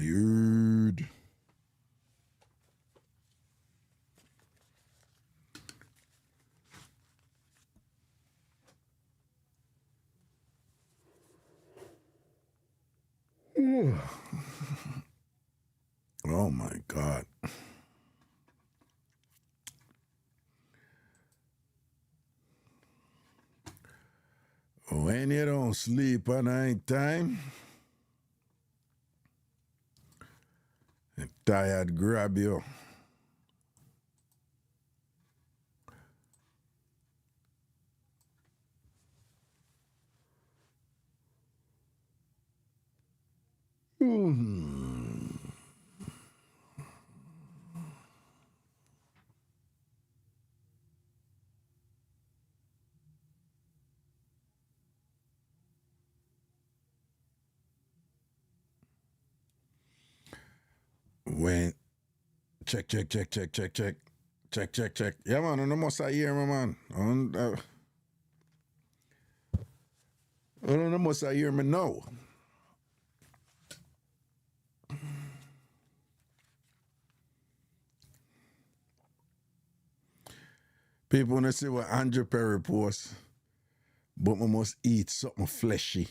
Tired. Oh my God. When you don't sleep at night time, and tired grab you. When check. Yeah, man, I must hear me, man. I must hear me now. People wanna see what Andrew Perry posts, but we must eat something fleshy.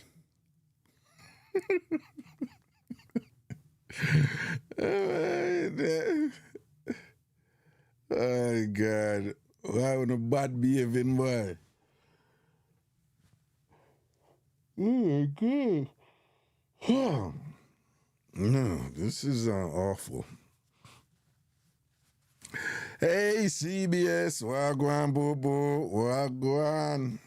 Oh God, why would a bad behaving boy? Oh God. No, this is awful. Hey CBS, wagwan boo boo, wagwan.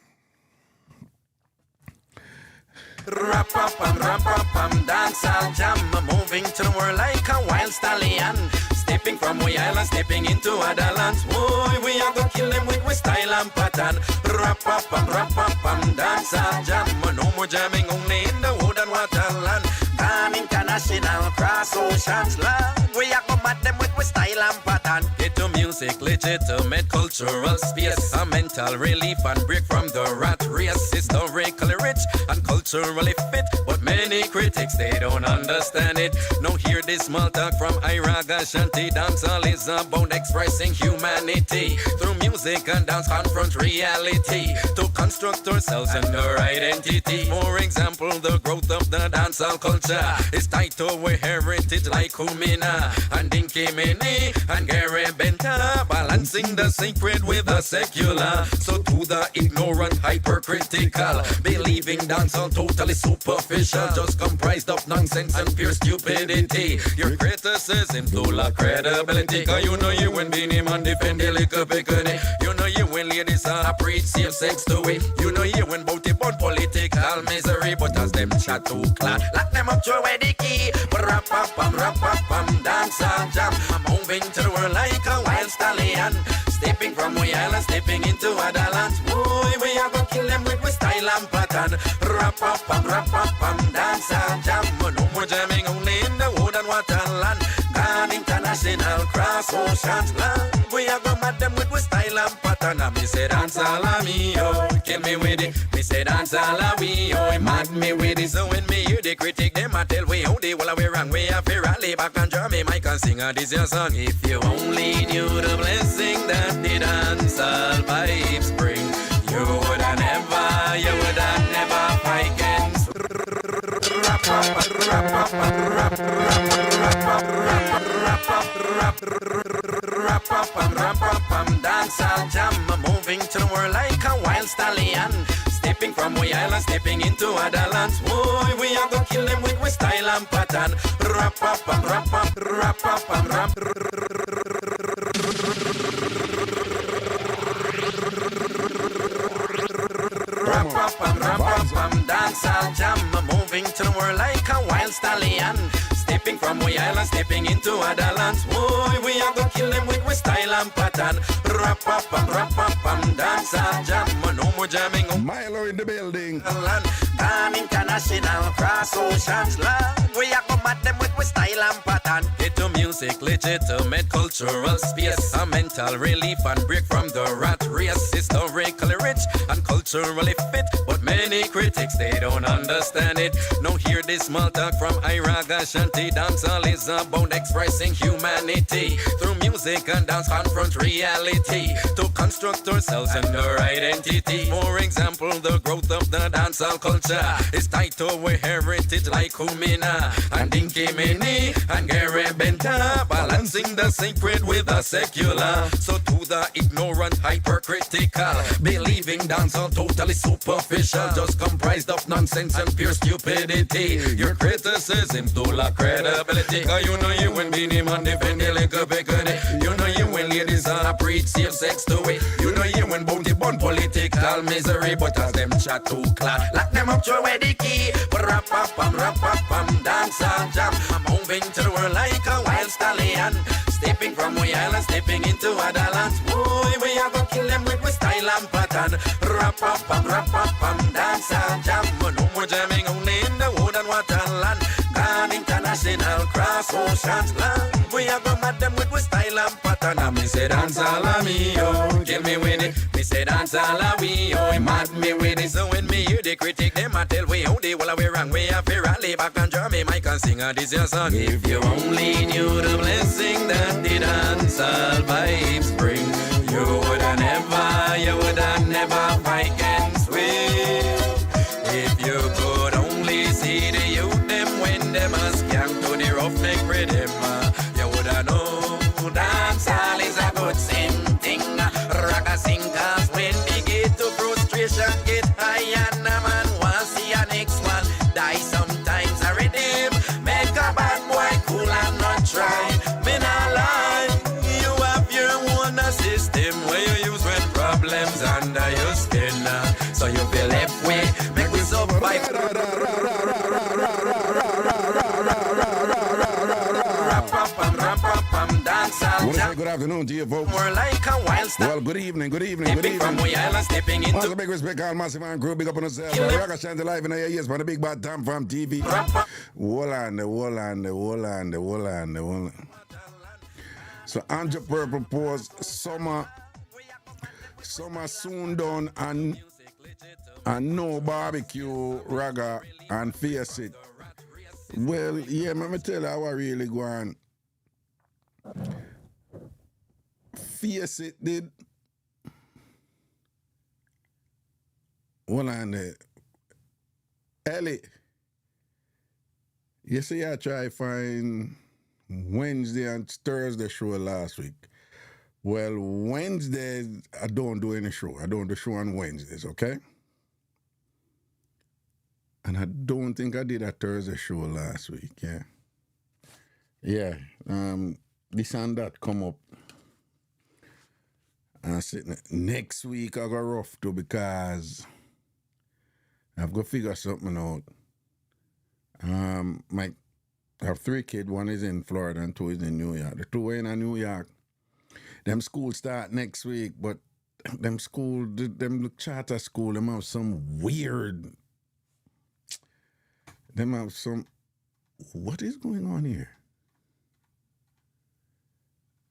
Rap-a-pam, dancehall jam, moving to the world like a wild stallion. Stepping from we island, stepping into other lands. Boy, we are gonna kill them with style and pattern. Rap-a-pam, dancehall jam. No more jamming, only in the wood and waterland. Pan international, cross oceans land. We are gonna mad them with style and pattern. Get to music, legitimate cultural space. A mental relief and break from the rat race. Historically rich and culturally fit, but many critics, they don't understand it. Now hear this small talk from Raga Shanti. Dancehall is about expressing humanity. Through music and dance confront reality. To construct ourselves and our identity. For example, the growth of the dancehall culture is tied to our heritage like Kumina and Dinky Mini and Gary Benta. Balancing the sacred with the secular. So to the ignorant, hypercritical, believing dancehall totally superficial, just comprised of nonsense and pure stupidity. Your criticism to lack credibility. Cause you know you when Beanie Man defend the liquor picking. You know you when ladies are preach safe sex to it. You know you when bout about political misery. But as them chat too clad, lock them up to where the key. Rap-a-pam, dancehall jam. I'm moving to the world like a wild stallion. Stepping from we island, stepping into other lands. Boy, we are gonna kill them with style and pattern. Rap-a-pam, dancehall jam. No more jamming, only in the wood and waterland. An international, cross oceans land. We are gonna mad them with style and pattern. And me say dancehall a me, oh, kill me with it. Me say dancehall a we, oh, mad me with it. So when me hear the critic, them a tell we how they well we wrong. We have to rally back and drum me mic and sing this your song. If you only knew the blessing that the dancehall vibes bring, you would have never fight against. Rap-a-pam, dancehall jam, moving to the world like a wild stallion. Stepping from we island, stepping into other lands. Boy, we are gonna kill them with style and pattern. Rap-a-pam, dancehall jam, moving to the world like a wild stallion. Stepping from we island, stepping into other lands. Boy, we are gonna kill them with with style and pattern. Rap-a-pam, dancehall jam. No more jamming on Milo in the building. land. Gone international, cross oceans land. We are come at them with style and pattern. Get to music, legitimate cultural space. A mental relief and break from the rat race. Historically rich and culturally fit, but many critics, they don't understand it. Now hear this small talk from Raga Shanti. Dancehall is about expressing humanity. Through music and dance confront reality to construct ourselves and our identity. For example, the growth of the dancehall culture is tied to our heritage like Kumina and Dinky Mini and Gary Benta, balancing the sacred with the secular. So to the ignorant, hypercritical, believing dancehall totally superficial, just comprised of nonsense and pure stupidity. Your criticism to lack credibility. Cause you know you when Beanie Man defend the liquor pickety. You know you when ladies are preach safe sex to it. You know you when bounty bun political misery. But as them chat too clad, lock them up throw away the key. Rap-a-pam, dancehall jam. I'm moving to the world like a wild stallion. Stepping from we island, stepping into other lands. Boy, we are gonna kill them with style and pattern. Rap-a-pam, dancehall jam. No more jamming only in the wood and waterland. Gone international, cross oceans land. We are gonna mad them with style and pattern. And me say dancehall me, oh, kill me with it. Me say dancehall we, oh, mad me with it. So when me hear the critic, them a tell we how they well we wrong. We have to rally back and drum me mic and sing a this your song. If you only knew the blessing that the dancehall vibes bring, you woulda never fight against will. If you could only see the youth them when them a scam to the roughneck rhythm, you woulda know dancehall is a good sing thing. Raga sing 'cause when we get to frustration, get high and a man want see a next one die sometimes a redeem. Make a bad boy cool and not try. Me not lie, you have your own system where you use when problems under your skin. So you feel left way, make we survive. Good afternoon to you, folks. More like a wild star. Well, good evening. Stepping from we island, stepping into. Also, big respect, all massive and crew. Big up on yourself. Raga Shanti live in your ears, but the big bad time from TV. Woland. So, Angel Purple Pause, summer soon done, and no barbecue, raga, and face it. Well, yeah, let me tell you how I really go on. Face it did. Well, and Ellie, you see, I try find Wednesday and Thursday show last week. Well, Wednesdays, I don't do any show. I don't do show on Wednesdays, okay? And I don't think I did a Thursday show last week, yeah. Yeah, this and that come up. And I said, next week I go rough too because I've got to figure something out. I have 3 kids. 1 is in Florida and 2 is in New York. The 2 are in New York. Them school start next week, but them charter school, them have some weird. Them have some. What is going on here?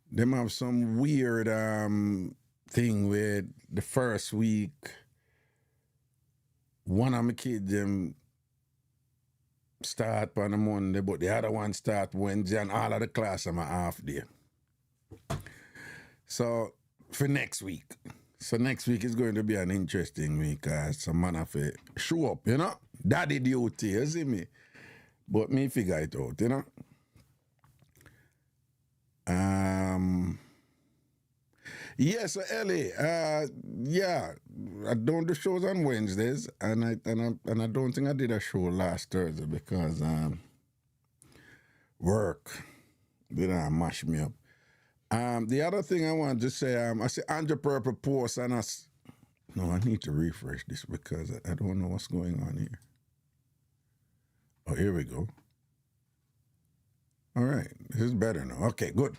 Them have some weird thing where the first week, one of my kids them start on a Monday, but the other one start Wednesday, and all of the class I'm a half day. So for next week. So next week is going to be an interesting week because some man have to show up, you know? Daddy duty, you see me? But me figure it out, you know? Yeah, so Ellie, yeah, I don't do shows on Wednesdays, and I don't think I did a show last Thursday because work didn't mash me up. The other thing I want to say, I see Angel Purple post and no, I need to refresh this because I don't know what's going on here. Oh, here we go. All right, this is better now. Okay, good.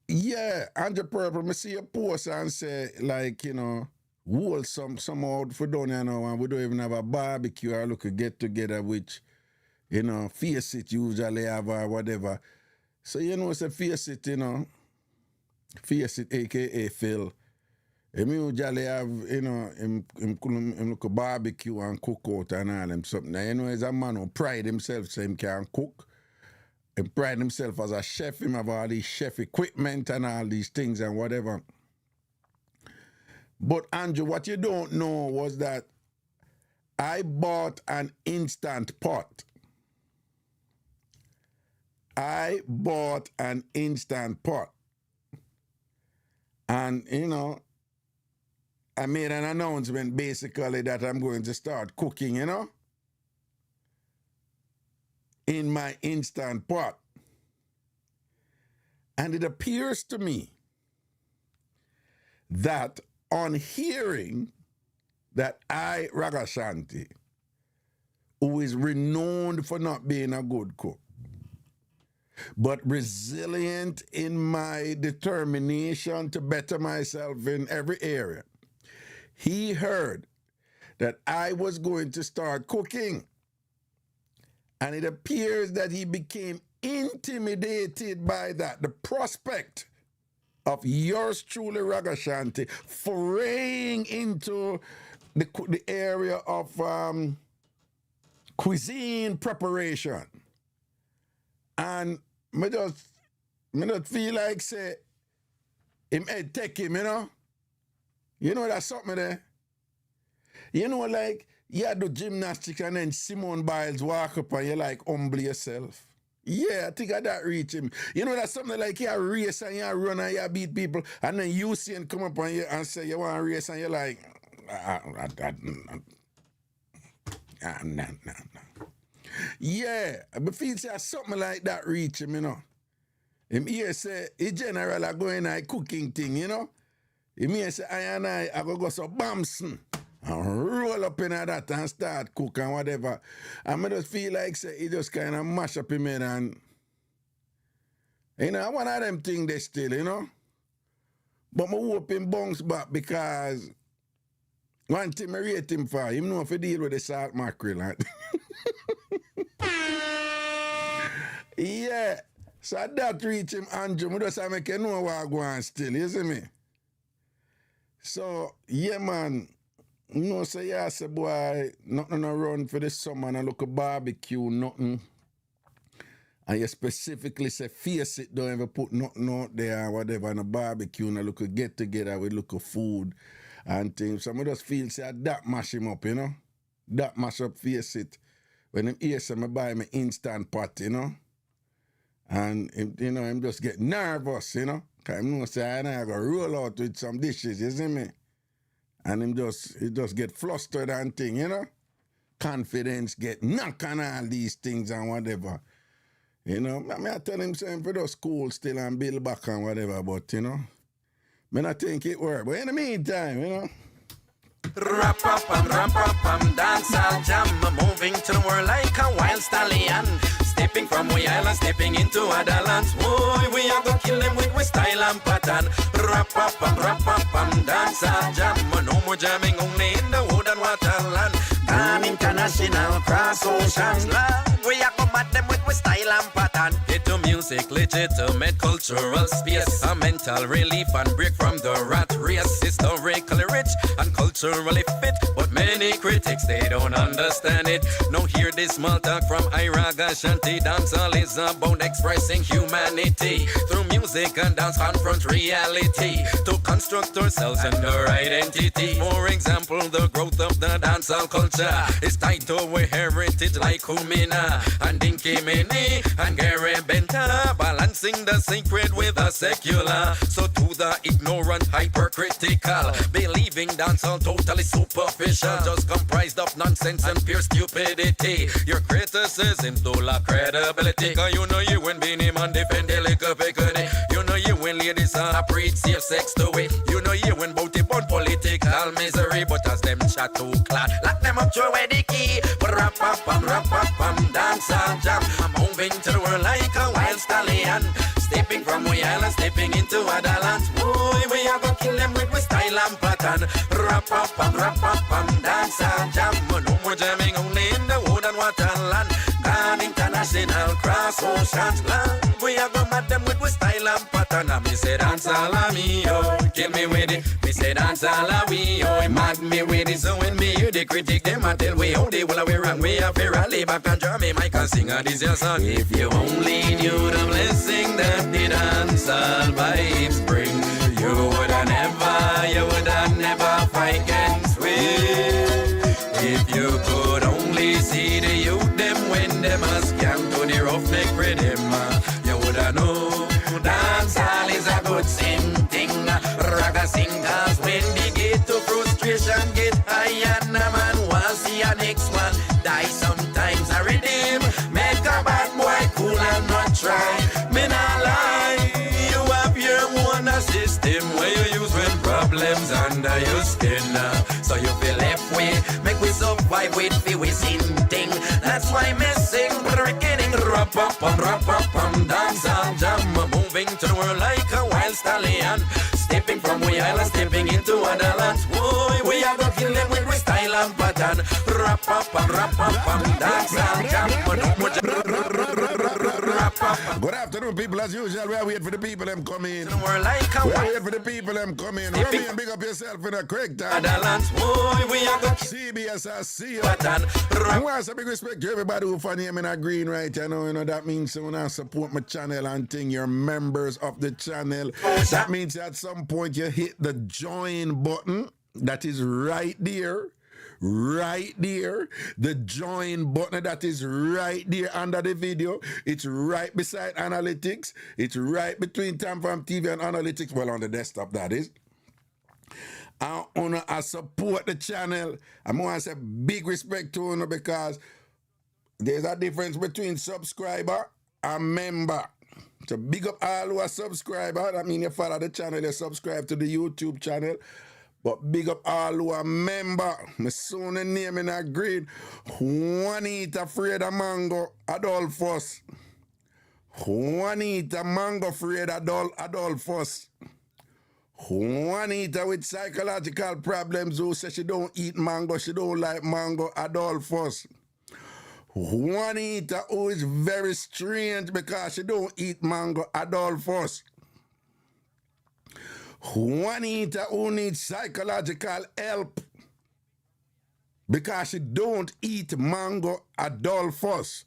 Yeah, Andrew Purple, me see a post and say, like, you know, hold some out for down here now, and we don't even have a barbecue or look a get together, which, you know, Face It usually have or whatever. So, you know, say Face It, you know, Face It, aka Phil. Him usually have, you know, him look a barbecue and cook out and all them something. Now, you know, he's a man who pride himself so him can cook. He pride himself as a chef. Him have all these chef equipment and all these things and whatever. But Andrew, what you don't know was that I bought an instant pot. I bought an instant pot. And, you know, I made an announcement basically that I'm going to start cooking, you know, in my instant pot. And it appears to me that on hearing that I, Raga Shanti, who is renowned for not being a good cook, but resilient in my determination to better myself in every area, he heard that I was going to start cooking. And it appears that he became intimidated by that. The prospect of yours truly, Raga Shanti, foraying into the area of cuisine preparation. And me just feel like, say, him head take him, you know? You know that's something there. You know, like, you do gymnastics and then Simone Biles walk up and you like humble yourself. Yeah, I think I that reach him. You know, that's something like you race and you run and you beat people, and then you see and come up on you and say you want to race and you're like, no. Yeah, but feel say something like that reach him, you know. Him here say, he general are going a cooking thing, you know. Him here say, I go so bamson and roll up in that and start cook and whatever. And I just feel like say, he just kind of mash up him head and, you know, one of them things they still, you know. But I hope him bounce back because one thing I rate him for, him know if he deal with the salt mackerel. Right? Yeah. So that reach him, Andrew. I just make you know what I go on still, you see me? So, yeah, man. You know, say, yeah, say, boy, nothing around for this summer and look a barbecue, nothing. And you specifically say, Face It, don't ever put nothing out there or whatever on a barbecue and look a get together with look of food and things. So I just feel, say, that mash him up, you know? That mash up Face It. When him hear say, I buy my instant pot, you know? And, you know, him just get nervous, you know? Because him know, say, I go roll out with some dishes, you see me? And he just get flustered and thing, you know? Confidence get knocked on all these things and whatever. You know, I tell him saying for those school still and build back and whatever, but you know, I think it work. But in the meantime, you know. Rap-a-pam, dancehall jam, moving to the world like a wild stallion. Stepping from we island, stepping into other lands. Boy, we are gonna kill them with style and pattern. Rap-a-pam, dancehall jam. No more jamming, only in the wood and waterland. Pan international, cross oceans. We are gonna bat them with style and pattern. Get to music, legitimate cultural space. A mental relief and break from the rat race. Historically rich and culturally fit, but many critics, they don't understand it. Now hear this small talk from Raga Shanti. Dancehall is about expressing humanity. Through music and dance confront reality. To construct ourselves and our identity. For example, the growth of the dancehall culture is tied to our heritage like Kumina and Dinky Mini and Gary Benta. Balancing the sacred with the secular. So to the ignorant, hypercritical, believing dancehall totally superficial, just comprised of nonsense and pure stupidity. Your criticism do lack credibility. Cause you know you when Beanie Man defend the liquor pickery. You know you when ladies are preach safe sex to it. You know you when bout about political misery. But as them chat too clad, lock them up through the key. But rap-a-pam, dancehall jam. I'm moving to the world like a wild stallion. Stepping from we island, island, stepping into other lands. Boy, we are gonna kill them with style and pattern. Rap-a-pam, dance and jam. No more jamming only in the wood and waterland. Gone international, cross oceans land. We are gonna mad them with style and pattern. And me say dance all a me, oh, kill me with it. Me say dance all a we, oh, mad me with it. So when me hear the critic, them a tell we how they will we wrong. We have to rally back and drum me mic and sing a this your song. If you only knew the blessing that the dance all vibes bring, you woulda never fight against we. If you could only see the youth them when them a scam to the roughneck rhythm, you woulda know dancehall is a good same thing. Raga sing cause when they get to frustration get high and a man will see a next one die. Sometimes a rhythm make a bad boy cool and not try. Me nah lie, you have your own system where you use when problems under your skin. So you feel left way, make we survive with feel we sin thing. That's why me sing beginning rap-a-pum, dance and jam. Moving to the world like a wild stallion. Stepping from we island, stepping into other lands. Boy, we are gonna kill them with style and pattern. Rap-a-pum, dance and jam. Good afternoon, people. As usual, we are waiting for the people them come in. We're like a we are waiting for the people them come in. Run and big up yourself in a quick time. other lands. Boy, we are gonna CBS, I see you. pattern. I want to big respect to everybody who find name in a green right. You know that means when I support my channel and think you're members of the channel. That means at some point you hit the join button. That is right there. Right there, the join button that is right there under the video. It's right beside analytics. It's right between Time Farm TV and analytics. Well, on the desktop, that is. I support the channel. I'm going to say big respect to you because there's a difference between subscriber and member. So big up all who are subscriber. That means you follow the channel, you subscribe to the YouTube channel. But big up all who are member. My son name in a green. Juanita Freda Mango Adolphus. Juanita Mango Freda Adolphus. Juanita with psychological problems who says she don't eat mango, she don't like mango Adolphus. Juanita who is very strange because she don't eat mango Adolphus. Juanita who needs psychological help because she don't eat mango Adolphus.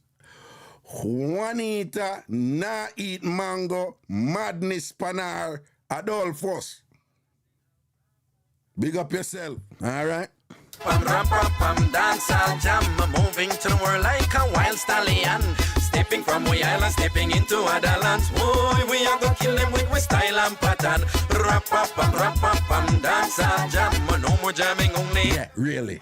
Juanita nah eat mango madness panar Adolphus. Big up yourself, all right? Pam, dance and jam. Moving to the world like a wild stallion. Stepping from we island, stepping into other lands. Boy, we are gonna kill them with style and pattern. Rap-a-pam, dance and jam. No more jamming only.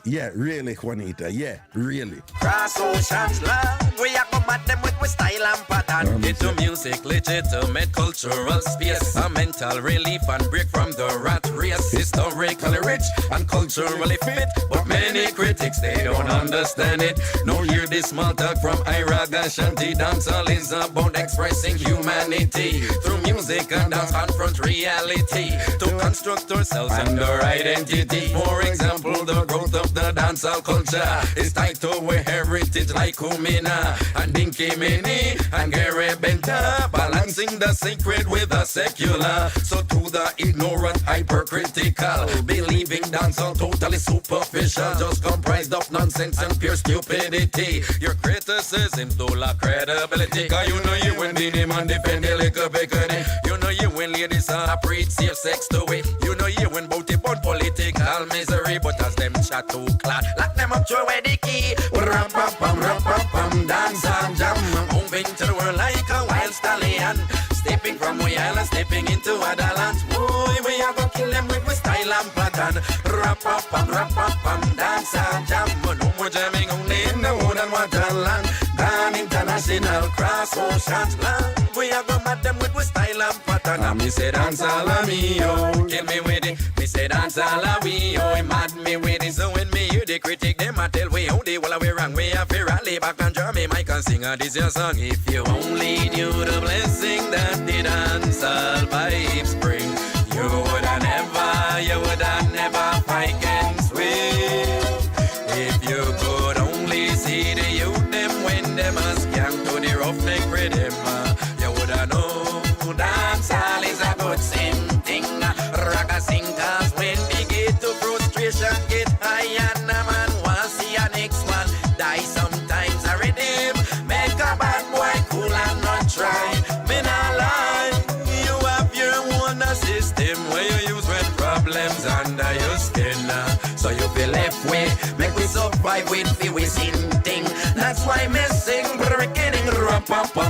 Yeah, really, Juanita. Yeah, really. Cross oceans land. We are gonna mad them with style and pattern. Into music, legitimate cultural space. A mental relief and break from the rat race. Historically rich and culturally fit. But many critics, they don't understand it. No hear this small talk from Raga Shanti. Dancehall is about expressing humanity. Through music and dance confront reality. To construct ourselves and our identity. For example, the growth of the dancehall culture is tied to our heritage like Kumina and Dinky Mini and Gary Benta. Balancing the sacred with the secular. So to the ignorant, hypercritical, believing dancehall totally superficial, just comprised of nonsense and pure stupidity. Your criticism to lack credibility. Cause you know you when the name and defend the liquor bacon. You know you when ladies are preach safe sex to it. You know you when bout it but political misery. But as them chat to clad, lock them up throw away the key. Rap-a-pam, dance and jam. Moving to the world like a wild stallion. Stepping from we island, stepping into other lands. Boy, we are gonna kill them with style and pattern. Rap-a-pam, dance and jam. No more jamming only in the wood and waterland. Gone international, cross oceans land. We are gonna mad them with style and pattern. pattern. And me say dance all a me, oh. Kill me with it. Me say dance all a we, oh. He mad me with it. So when me hear the critic, them a tell we how they well we wrong. We have to rally back and draw me mic and sing this your song. If you only knew the blessing that the dance all vibes bring, you woulda never fight against will. If you could only see the youth them when them a scam to the roughneck rhythm, you woulda know dancehall is a good same thing. Raga sing 'cause when we get to frustration get high and a man want see a next one die sometimes a rhythm make a bad boy cool and not try. Me nah lie, you have your own system where you use when problems under your skin. So you feel left way, make we survive with the we sing thing. That's why me sing breaking rap-a-pum,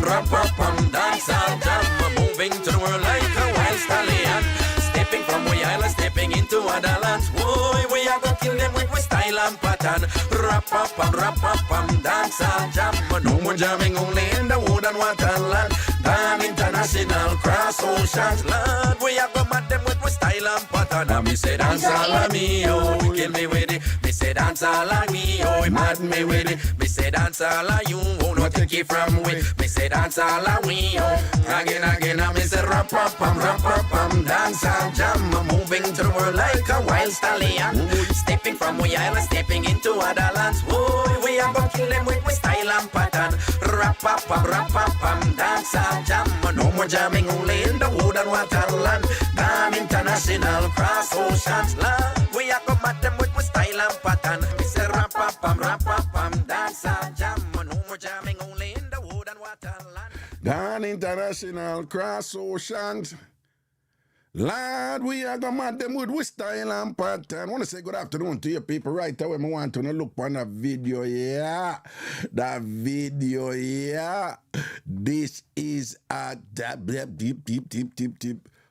dancehall jam, moving to the world like a wild stallion. Stepping from we island, stepping into other lands. Boy, we are gonna kill them with style and pattern. Rap-a-pum, dancehall jam. No more jamming only in the wood and waterland. Damn international cross oceans land. We are gonna mad them with style and pattern. And me say dance all a me, oh. Kill me with it. Me say dance all a me, oh. Mad me with it. Me say dance all a you, oh. No take it from we. Me say dance all a we, oh. Again, and me say rap-a-pum, dancehall jam. Moving to the world like a wild stallion. Stepping from we island, stepping into other lands. Boy, we are gonna kill them with style and pattern. Rap-a-pum, dancehall jam. No more jamming only in the wood and waterland. Damn international cross oceans land. We are gonna mad them with style and pattern. We say rap-a-pum, dancehall jam. No more jamming only in the wood and waterland. Down international cross oceans. Lord, we are going to mad them with style and pattern. I want to say good afternoon to you people right away. I want to look on the video, yeah. The video, yeah. This is a deep.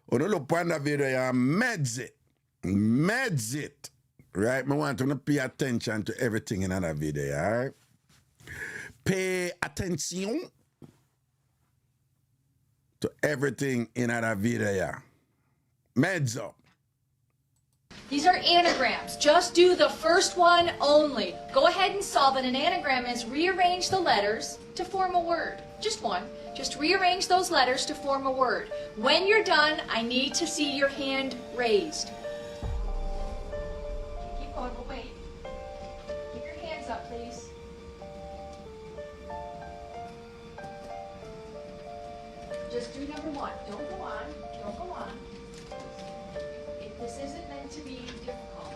When you look on the video, yeah, meds it. Right? I want to pay attention to everything in that video, all right? Pay attention to everything in that video, yeah. Meds up. These are anagrams. Just do the first one only. Go ahead and solve it. An anagram is rearrange the letters to form a word. Just one. Just rearrange those letters to form a word. When you're done, I need to see your hand raised. Keep going, but wait. Keep your hands up, please. Just do number one. Don't go on. This isn't meant to be difficult.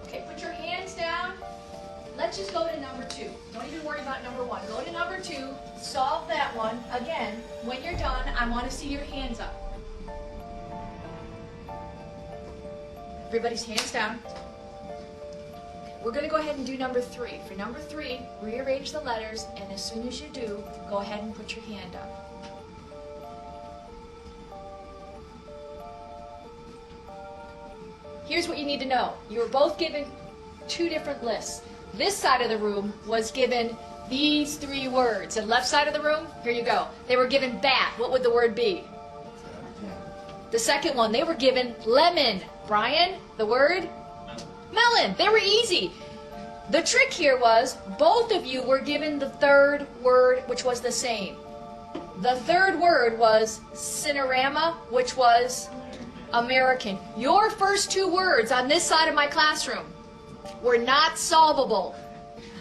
Okay, put your hands down. Let's just go to number two. Don't even worry about number one. Go to number two, solve that one. Again, when you're done, I want to see your hands up. Everybody's hands down. We're going to go ahead and do number three. For number three, rearrange the letters, and as soon as you do, go ahead and put your hand up. Here's what you need to know. You were both given two different lists. This side of the room was given these three words. And left side of the room, here you go. They were given bat. What would the word be? The second one, they were given lemon. Brian, the word? Melon. They were easy. The trick here was both of you were given the third word, which was the same. The third word was Cinerama, which was American. Your first two words on this side of my classroom were not solvable.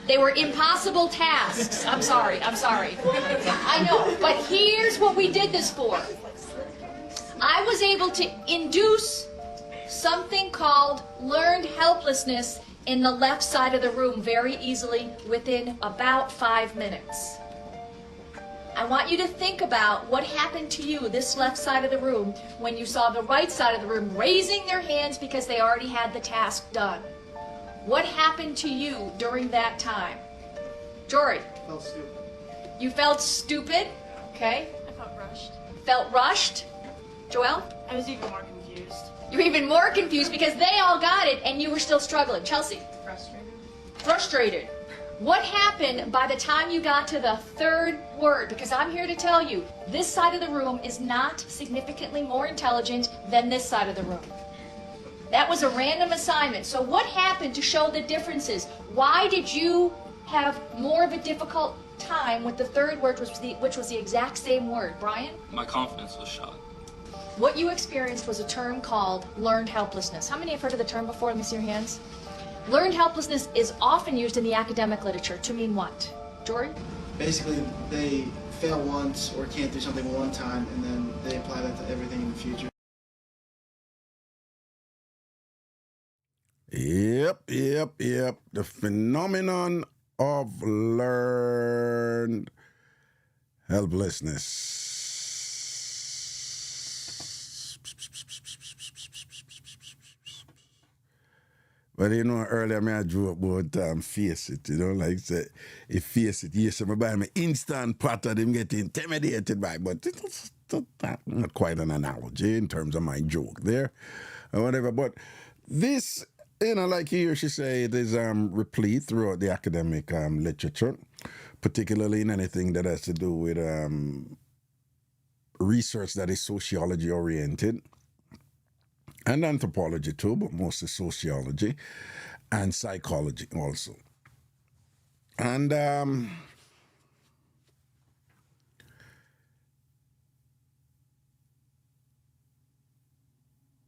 They were impossible tasks. I'm sorry. I know, but here's what we did this for. I was able to induce something called learned helplessness in the left side of the room very easily within about 5 minutes. I want you to think about what happened to you, this left side of the room, when you saw the right side of the room raising their hands because they already had the task done. What happened to you during that time? Jory? I felt stupid. You felt stupid? Okay. I felt rushed. Felt rushed? Joelle? I was even more confused. You were even more confused because they all got it and you were still struggling. Chelsea? Frustrated. Frustrated. What happened by the time you got to the third word? Because I'm here to tell you, this side of the room is not significantly more intelligent than this side of the room. That was a random assignment. So what happened to show the differences? Why did you have more of a difficult time with the third word, which was the exact same word? Brian? My confidence was shot. What you experienced was a term called learned helplessness. How many have heard of the term before? Let me see your hands. Learned helplessness is often used in the academic literature to mean what? Jory? Basically, they fail once or can't do something one time, and then they apply that to everything in the future. Yep. The phenomenon of learned helplessness. But you know, earlier I drew up about face it, you know, like say, if face it, yes, I buy me instant pattern, them get intimidated by, but it's not quite an analogy in terms of my joke there, or whatever. But this, you know, like you hear she say, it is replete throughout the academic literature, particularly in anything that has to do with research that is sociology oriented. And anthropology too, but mostly sociology and psychology also. And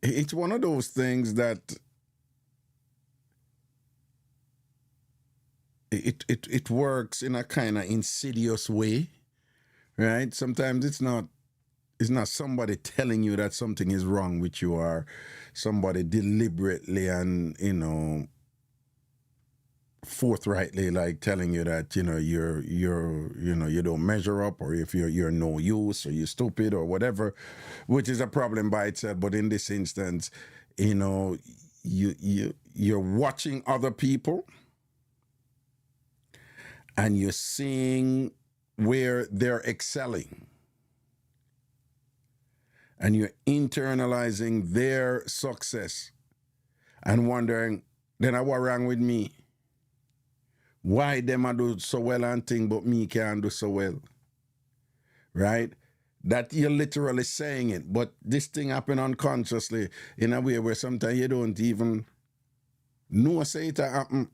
it's one of those things that it works in a kind of insidious way, right? Sometimes it's not somebody telling you that something is wrong with you, or somebody deliberately and, you know, forthrightly like telling you that, you know, you're you know, you don't measure up, or if you're no use, or you're stupid, or whatever, which is a problem by itself. But in this instance, you know, you're watching other people and you're seeing where they're excelling, and you're internalizing their success and wondering, then what wrong with me? Why them I do so well and thing, but me can't do so well? Right? That you're literally saying it, but this thing happen unconsciously in a way where sometimes you don't even know say it happen.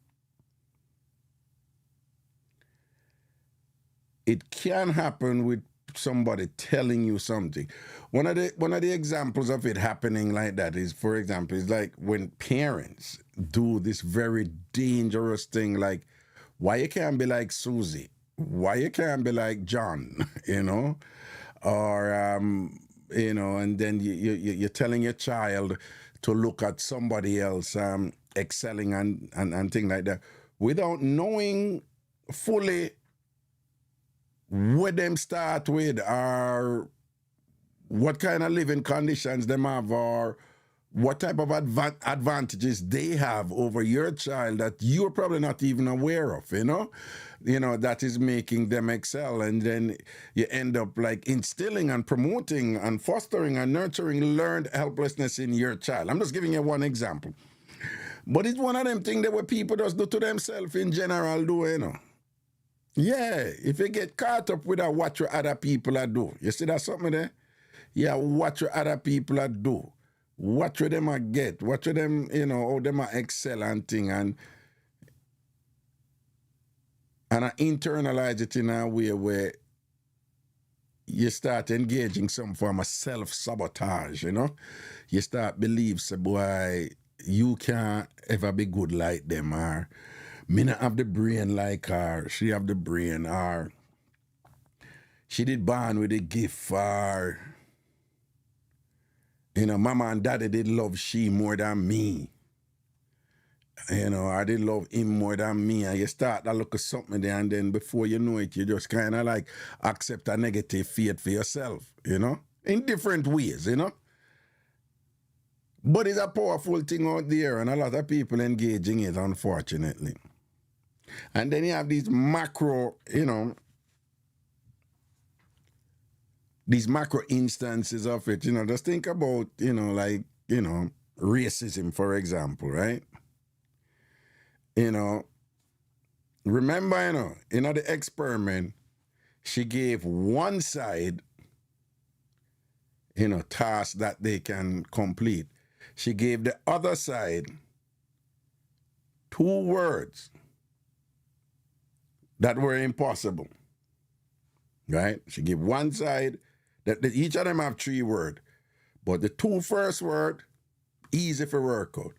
It can happen with somebody telling you something. One of the examples of it happening like that is, for example, is like when parents do this very dangerous thing, like, why you can't be like Susie? Why you can't be like John? You know, or you know, and then you're telling your child to look at somebody else excelling and things like that, without knowing fully where them start with, or what kind of living conditions them have, or what type of advantages they have over your child that you're probably not even aware of, you know, that is making them excel. And then you end up like instilling and promoting and fostering and nurturing learned helplessness in your child. I'm just giving you one example. But it's one of them things that what people just do to themselves in general do, you know. Yeah, if you get caught up with what your other people are do, you see that something there? Yeah, what your other people are do, what you them are get, what you them, you know, how them are excel and thing, and I internalize it in a way where you start engaging some form of self-sabotage, you know? You start believe, say, boy, you can't ever be good like them, or me not have the brain like her, she have the brain, or she did born with a gift, or, you know, mama and daddy did love she more than me. You know, I did love him more than me. And you start to look at something there, and then before you know it, you just kind of like accept a negative fate for yourself, you know, in different ways, you know. But it's a powerful thing out there, and a lot of people engaging it, unfortunately. And then you have these macro, you know, these macro instances of it, you know. Just think about, you know, like, you know, racism, for example, right? You know, remember, in the experiment, she gave one side, tasks that they can complete. She gave the other side 2 words that were impossible, right? She gave one side, that each of them have 3 words, but the 2 first word, easy for work out.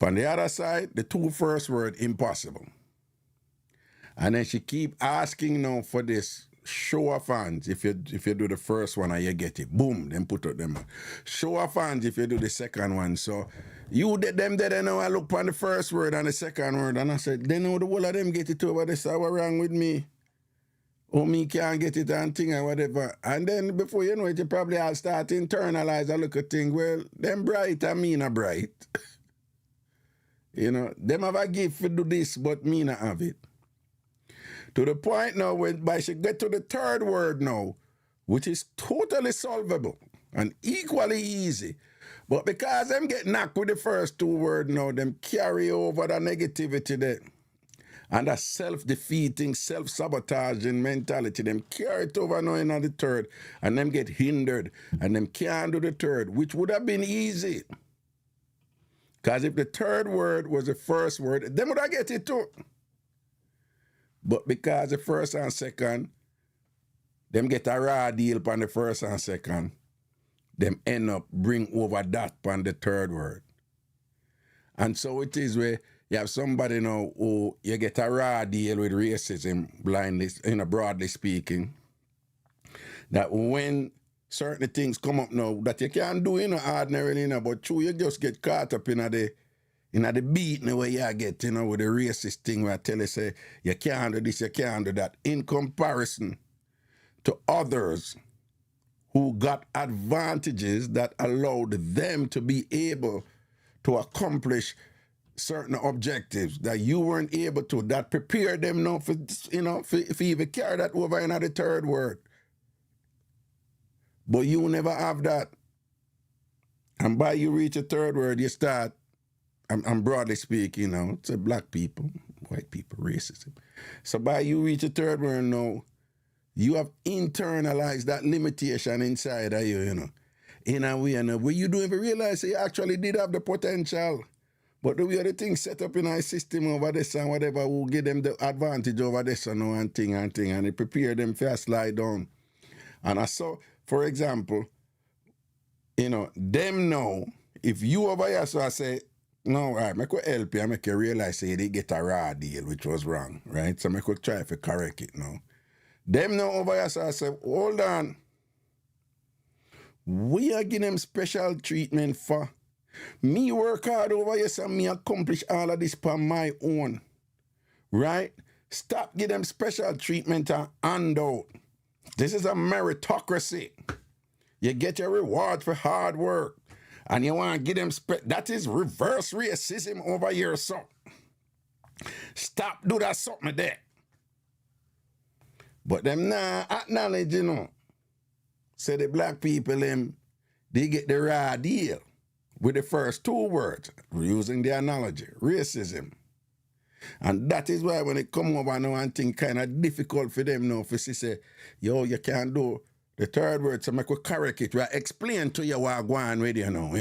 On the other side, the 2 first word, impossible. And then she keep asking for this show of hands if you do the first one and you get it. Boom, then put out them. Show of hands if you do the second one. So you did them there, now I look on the first word and the second word and I said, they know the whole of them get it over this. So what's wrong with me? Oh, me can't get it and thing and whatever. And then before you know it, you probably all start to internalize a look at thing. Well, them bright and me not bright. Them have a gift to do this, but me not have it. To the point now, by she get to the 3rd word now, which is totally solvable and equally easy. But because them get knocked with the first 2 words now, them carry over the negativity there. And that self-defeating, self-sabotaging mentality, them carry it over now in the 3rd, and them get hindered, and them can't do the 3rd, which would have been easy. Because if the 3rd word was the first word, them would have get it too. But because the first and second, them get a raw deal on the first and second, them end up bring over that on the 3rd word. And so it is where you have somebody now who you get a raw deal with racism, blindness, broadly speaking, that when certain things come up now that you can't do ordinarily, but true, you just get caught up in the beating where you get, with the racist thing where I tell you, say, you can't do this, you can't do that, in comparison to others who got advantages that allowed them to be able to accomplish certain objectives that you weren't able to, that prepared them now for, for even carry that over in the 3rd word. But you never have that. And by you reach a 3rd word, you start, I'm broadly speaking, it's a black people, white people, racism. So by you reach a 3rd word now, you have internalized that limitation inside of you, in a way, where you don't even realize you actually did have the potential. But the way the things set up in our system over this and whatever will give them the advantage over this and thing, and it prepare them for a slide down. And I saw, for example, them know, if you over here, so I say, no, right, I could help you, I make you realize say they get a raw deal, which was wrong, right? So I could try to correct it now. Them know over here, so I say, hold on. We are giving them special treatment for me work hard over here, so me accomplish all of this by my own, right? Stop giving them special treatment and handout. This is a meritocracy. You get your reward for hard work, and you want to give them that is reverse racism over here, so stop do that something there. But them now acknowledge, say the black people, they get the raw deal with the first 2 words, using the analogy, racism. And that is why when it come over now and think kind of difficult for them now, for say, yo, you can't do the 3rd word, so I could correct it, right? Explain to you what going on with you now,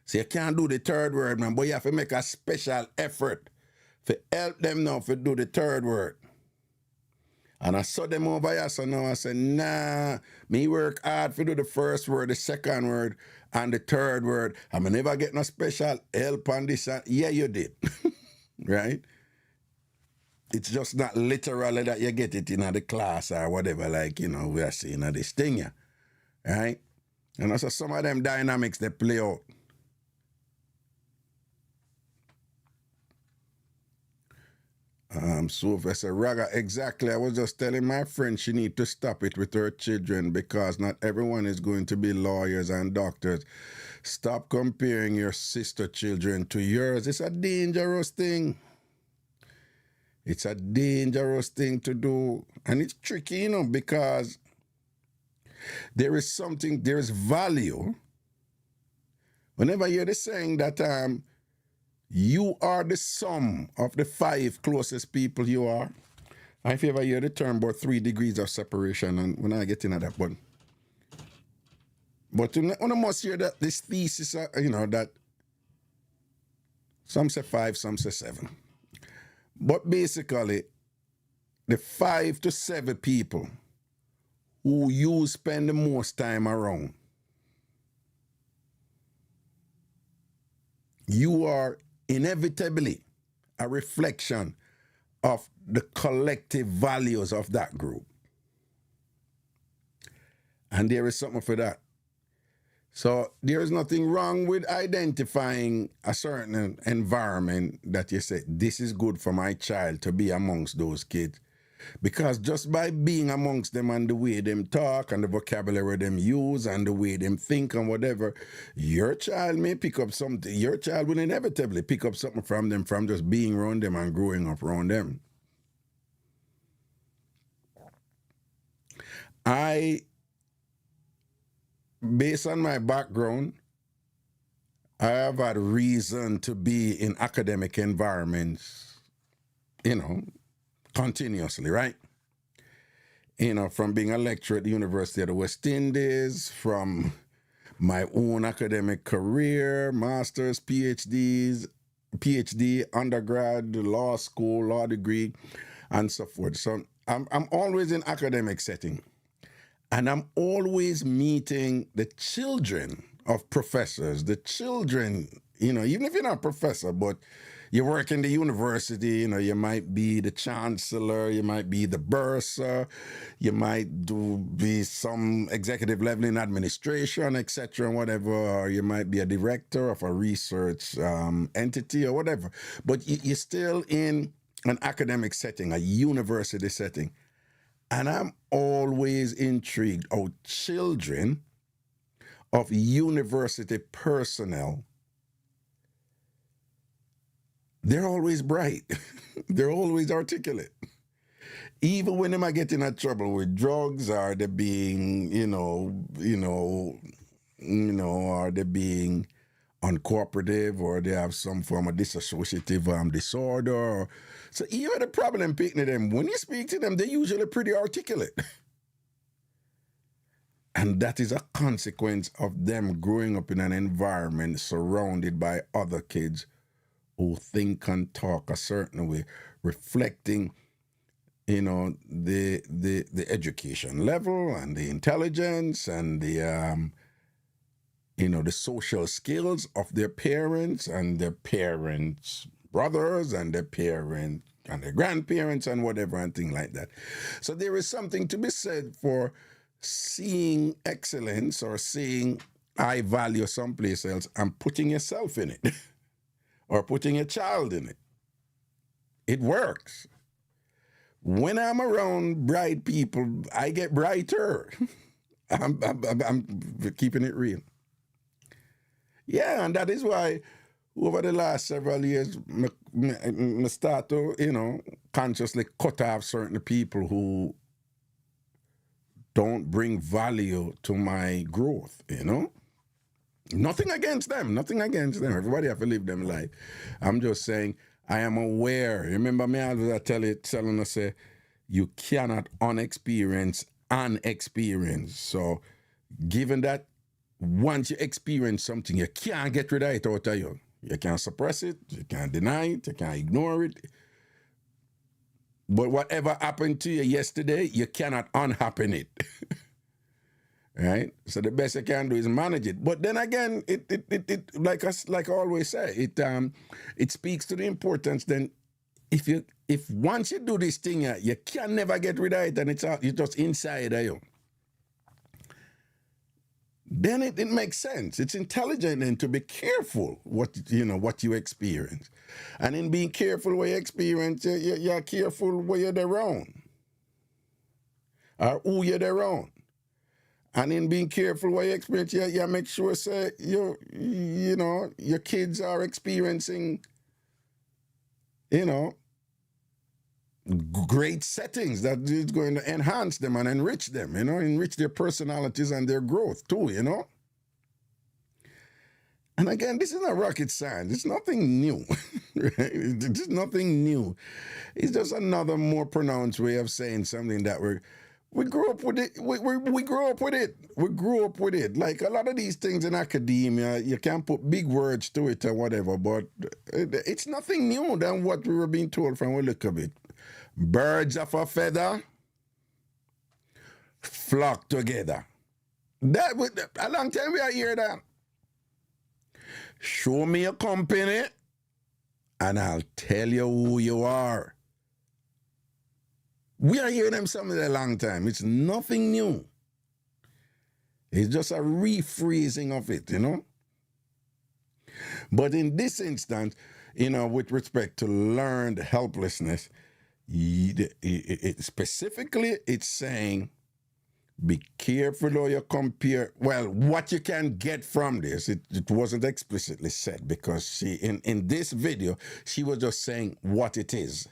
So you can't do the 3rd word, man, but you have to make a special effort to help them now to do the 3rd word. And I saw them over here, so now I said, nah, me work hard to do the 1st word, the 2nd word, and the 3rd word. I never get no special help on this. Yeah, you did. Right? It's just not literally that you get it in the class or whatever, like, we are seeing this thing, yeah. Right? And also some of them dynamics, they play out. So if I say, Raga, exactly, I was just telling my friend she need to stop it with her children because not everyone is going to be lawyers and doctors. Stop comparing your sister children to yours. It's a dangerous thing. It's a dangerous thing to do. And it's tricky, because there is value. Whenever you're saying that You are the sum of the 5 closest people you are. I favor hear the term about 3 degrees of separation, and when I get into that, but you must hear that this thesis, that some say 5, some say 7. But basically, the 5 to 7 people who you spend the most time around, you are inevitably a reflection of the collective values of that group. And there is something for that. So there is nothing wrong with identifying a certain environment that you say, this is good for my child to be amongst those kids. Because just by being amongst them and the way them talk and the vocabulary them use and the way them think and whatever, your child may pick up something. Your child will inevitably pick up something from them from just being around them and growing up around them. Based on my background, I have had reason to be in academic environments, continuously, right? From being a lecturer at the University of the West Indies, from my own academic career, master's, PhD, undergrad, law school, law degree, and so forth. So I'm always in academic setting. And I'm always meeting the children of professors, the children, even if you're not a professor, but you work in the university, you might be the chancellor, you might be the bursar, you might be some executive level in administration, etc., whatever, or you might be a director of a research entity or whatever. But you're still in an academic setting, a university setting. And I'm always intrigued how children of university personnel, they're always bright. They're always articulate. Even when they might get in trouble with drugs, or they're being, or they're being uncooperative, or they have some form of dissociative disorder. So even the problem picking them, when you speak to them, they're usually pretty articulate. And that is a consequence of them growing up in an environment surrounded by other kids who think and talk a certain way, reflecting, the education level and the intelligence and the the social skills of their parents and their parents' brothers and their parents and their grandparents and whatever and things like that. So there is something to be said for seeing excellence or seeing high value someplace else and putting yourself in it or putting a child in it. It works. When I'm around bright people, I get brighter. I'm keeping it real. Yeah, and that is why over the last several years, I start to, consciously cut off certain people who don't bring value to my growth, Nothing against them. Everybody have to live them life. I'm just saying, I am aware. Remember me always telling us, you cannot unexperience an experience. So given that, once you experience something, you can't get rid of it out of you. You can't suppress it, you can't deny it, you can't ignore it. But whatever happened to you yesterday, you cannot unhappen it. Right? So the best you can do is manage it. But then again, it like I always say, it speaks to the importance then if once you do this thing, you can never get rid of it and it's just inside of you. Then it makes sense. It's intelligent then to be careful what you experience. And in being careful what you experience, you're careful where you're around. Or who you're around. And in being careful what you experience, you make sure say your kids are experiencing, great settings that is going to enhance them and enrich them, enrich their personalities and their growth too, And again, this is not rocket science. It's nothing new. Right? It's nothing new. It's just another more pronounced way of saying something that we grew up with it. We grew up with it. We grew up with it. Like a lot of these things in academia, you can't put big words to it or whatever, but it's nothing new than what we were being told from a look of it. Birds of a feather flock together. That a long time we are hear that. Show me a company and I'll tell you who you are. We are hearing them something a long time. It's nothing new. It's just a rephrasing of it, you know. But in this instance, you know, with respect to learned helplessness, specifically it's saying, be careful how you compare. Well, what you can get from this, it wasn't explicitly said because she, in this video, she was just saying what it is.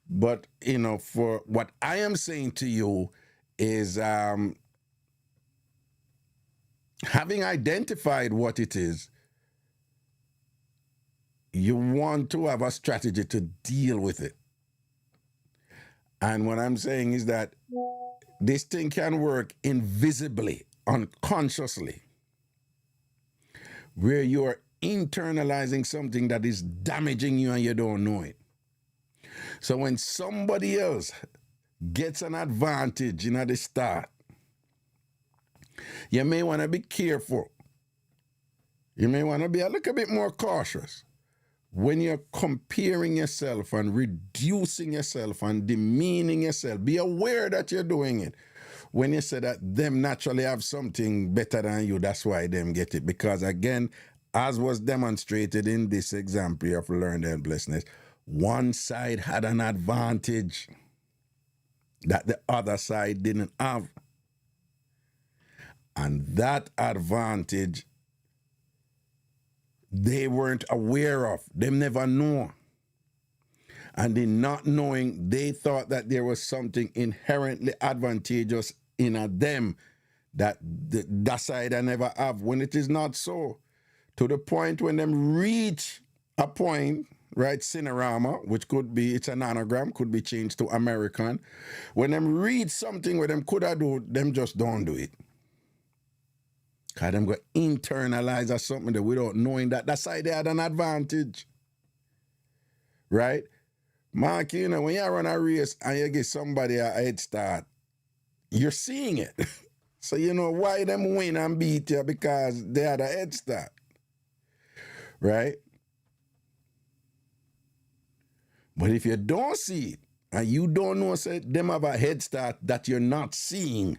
But, you know, for what I am saying to you is having identified what it is, you want to have a strategy to deal with it. And what I'm saying is that this thing can work invisibly, unconsciously, where you are internalizing something that is damaging you and you don't know it. So when somebody else gets an advantage at the start, you may want to be careful. You may want to be a little bit more cautious when you're comparing yourself and reducing yourself and demeaning yourself. Be aware that you're doing it. When you say that them naturally have something better than you, that's why them get it. Because again, as was demonstrated in this example of learned helplessness, one side had an advantage that the other side didn't have. And that advantage they weren't aware of. Them never know. And in not knowing, they thought that there was something inherently advantageous in them that that side I never have, when it is not so. To the point when them reach a point, right, Cinerama, which could be, it's an anagram, could be changed to American. When them read something where them could have do, them just don't do it. Because them go internalize or something that without knowing that side they had an advantage. Right? Mark, you know, when you run a race and you give somebody a head start, you're seeing it. So you know why them win and beat you, because they had a head start. Right? But if you don't see it, and you don't know, say, them have a head start that you're not seeing,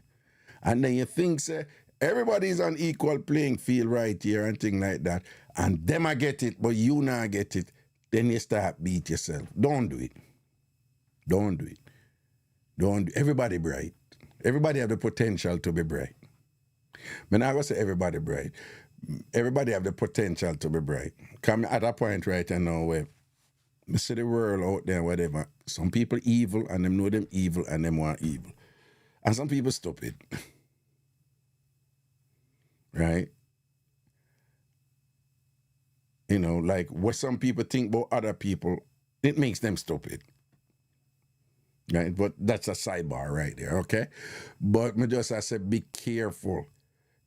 and then you think, say, everybody's on equal playing field right here and things like that, and them I get it, but you not get it, then you start beat yourself. Don't do it. Don't do it. Everybody bright. Everybody have the potential to be bright. But now I go say everybody bright. Everybody have the potential to be bright. Come at a point right now where I see the world out there, whatever. Some people evil and them know them evil and them want evil. And some people stupid. Right? You know, like what some people think about other people, it makes them stupid. Right? But that's a sidebar right there, okay? But I said, be careful.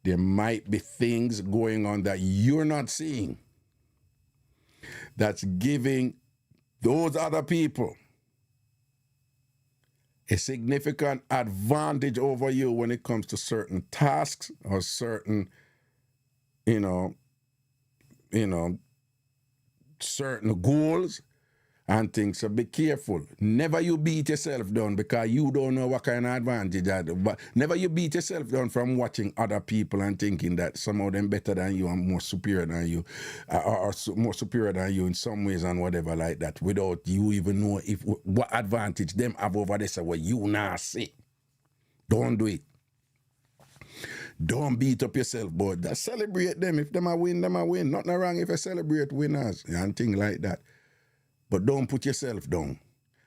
There might be things going on that you're not seeing that's giving those other people a significant advantage over you when it comes to certain tasks or certain, certain goals and things. So be careful. Never you beat yourself down because you don't know what kind of advantage that. But never you beat yourself down from watching other people and thinking that some of them better than you and more superior than you, or more superior than you in some ways and whatever like that, without you even know what advantage them have over this or what you now see. Don't do it. Don't beat up yourself, but just celebrate them. If them a win, them a win. Nothing wrong if you celebrate winners and things like that. But don't put yourself down.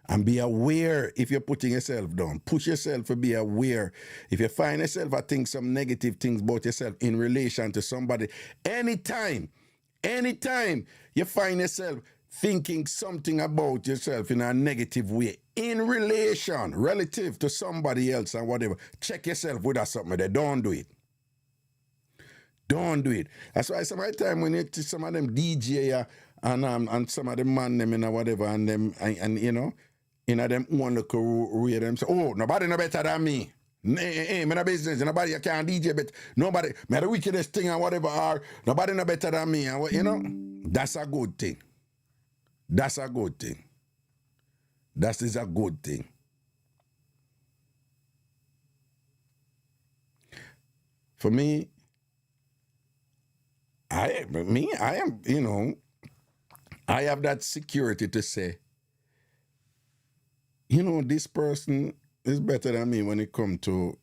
And be aware if you're putting yourself down. Push yourself to be aware. If you find yourself, I think some negative things about yourself in relation to somebody, anytime Anytime you find yourself thinking something about yourself in a negative way, in relation, relative to somebody else and whatever, check yourself with that something there. Don't do it. Don't do it. That's why some of the time when you see some of them DJ and some of them man them and whatever and them and you know, in them one look way them say, oh, nobody no better than me. Hey, me no business. Nobody can DJ but nobody me the wickedest thing and whatever are nobody no better than me and what you know, that's a good thing. That's a good thing. That is a good thing. For me, I am, you know, I have that security to say, you know, this person is better than me when it comes to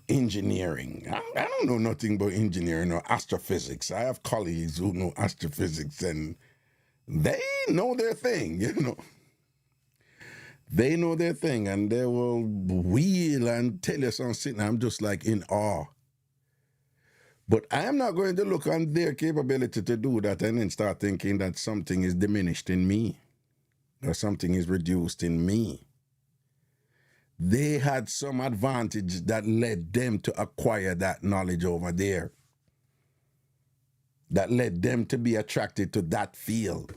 engineering. I don't know nothing about engineering or astrophysics. I have colleagues who know astrophysics and they know their thing, you know. They know their thing and they will wheel and tell you something. I'm just like in awe. But I am not going to look on their capability to do that and then start thinking that something is diminished in me or something is reduced in me. They had some advantage that led them to acquire that knowledge over there, that led them to be attracted to that field,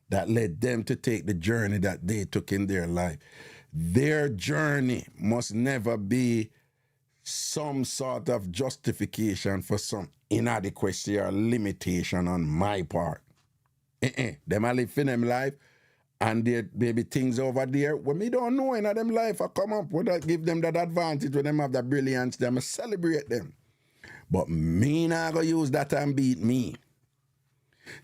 that led them to take the journey that they took in their life. Their journey must never be some sort of justification for some inadequacy or limitation on my part. Them a live in them life and there be things over there when me don't know in them life I come up with that give them that advantage when them have that brilliance, them I celebrate them. But me not gonna use that and beat me.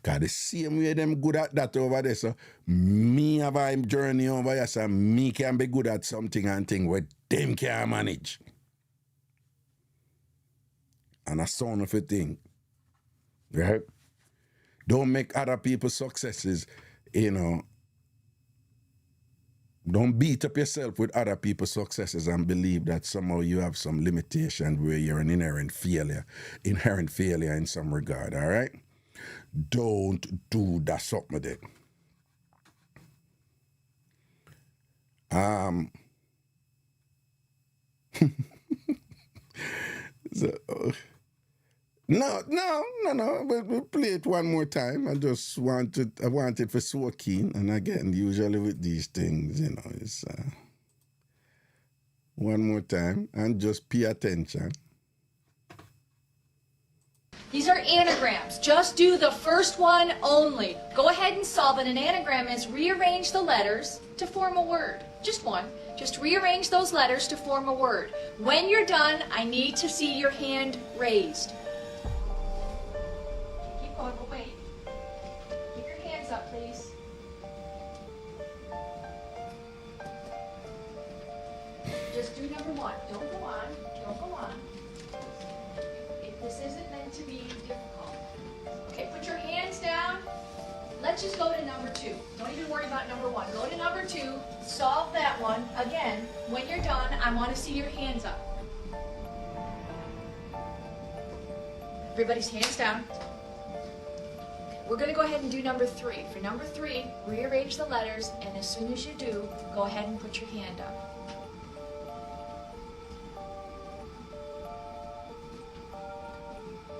Cause the same way them good at that over there, so me have a journey over here, so me can be good at something and thing where them can't manage. And a son of a thing, right? Don't make other people's successes, you know, don't beat up yourself with other people's successes and believe that somehow you have some limitation where you're an inherent failure in some regard, all right? Don't do that something there. No. We'll play it one more time. I want it for so keen. And again, usually with these things, you know, it's one more time and just pay attention. These are anagrams. Just do the first one only. Go ahead and solve it. An anagram is rearrange the letters to form a word. Just one. Just rearrange those letters to form a word. When you're done, I need to see your hand raised. Keep going, but wait. Keep your hands up, please. Just do number one. Don't go on. Don't go on. This isn't meant to be difficult. Okay, put your hands down. Let's just go to number two. Don't even worry about number one. Go to number two, solve that one. Again, when you're done, I want to see your hands up. Everybody's hands down. We're going to go ahead and do number three. For number three, rearrange the letters, and as soon as you do, go ahead and put your hand up.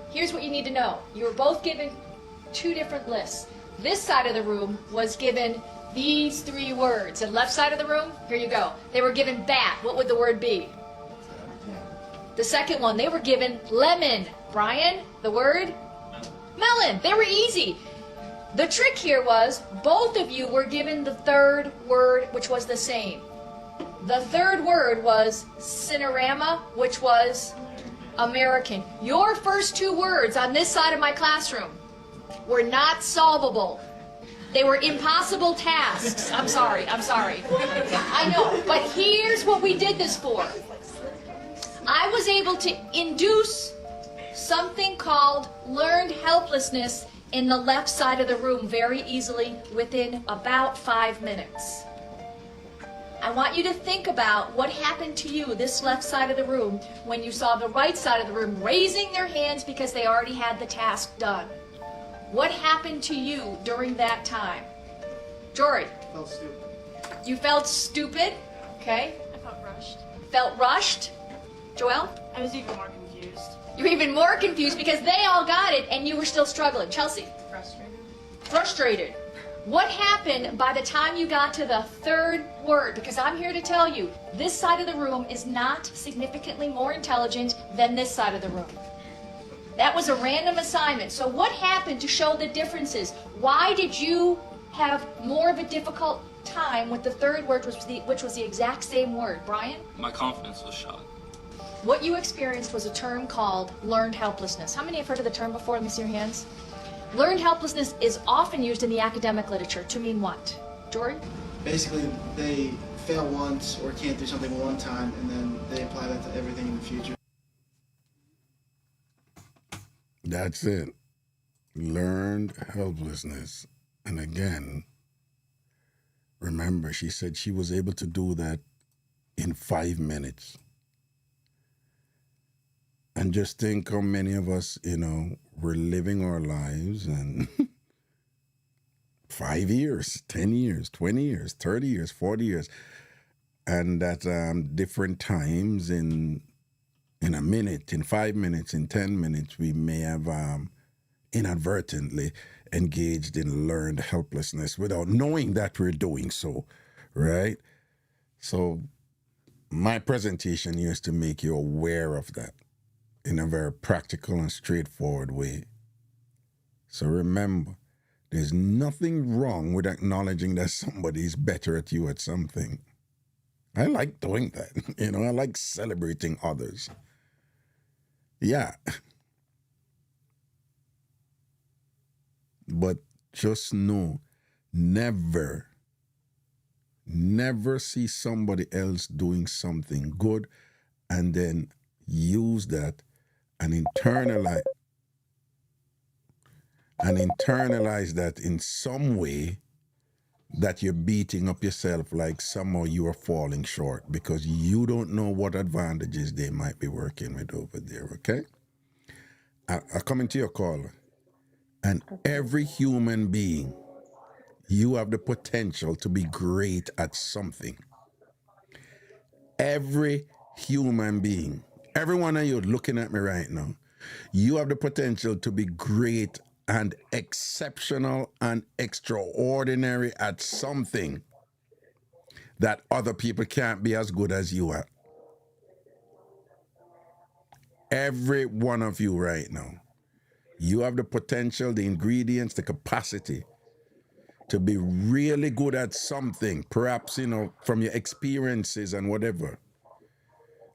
Here's what you need to know. You were both given two different lists. This side of the room was given these three words. And left side of the room, here you go. They were given bat. What would the word be? The second one, they were given lemon. Brian, the word? Melon. They were easy. The trick here was both of you were given the third word, which was the same. The third word was Cinerama, which was American. Your first two words on this side of my classroom were not solvable. They were impossible tasks. I'm sorry. I know, but here's what we did this for. I was able to induce something called learned helplessness in the left side of the room very easily within about 5 minutes. I want you to think about what happened to you, this left side of the room, when you saw the right side of the room raising their hands because they already had the task done. What happened to you during that time? Jory? Felt stupid. You felt stupid, okay? I felt rushed. Felt rushed. Joelle? I was even more confused. You're even more confused because they all got it and you were still struggling. Chelsea? Frustrated. Frustrated. What happened by the time you got to the third word? Because I'm here to tell you, this side of the room is not significantly more intelligent than this side of the room. That was a random assignment. So what happened to show the differences? Why did you have more of a difficult time with the third word, which was the exact same word? Brian? My confidence was shot. What you experienced was a term called learned helplessness. How many have heard of the term before? Let me see your hands. Learned helplessness is often used in the academic literature to mean what? Jory? Basically, they fail once or can't do something one time, and then they apply that to everything in the future. That's it. Learned helplessness. And again, remember, she said she was able to do that in 5 minutes. And just think how many of us, we're living our lives and 5 years, 10 years, 20 years, 30 years, 40 years. And at different times in a minute, in 5 minutes, in 10 minutes, we may have inadvertently engaged in learned helplessness without knowing that we're doing so, right? So my presentation here is to make you aware of that in a very practical and straightforward way. So remember, there's nothing wrong with acknowledging that somebody's better at you at something. I like doing that. I like celebrating others. Yeah. But just know, never see somebody else doing something good and then use that and internalize that in some way that you're beating up yourself, like somehow you are falling short because you don't know what advantages they might be working with over there, okay? I come into your caller, and every human being, you have the potential to be great at something. Every human being, every one of you looking at me right now, you have the potential to be great and exceptional and extraordinary at something that other people can't be as good as you at. Every one of you right now, you have the potential, the ingredients, the capacity to be really good at something, perhaps, from your experiences and whatever,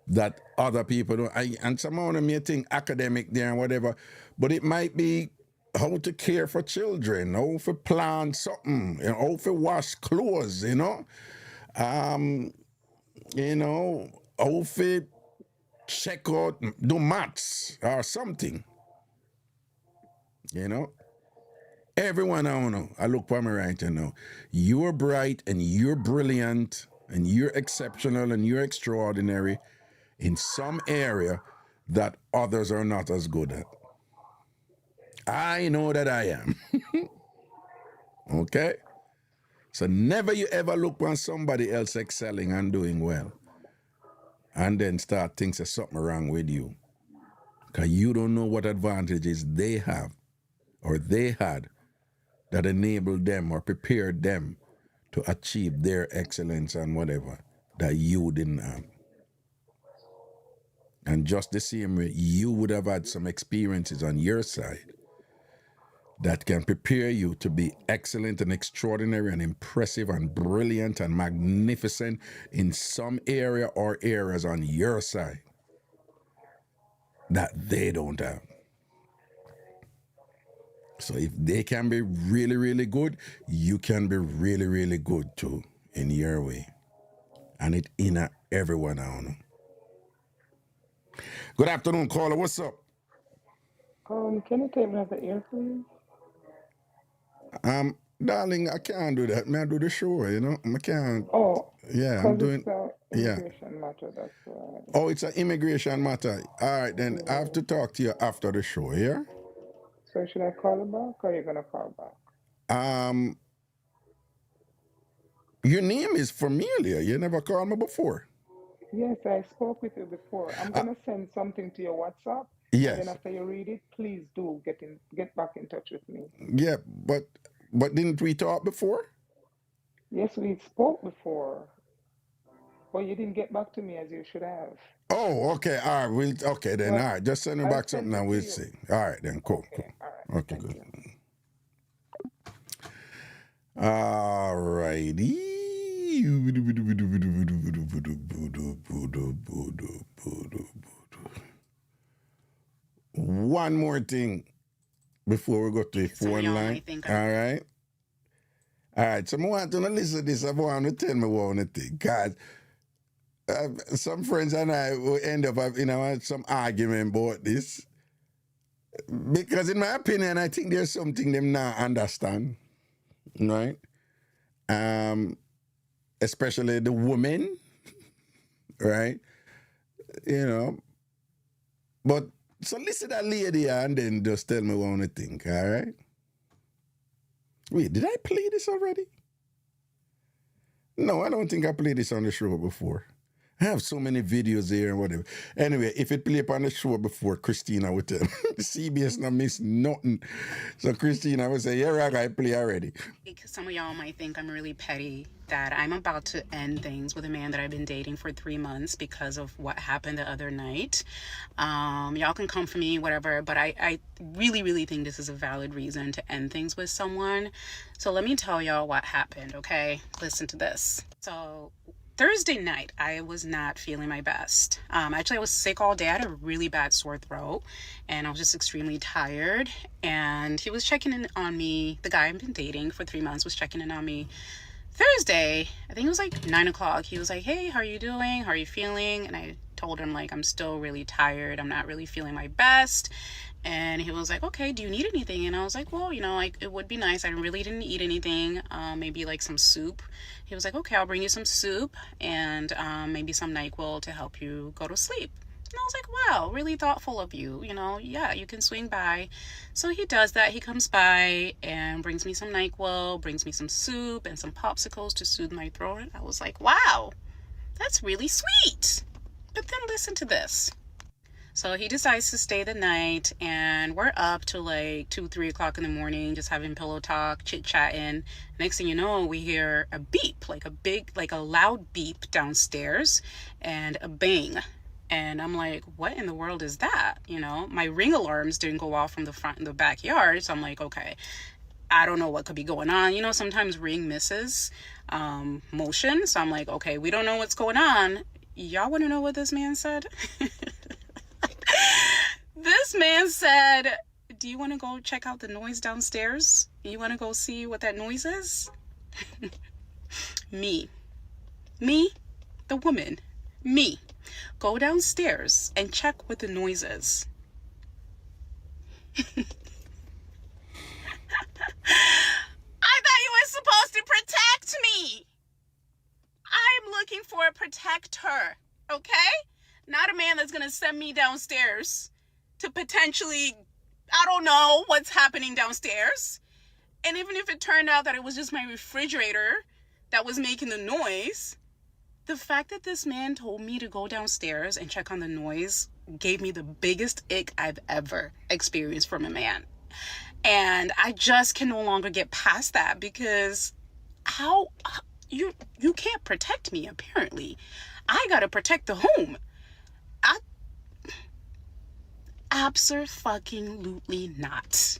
that other people don't. And some of them may think academic there and whatever, but it might be how to care for children, how to plant something, how to wash clothes, how to check out, do maths or something, Everyone I look for me right now. You're bright and you're brilliant and you're exceptional and you're extraordinary in some area that others are not as good at. I know that I am. Okay? So never you ever look on somebody else excelling and doing well and then start thinking there's something wrong with you. Because you don't know what advantages they have or they had that enabled them or prepared them to achieve their excellence and whatever that you didn't have. And just the same way, you would have had some experiences on your side that can prepare you to be excellent and extraordinary and impressive and brilliant and magnificent in some area or areas on your side that they don't have. So if they can be really, really good, you can be really, really good too in your way. And it in everyone I know. Good afternoon, caller. What's up? Can you take me off the air, please? Darling, I can't do that. Man, I do the show, I can't. Oh, Yeah, I'm Because doing. it's a Yeah. immigration matter, that's why. Oh, it's an immigration matter. All right, then I have to talk to you after the show. Yeah. So should I call you back or are you gonna call back? Um, your name is familiar. You never called me before. Yes, I spoke with you before. I'm Uh, gonna send something to your WhatsApp, and then yes. after you read it, please do get back in touch with me. Yeah, but didn't we talk before? Yes, we spoke before, but you didn't get back to me as you should have. Oh, okay. All right. Okay then. All But right. Just send me I back something sent and it to we'll you. see. All right then. Cool. Okay, Cool. all right. Okay. Thank Good. you. All righty. One more thing before we go to the Some of phone y'all line. might think All right. All right. So I want to listen to this. I want to tell me what I think. Because some friends and I will end up, some argument about this. Because in my opinion, I think there's something them not understand. Right? Especially the women, right? But so listen to that lady and then just tell me what you think, all right? Wait, did I play this already? No, I don't think I played this on the show before. I have so many videos here and whatever. Anyway, if it played on the show before, Christina would tell me. CBS not miss nothing. So Christina would say, yeah, Raga, I play already. Some of y'all might think I'm really petty that I'm about to end things with a man that I've been dating for 3 months because of what happened the other night. Y'all can come for me, whatever, but I really, really think this is a valid reason to end things with someone. So let me tell y'all what happened, okay? Listen to this. So Thursday night, I was not feeling my best. Actually, I was sick all day. I had a really bad sore throat, and I was just extremely tired. And he was checking in on me. The guy I've been dating for 3 months was checking in on me Thursday. I think it was like 9 o'clock. He was like, hey, how are you doing? How are you feeling? And I told him, like, I'm still really tired. I'm not really feeling my best. And he was like, okay, do you need anything? And I was like, well, like, it would be nice. I really didn't eat anything. Maybe like some soup. He was like, okay, I'll bring you some soup and maybe some NyQuil to help you go to sleep. And I was like, wow, really thoughtful of you. Yeah, you can swing by. So he does that. He comes by and brings me some NyQuil, brings me some soup and some popsicles to soothe my throat. I was like, wow, that's really sweet. But then listen to this. So he decides to stay the night, and we're up to like 2-3 o'clock in the morning, just having pillow talk, chit-chatting. Next thing you know, we hear a beep, like a loud beep downstairs, and a bang. And I'm like, what in the world is that? My ring alarms didn't go off from the front and the backyard. So I'm like, okay, I don't know what could be going on. Sometimes ring misses motion. So I'm like, okay, we don't know what's going on. Y'all want to know what this man said? This man said, do you want to go check out the noise downstairs? You want to go see what that noise is? Me, the woman, me, go downstairs and check what the noise is. I thought you were supposed to protect me. I'm looking for a protector, okay? Not a man that's going to send me downstairs to potentially, I don't know what's happening downstairs. And even if it turned out that it was just my refrigerator that was making the noise, the fact that this man told me to go downstairs and check on the noise gave me the biggest ick I've ever experienced from a man. And I just can no longer get past that because you can't protect me, apparently. I gotta protect the home. Abso-fucking-lutely not.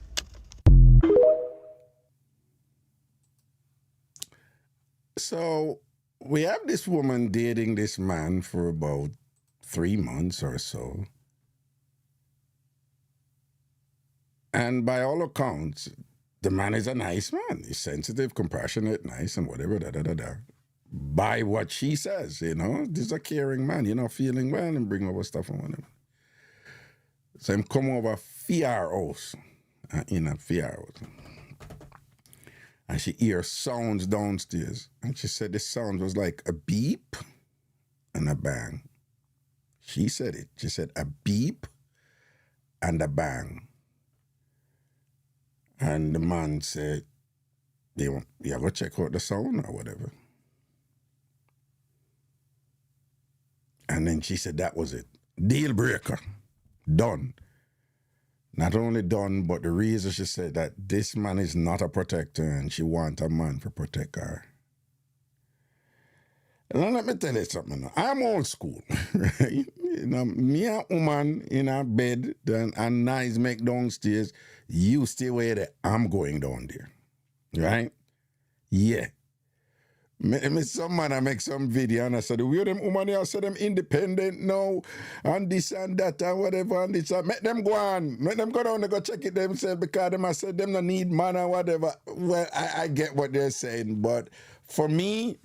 So we have this woman dating this man for about 3 months or so. And by all accounts, the man is a nice man. He's sensitive, compassionate, nice, and whatever, By what she says, this is a caring man, feeling well and bring over stuff and whatever. So him come over fear house, in a fear house. and she hears sounds downstairs. And she said the sound was like a beep and a bang. She said it. She said a beep and a bang. And the man said, you go check out the sound or whatever. And then she said that was it. Deal breaker. Done. Not only done, but the reason she said that this man is not a protector and she wants a man to protect her. And let me tell you something now. I'm old school. Right? You know, me a woman in a bed and nice make downstairs, you stay where there. I'm going down there. Right? Yeah. Me some man I make some video and I said, where them woman here, I said them independent now and this and that and whatever and this and make them go on. Make them go down and go check it themselves because them I said them don't need man or whatever. Well, I get what they're saying, but for me,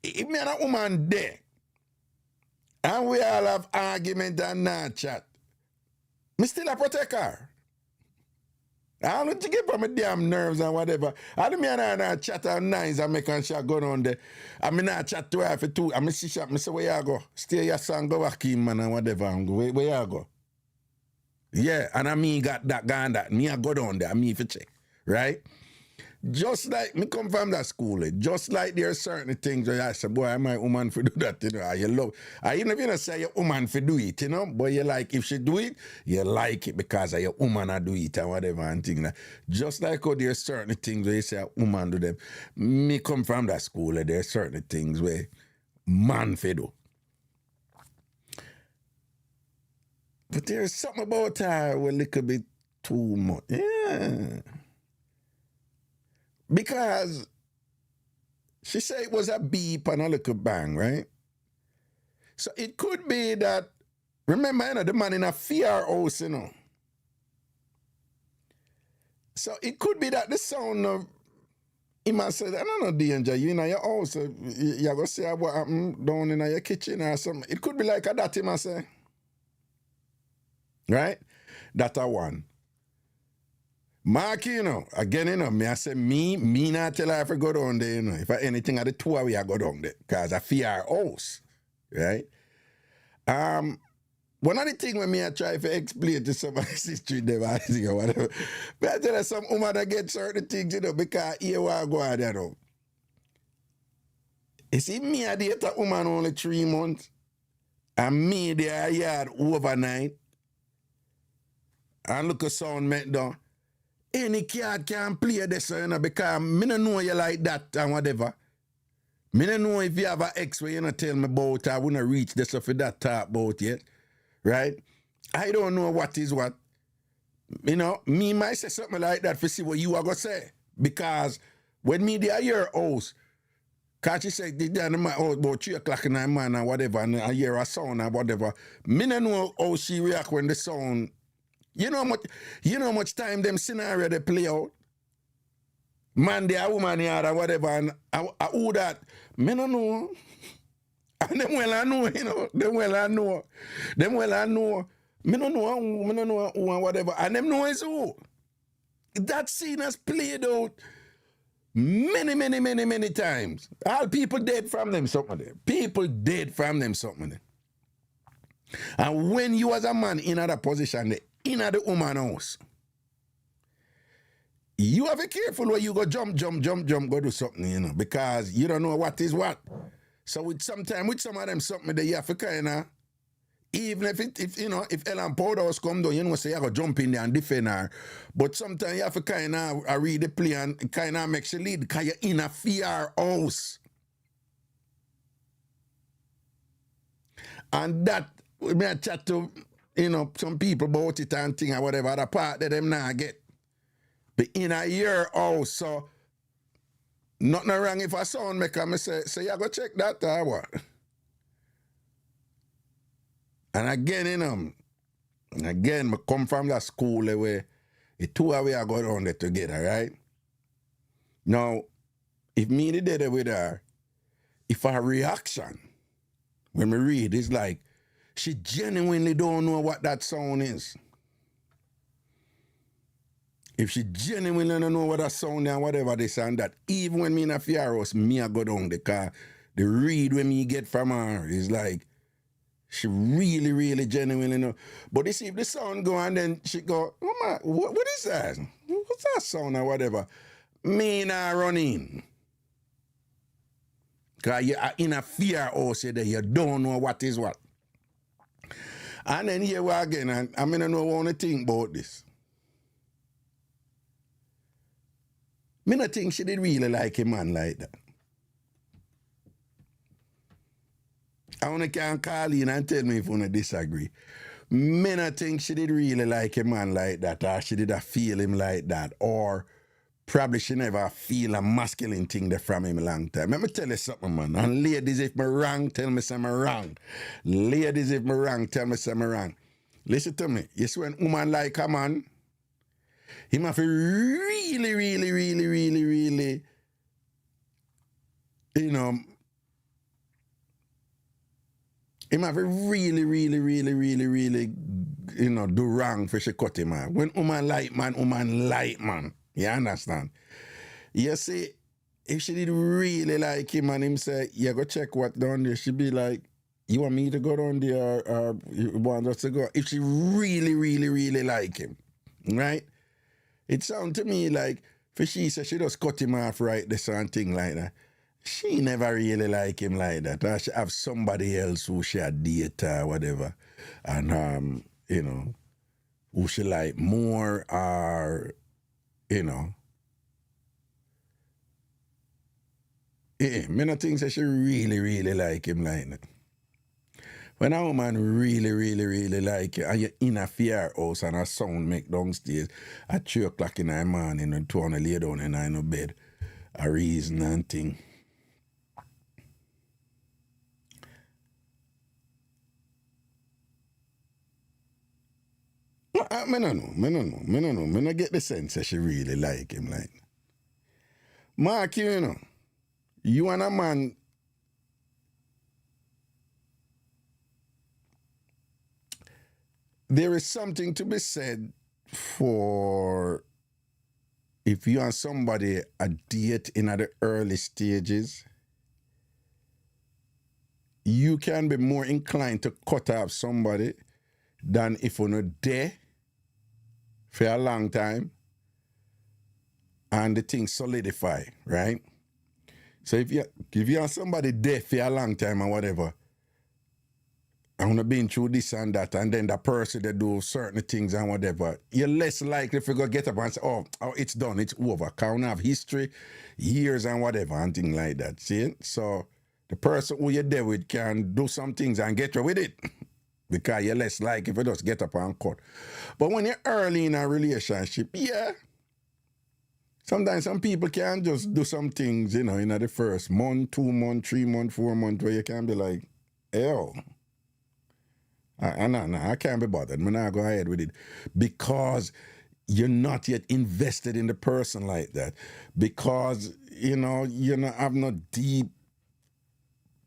if me and a woman there and we all have argument and not chat, me still a protect her. I don't get from my damn nerves and whatever. I don't mean I chat and nice and make a shot go on there. I mean I chat to her for two. I mean she shot me say where you go? Stay your son, go back in man and whatever and go. Where you go? Yeah, and I mean got that gone that. Me I go down there, I mean for check. Right? Just like me come from that school, just like there are certain things where I say, boy, I'm my woman for do that, you know. You love. I even if you don't say your woman for do it, you know, but you like if she do it, you like it because of your woman I do it and whatever and things like. Just like how there are certain things where you say a woman do them. Me come from that school, there are certain things where man for do. But there's something about her a little bit too much. Yeah. Because she said it was a beep and a little bang, right? So it could be that, remember, you know, the man in a fear house, you know. So it could be that the sound of him said, I don't know, danger, you know, your house, you're going to say what happened down in your kitchen or something. It could be like a that him say. Right? That's a one. Mark, you know, again, you know, me I say me not tell her if I go down there, you know. If I anything at the 2 hours, I go down there. Because I fear our house. Right? One of the things when me I try to explain to somebody's history devising or whatever, but I tell her some woman that get certain things, you know, because here we go on, you know. You see, me I date a woman only 3 months, and me there yard overnight, and look a sound make down. Any card can play this, you know, because me don't know you like that and whatever. Me don't know if you have an ex where you don't tell me about, I wouldn't reach this for that talk about yet. Right? I don't know what is what. You know, me might say something like that for see what you are going to say. Because when me there your house, because she said, they done my house about 3 o'clock in the morning or whatever, and I hear a sound or whatever. Me don't know how she react when the sound. You know how much time them scenario they play out? Man, they a woman here or whatever, and I who that? Me don't know. And them well I know, you know. Them well I know. Me don't know who and whatever. And them know is who. That scene has played out many times. All people dead from them something there. People dead from them something there. And when you as a man in that position, in the woman house, you have to be careful where you go jump, go do something, you know, because you don't know what is what. So with some of them something that you have to kind of, even if you know, if Ellen Powderhouse come down, you know, say you have to jump in there and defend her. But sometimes you have to kind of read the play and kind of make you lead because you're in a fear house. And that, when I chat to, you know, some people about it and thing or whatever, the part that them not get. But in a year house, so nothing wrong if a sound maker me say you go check that or what? And again, you know, me come from that school where the 2 of we are going on there together, right? Now, if me did it with her, if her reaction when me read is like, she genuinely don't know what that sound is. If she genuinely don't know what a sound and whatever this and that, even when me in a fear house, me a go down because the read when me get from her is like, she really, really genuinely know. But you see, if the sound go and then she go, Mama, what is that? What's that sound or whatever? Me not run in. Because you're in a fear house that you don't know what is what. And then here we are again, and I mean, I know what to think about this. Me not think she did really like a man like that. I only can call in and tell me if you disagree. Me not think she did really like a man like that, or she did feel him like that, or probably she never feel a masculine thing there from him a long time. Let me tell you something, man. And ladies, if me wrong, tell me I'm wrong. Ladies, if me wrong, tell me I'm wrong. Listen to me. You see, when woman like a man, he must really, really, really, really, really, you know, he must really, really, really, really, really, you know, do wrong for she cut him out. When woman like man. You understand? You see, if she did really like him and him say, yeah, go check what down there, she'd be like, you want me to go down there or you want us to go? If she really, really, really like him, right? It sounds to me like, for she said she just cut him off right this and thing like that. She never really like him like that. Or she have somebody else who she had date or whatever. And, you know, who she like more or, you know. Yeah, me not think that she really, really like him like that. When a woman really, really, really like you, and you're in a fear house and a sound make downstairs at 3 o'clock in the morning and 2 hours lay down in her bed, a reason and thing. Me no know. Me no get the sense that she really like him like that. Mark, you know, you and a man, there is something to be said for if you and somebody a date in the early stages, you can be more inclined to cut off somebody than if you're not there for a long time and the thing solidify, right? So if you have somebody there for a long time or whatever, and been through this and that, and then the person that do certain things and whatever, you're less likely to go get up and say, oh, it's done, it's over. Can't have history, years and whatever, and things like that. See? So the person who you're there with can do some things and get away with it. Because you're less likely if you just get up and cut. But when you're early in a relationship, yeah, sometimes some people can just do some things, you know, in the first month, 2 months, 3 months, 4 months, where you can be like, hell, I can't be bothered. I'm not go ahead with it. Because you're not yet invested in the person like that. Because, you know, you not have no deep,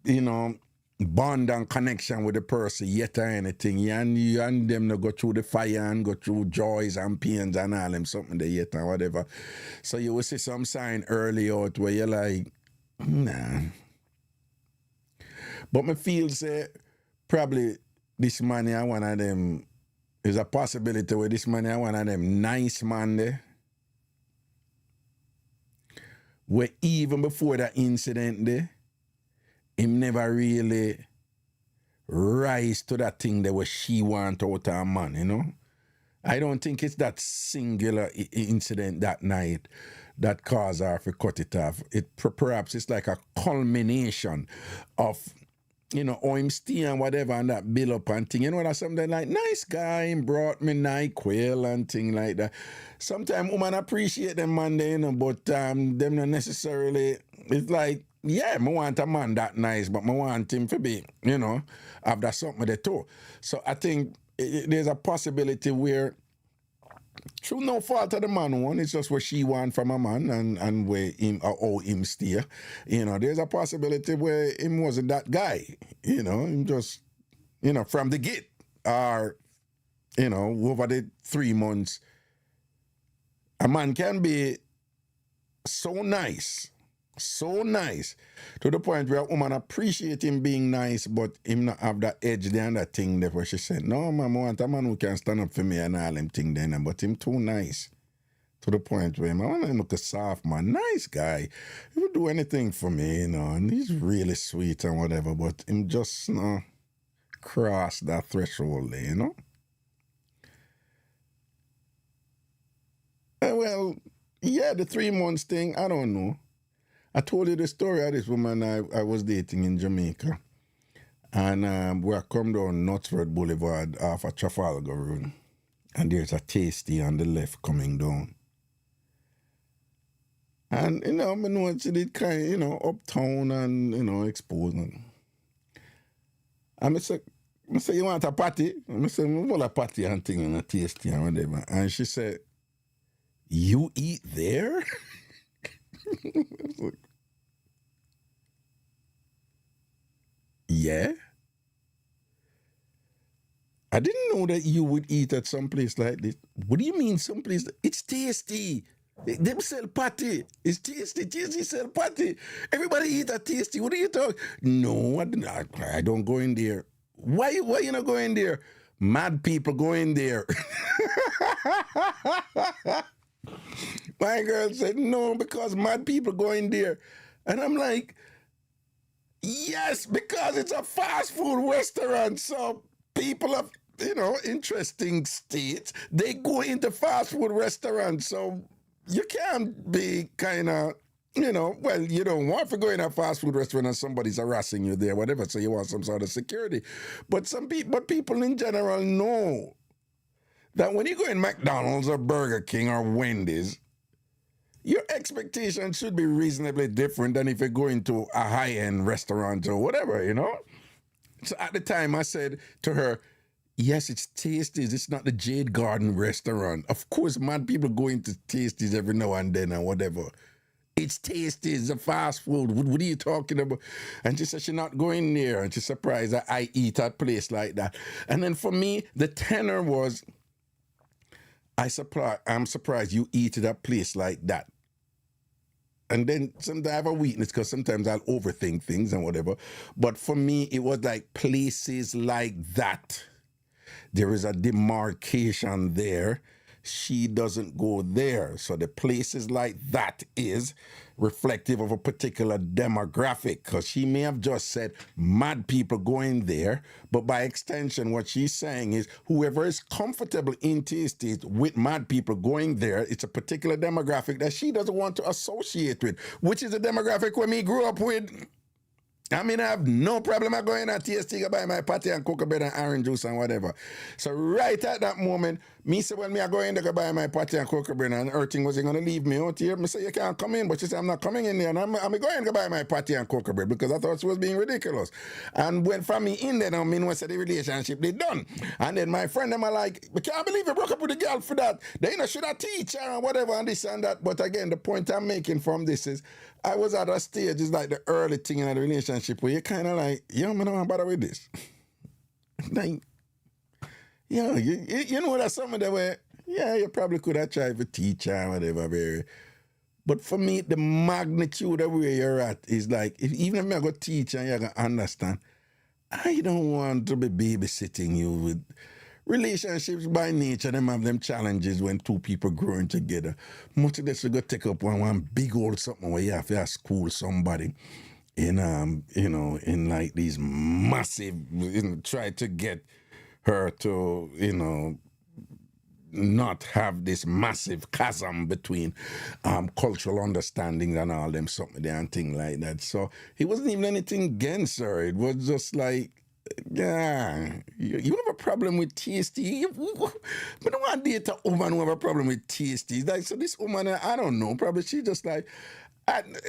you know, bond and connection with the person yet or anything. You and them to go through the fire and go through joys and pains and all them something there yet or whatever. So you will see some sign early out where you're like, nah. But me feel say probably this man here, one of them, there's a possibility where this man here, one of them nice man there, where even before that incident there, him never really rise to that thing that where she want out of a man, you know? I don't think it's that singular incident that night that caused her to cut it off. Perhaps it's like a culmination of, you know, how him stay and whatever and that build up and thing. You know, that's something like, nice guy, him brought me NyQuil and thing like that. Sometimes women appreciate them man there, you know, but them not necessarily, it's like, yeah, I want a man that nice, but I want him to be, you know, have that something there too. So I think there's a possibility where, through no fault of the man one, it's just what she want from a man and where him or how him stay. You know, there's a possibility where him wasn't that guy, you know, him just, you know, from the gate or, you know, over the 3 months, A man can be so nice to the point where a woman appreciate him being nice, but him not have that edge there and that thing there where she said, no, man, I want a man who can stand up for me and all them thing then, but him too nice. To the point where, man, I want to look a soft man, nice guy. He would do anything for me, you know, and he's really sweet and whatever, but him just, you know, cross that threshold there, you know? Well, yeah, the 3 months thing, I don't know. I told you the story of this woman I was dating in Jamaica. And we come down Knutsford Boulevard off of Trafalgar Road. And there's a tasty on the left coming down. And, you know, I know she did kind of, you know, uptown and, you know, exposing. And I say, you want a patty? I say, I want a patty and thing and a tasty and whatever. And she said, you eat there? I was like, yeah. I didn't know that you would eat at some place like this. What do you mean some place? It's tasty. They sell patty. It's tasty sell patty. Everybody eat at tasty. What are you talking? No, I don't go in there. Why you not going there? Mad people go in there. My girl said, no, because mad people go in there. And I'm like, yes, because it's a fast food restaurant. So people of, you know, interesting states, they go into fast food restaurants. So you can't be kind of, you know, well, you don't want to go in a fast food restaurant and somebody's harassing you there, whatever. So you want some sort of security. But people in general know that when you go in McDonald's or Burger King or Wendy's, your expectations should be reasonably different than if you go into a high-end restaurant or whatever, you know? So at the time I said to her, yes, it's Tasties. It's not the Jade Garden restaurant. Of course, mad people go into Tasties every now and then and whatever. It's Tasties, a fast food. What are you talking about? And she said she's not going there. And she's surprised that I eat at a place like that. And then for me, the tenor was, I'm surprised you eat at a place like that. And then sometimes I have a weakness because sometimes I'll overthink things and whatever. But for me, it was like places like that. There is a demarcation there. She doesn't go there. So the places like that is reflective of a particular demographic, because she may have just said mad people going there, but by extension what she's saying is whoever is comfortable in Tasties with mad people going there, it's a particular demographic that she doesn't want to associate with, which is a demographic when me grew up with. I mean, I have no problem. I go in at TST, go buy my patty and cocoa bread and orange juice and whatever. So right at that moment, me say, when me I go in there, go buy my patty and cocoa bread and her thing was going to leave me out here. Me say, you can't come in. But she said, I'm not coming in there. And I'm going to buy my patty and cocoa bread because I thought she was being ridiculous. And when from me in there, I mean, once the relationship, they done. And then my friend, them are like, I can't believe you broke up with the girl for that. They should have teach her and whatever and this and that. But again, the point I'm making from this is, I was at a stage, it's like the early thing in a relationship where you're kind of like, yo, man, I don't want to bother with this. Like, yeah, you know that's something that where, yeah, you probably could have tried to teach her or whatever. But for me, the magnitude of where you're at is like, even if I go teach and you're going to understand, I don't want to be babysitting you with relationships by nature. Them have them challenges when two people growing together. Much of this you go take up one big old something where you have to school somebody in you know, in like these massive, you know, try to get her to, you know, not have this massive chasm between cultural understanding and all them something there and thing like that. So it wasn't even anything against her. It was just like, yeah, you have a problem with TST. But don't want to date a woman who have a problem with TST. Like, so this woman, I don't know, probably she just like,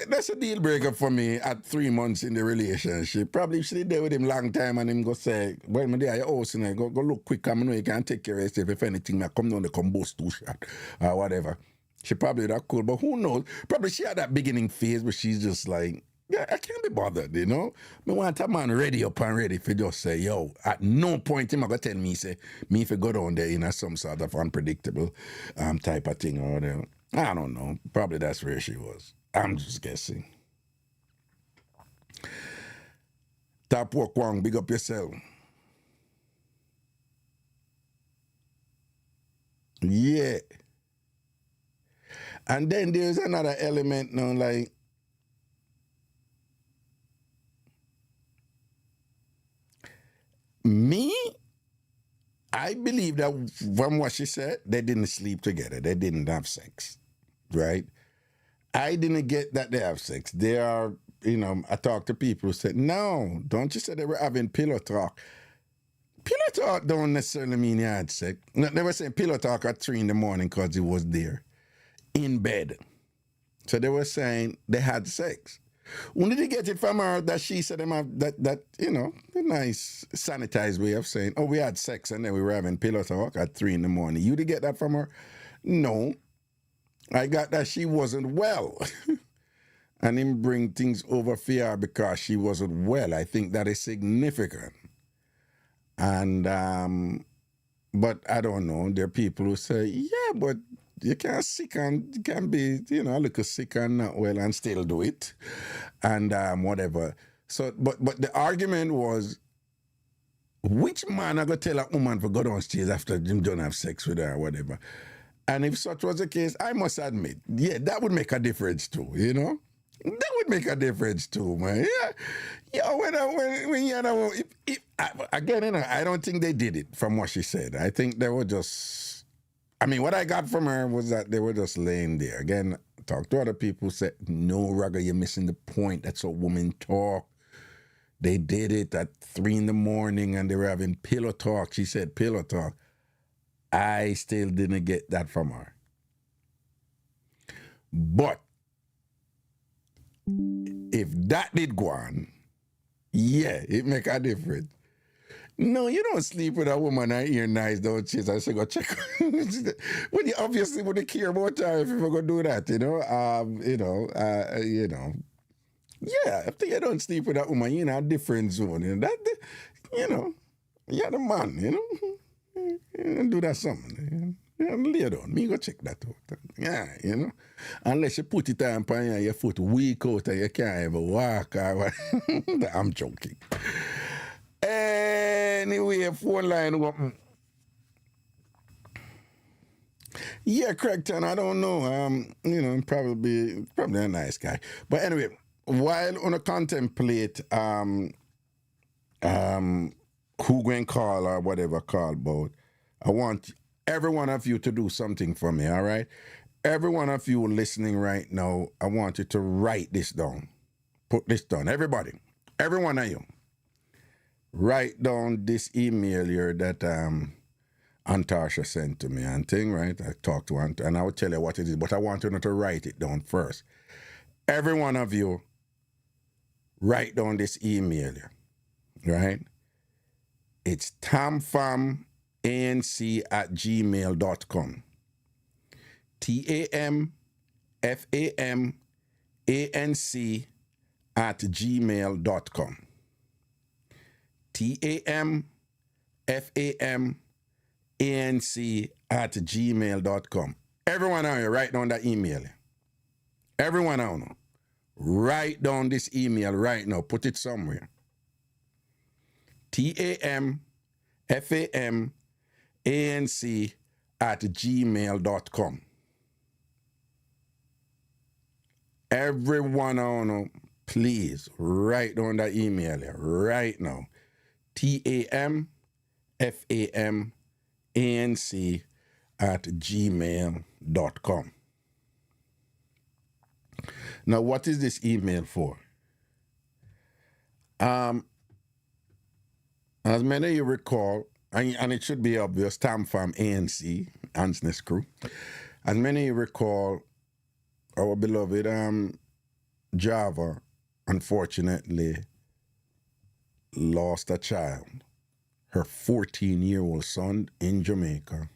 that's a deal breaker for me at 3 months in the relationship. Probably if she did there with him long time and him go say, well, my dear, your house, you know, go look quick, I know you can't take care of yourself. If anything, I come down the bust 2 shot or whatever. She probably that cool, but who knows? Probably she had that beginning phase where she's just like, yeah, I can't be bothered, you know? I want a man ready up and ready for just say, yo, at no point him going to tell me, say, me if I go down there in some sort of unpredictable type of thing or whatever. I don't know. Probably that's where she was. I'm just guessing. Tap Walk Wang, big up yourself. Yeah. And then there's another element now, like, me, I believe that from what she said, they didn't sleep together. They didn't have sex, right? I didn't get that they have sex. They are, I talked to people who said, no, don't you say they were having pillow talk? Pillow talk don't necessarily mean you had sex. No, they were saying pillow talk at 3 in the morning because he was there in bed. So they were saying they had sex. When did he get it from her that she said them have that a nice sanitized way of saying, oh, we had sex and then we were having pillow talk at 3 in the morning. You did get that from her? No. I got that she wasn't well. And him bring things over for her because she wasn't well. I think that is significant. And but I don't know. There are people who say, yeah, but you can't sick and you can be, a little sick and not well and still do it. And whatever. So but the argument was, which man I go tell a woman to go downstairs after him don't have sex with her or whatever? And if such was the case, I must admit, yeah, that would make a difference too, That would make a difference too, man. Yeah, again, I don't think they did it from what she said. I think they were just, what I got from her was that they were just laying there. Again, talk to other people who said, no, Raga, you're missing the point. That's how women talk. They did it at 3 in the morning and they were having pillow talk. She said pillow talk. I still didn't get that from her. But if that did go on, yeah, it make a difference. No, you don't sleep with a woman and hear nice, don't you? I say go check. When you obviously wouldn't care about her if you're gonna do that, Yeah, after you don't sleep with that woman, you're in a different zone. You're the man, You do that something. Lay down. Me go check that out. Yeah, Unless you put it on your foot weak out and you can't even walk. I'm joking. Anyway, phone line open. Yeah, Craigton, I don't know. Probably a nice guy. But anyway, while on a contemplate who going call or whatever call about, I want every one of you to do something for me, all right? Every one of you listening right now, I want you to write this down. Put this down. Everybody, every one of you, write down this email here that Antasha sent to me and thing, right? I talked to Antasha, and I will tell you what it is, but I want you to write it down first. Every one of you, write down this email here, right? It's tamfamanc@gmail.com. TAMFAMANC@gmail.com. TAMFAMANC@gmail.com. Everyone out here, write down that email. Everyone out now, write down this email right now. Put it somewhere. TAMFAMANC@gmail.com. Everyone on now, please write down that email here right now. TAMFAMANC@gmail.com. Now, what is this email for? As many of you recall, and it should be obvious, Tamfam ANC, Ansness Crew. As many of you recall, our beloved Java, unfortunately, lost a child. Her 14-year-old son in Jamaica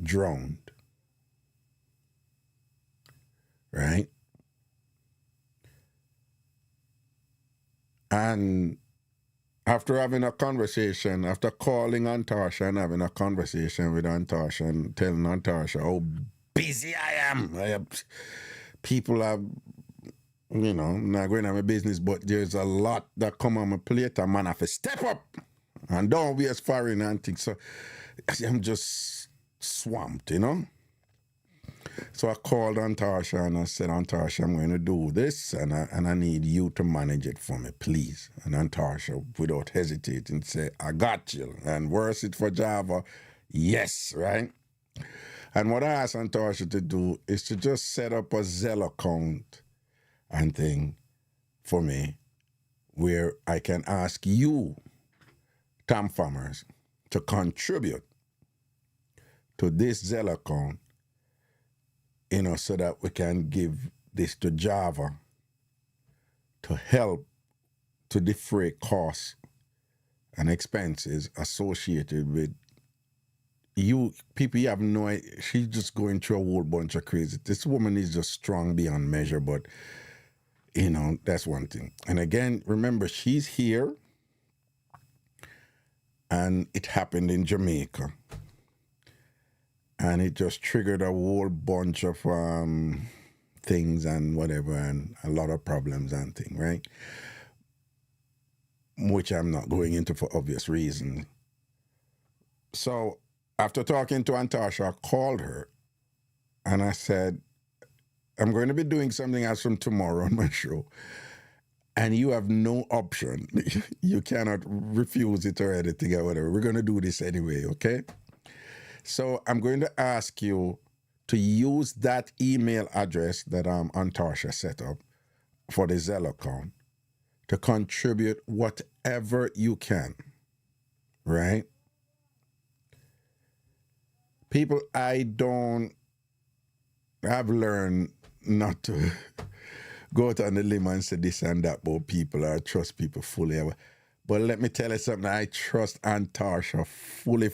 drowned. Right? And after having a conversation, after calling Antasha and having a conversation with Antasha and telling Antasha how busy I am. People are, I'm not going on my business, but there's a lot that come on my plate. A man have to step up and don't be as foreign and things. So I'm just swamped, So I called Antarsha and I said, Antarsha, I'm going to do this and I need you to manage it for me, please. And Antarsha, without hesitating, said, I got you. And worse it for Java, yes, right? And what I asked Antarsha to do is to just set up a Zelle account and thing for me where I can ask you, Tom Farmers, to contribute to this Zelle account, so that we can give this to Java to help to defray costs and expenses associated with you. People, you have no idea. She's just going through a whole bunch of crazy. This woman is just strong beyond measure, but, that's one thing. And again, remember, she's here, and it happened in Jamaica. And it just triggered a whole bunch of things and whatever, and a lot of problems and things, right? Which I'm not going into for obvious reasons. So after talking to Antarsha, I called her and I said, I'm going to be doing something else from tomorrow on my show. And you have no option. You cannot refuse it or anything or whatever. We're going to do this anyway, okay? So I'm going to ask you to use that email address that Antarsha set up for the Zelle account to contribute whatever you can, right? People, I've learned not to go out on the limb and say this and that about people or trust people fully. But let me tell you something, I trust Antarsha fully.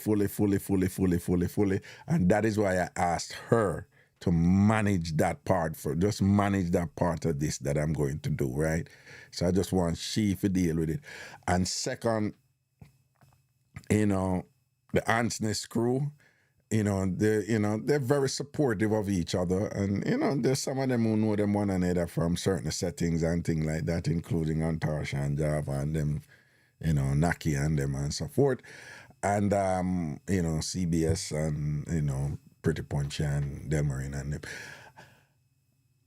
And that is why I asked her to manage that part, just manage that part of this that I'm going to do, right? So I just want she to deal with it. And second, the Antness crew, they're very supportive of each other. And, there's some of them who know them one another from certain settings and things like that, including Antarsha and Java and them, Naki and them and so forth. And, CBS and, Pretty Punchy and Delmarine and them.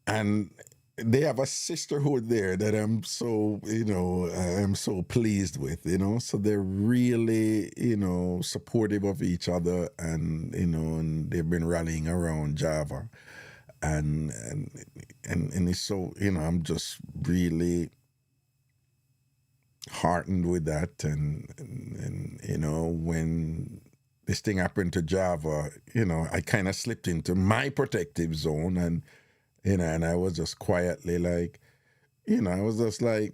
And they have a sisterhood there that I'm so, I'm so pleased with, So they're really, supportive of each other and, and they've been rallying around Java. And it's so, I'm just really heartened with that. And when this thing happened to Java, I kind of slipped into my protective zone and, and I was just quietly like, I was just like,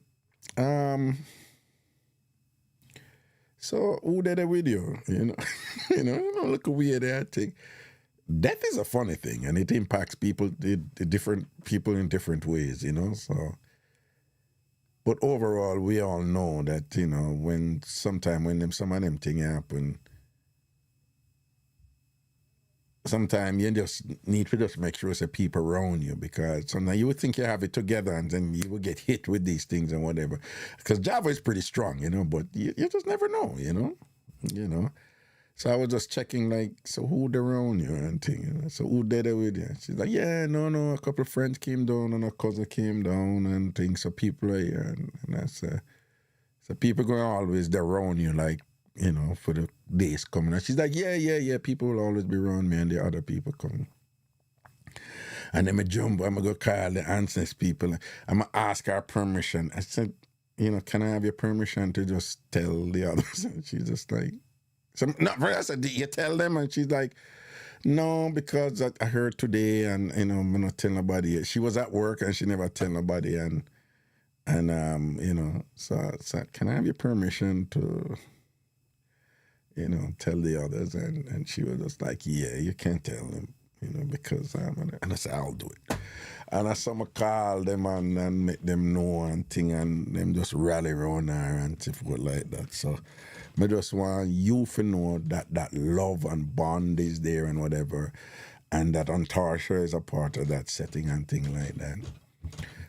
so who did it with you? Look weird that thing. Death is a funny thing and it impacts people, the different people in different ways, so. But overall, we all know that, when some of them things happen, sometimes you just need to just make sure it's people around you, because sometimes you would think you have it together and then you would get hit with these things and whatever. Because Java is pretty strong, but you just never know, So I was just checking, like, so who around you and things, So who did it with you? She's like, yeah, no, a couple of friends came down and a cousin came down and things. So people are here. And that's, so people going to always be around you, like, for the days coming. And she's like, yeah, people will always be around me and the other people coming. And then I'm going to go call the Antness people. I'm going to ask her permission. I said, can I have your permission to just tell the others? And she's just like, I said, did you tell them? And she's like, no, because I heard today and, I'm not telling nobody. She was at work and she never tell nobody. And so I said, can I have your permission to... tell the others, and she was just like, yeah, you can't tell them, because and I said, I'll do it. And I saw me call them and make them know and thing, and them just rally around her and stuff like that. So I just want you to know that love and bond is there and whatever. and that Antarsha is a part of that setting and things like that.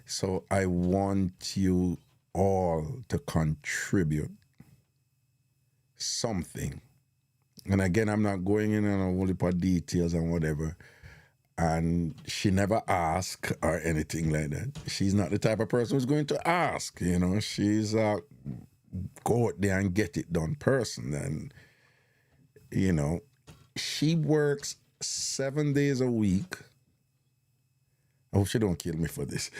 So I want you all to contribute something. And again, I'm not going in on a whole heap of details and whatever. And she never asked or anything like that. She's not the type of person who's going to ask, you know. She's a go out there and get it done person. And, you know, she works 7 days a week. I hope she don't kill me for this.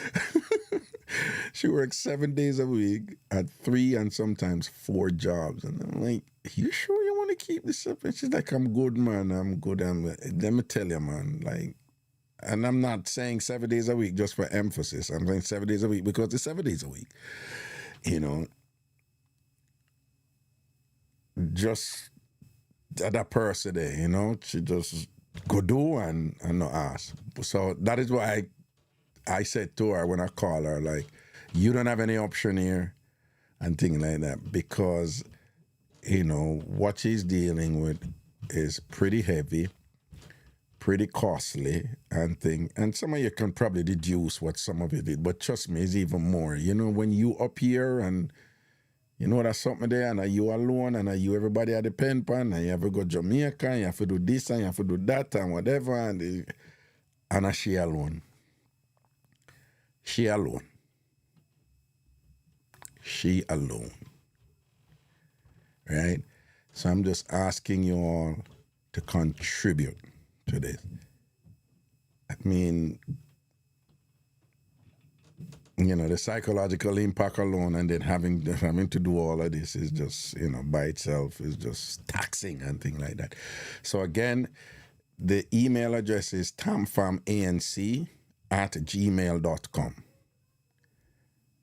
She works 7 days a week at 3 and sometimes 4 jobs. And I'm like, you sure you want to keep this up? And she's like, I'm good, man. I'm good. Let me tell you, man, like, and I'm not saying 7 days a week just for emphasis. I'm saying 7 days a week because it's 7 days a week. You know, just that person there, you know, she just go do and not ask. So that is why I said to her when I called her, like, you don't have any option here and things like that, because, you know, what she's dealing with is pretty heavy, pretty costly and thing. And some of you can probably deduce what some of it is, but trust me, it's even more. You know, when you up here and you know there's something there and are you alone and are you everybody at the pen pan and you have to go Jamaica and you have to do this and you have to do that and whatever and she alone. She alone. She alone. Right? So I'm just asking you all to contribute to this. I mean, you know, the psychological impact alone and then having to do all of this is just, you know, by itself is just taxing and things like that. So again, the email address is tamfamanc@gmail.com.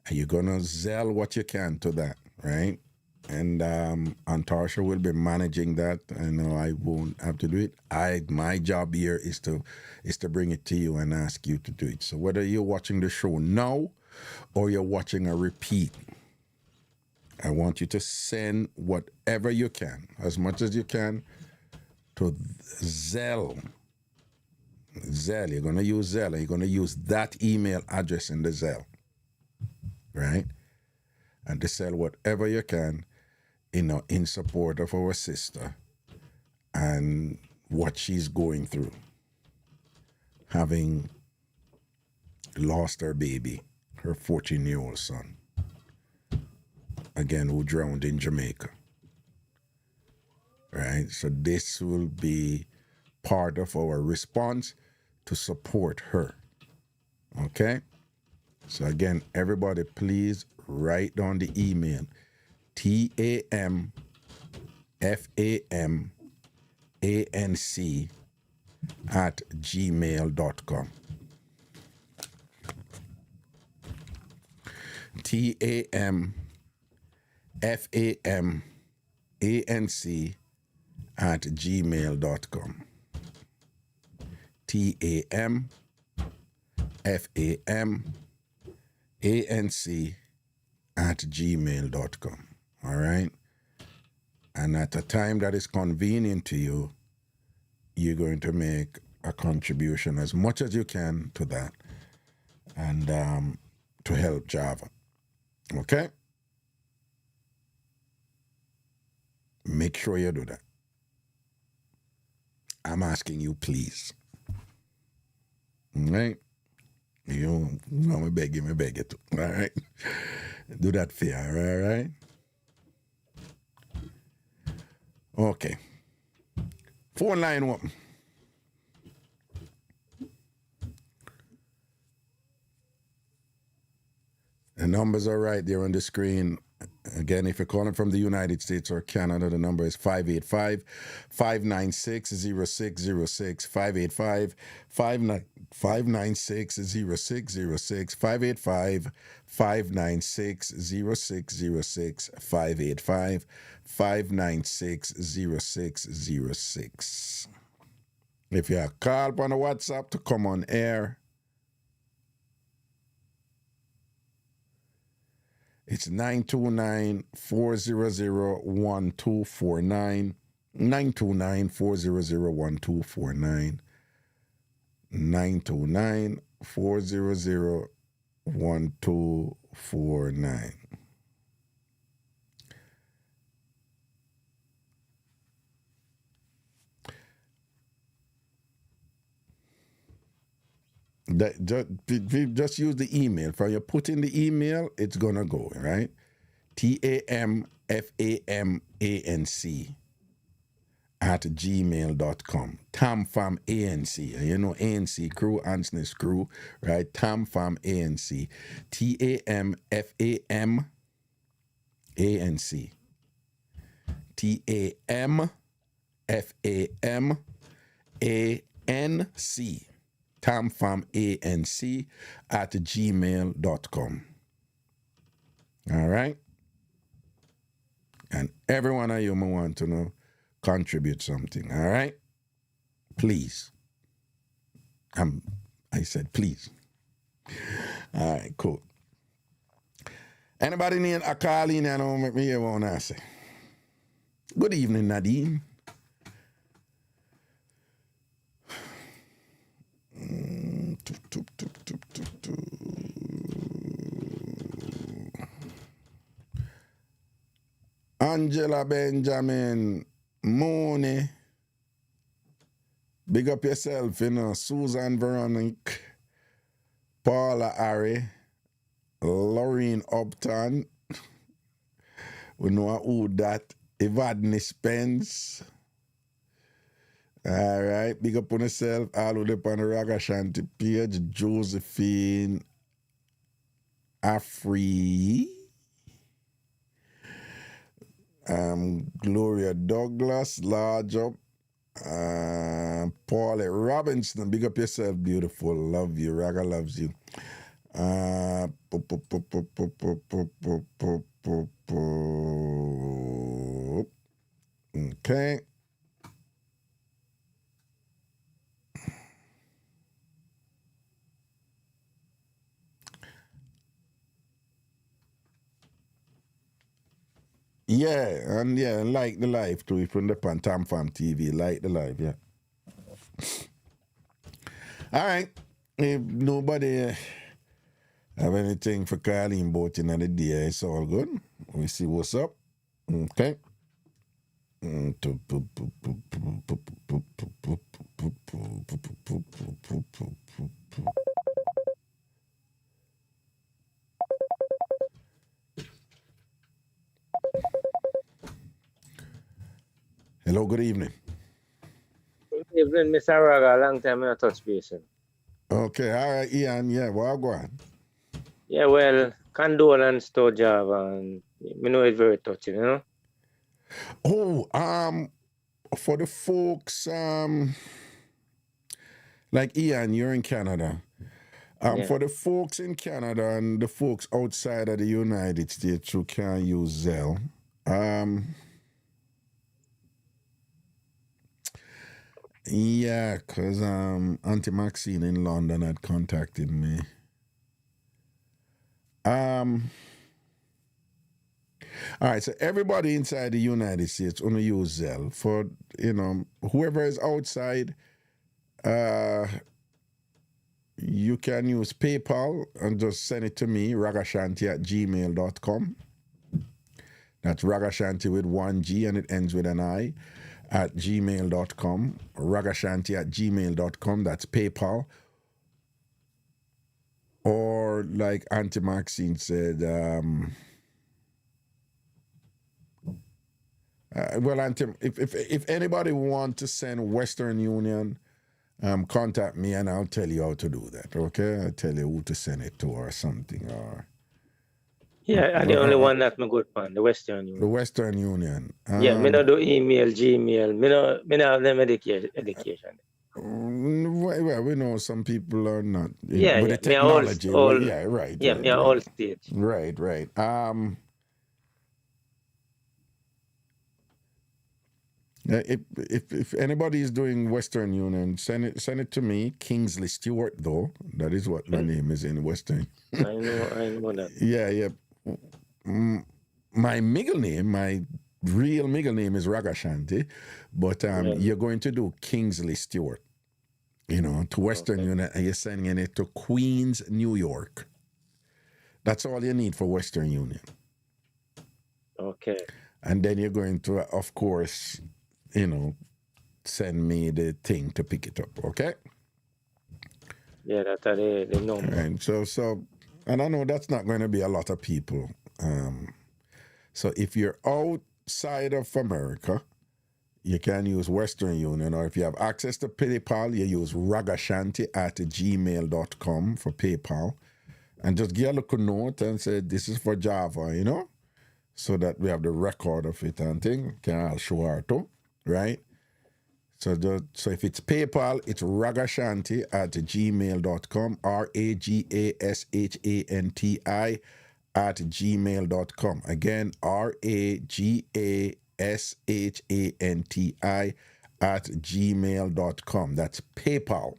And you're going to Zelle what you can to that, right? And Antarsha will be managing that. I know I won't have to do it. My job here is to bring it to you and ask you to do it. So whether you're watching the show now or you're watching a repeat, I want you to send whatever you can, as much as you can, to Zelle. Zelle, you're going to use Zelle, and you're going to use that email address in the Zelle, right? And to sell whatever you can, you know, in support of our sister and what she's going through, having lost her baby, her 14-year-old son, again, who drowned in Jamaica. Right? So this will be part of our response to support her. Okay? So again, everybody, please write down the email, tamfamanc@gmail.com. tamfamanc@gmail.com. tamfamanc@gmail.com. All right? And at a time that is convenient to you, you're going to make a contribution as much as you can to that and to help Java. Okay? Make sure you do that. I'm asking you, please. All right? You know me beg you too. All right? Do that for you, all right? Okay. Phone line open. The numbers are right there on the screen. Again, if you're calling from the United States or Canada, the number is 585-596-0606, 585-596-0606, 585-596-0606, 585-596-0606. If you have called on a WhatsApp to come on air, it's 929-400-1249, 929-400-1249. 929-400-1249. Just use the email. For you put in the email, it's gonna go, right? TAMFAMANC @gmail.com. Tamfam ANC. You know ANC crew, Ansness crew, right? Tamfam ANC. TAMFAM ANC. TAMFAM ANC. TamFamANC @gmail.com. All right? And every one of you may want to know, contribute something. All right? Please. I said please. All right, cool. Anybody need a call in and don't make me hear what I say? Good evening, Nadine. Angela Benjamin Mooney. Big up yourself, you know. Susan Veronique, Paula Harry, Laureen Upton. We know who that. Evadne Spence. All right. Big up on yourself. All the way up on the Raga Shanti page. Josephine Afri. Gloria Douglas, large up. Paulette Robinson, big up yourself, beautiful. Love you. Raga loves you. Okay. Yeah, and yeah, like the live too. If you're on the Tam Fam TV, like the live, yeah. All right. If nobody have anything for calling about in the day, it's all good. We see what's up. Okay. Hello, good evening. Good evening, Mr. Raga. Long time I touch base. Okay, all right, Ian. Yeah, well, go on. Yeah, well, condolence to Java, and you know it's very touching, you know. Oh, for the folks, like Ian, you're in Canada. Yeah. For the folks in Canada and the folks outside of the United States who can't use Zelle, yeah, because Auntie Maxine in London had contacted me. All right, so everybody inside the United States only use Zelle. For, you know, whoever is outside, you can use PayPal and just send it to me, Ragashanti @gmail.com. That's Ragashanti with one G and it ends with an I @gmail.com. Ragashanti @gmail.com. That's PayPal. Or like Auntie Maxine said, well, Auntie, if anybody wants to send Western Union, contact me and I'll tell you how to do that. Okay, I'll tell you who to send it to or something. Or yeah, the only one that me good on, the Western Union. The Western Union. Yeah, me not do email, Gmail. Me not have them education. Well, we know some people are not. Yeah, with yeah. the technology. Yeah, right. Yeah, right, me are all states. Right. If anybody is doing Western Union, send it to me. Kingsley Stewart, though. That is what my name is in Western. I know that. Yeah. My middle name, my real middle name is Ragashanti, but you're going to do Kingsley Stewart. to Western Union, and you're sending it to Queens, New York. That's all you need for Western Union. Okay. And then you're going to, of course, send me the thing to pick it up, okay? Yeah, that's the number. And so, and I know that's not going to be a lot of people. So if you're outside of America, you can use Western Union, or if you have access to PayPal, you use Ragashanti at gmail.com for PayPal. And just give a little note and say, this is for Java, so that we have the record of it and thing. Can I'll show her too, right? So if it's PayPal, it's Ragashanti at gmail.com, Ragashanti at gmail.com. Again, Ragashanti at gmail.com. That's PayPal,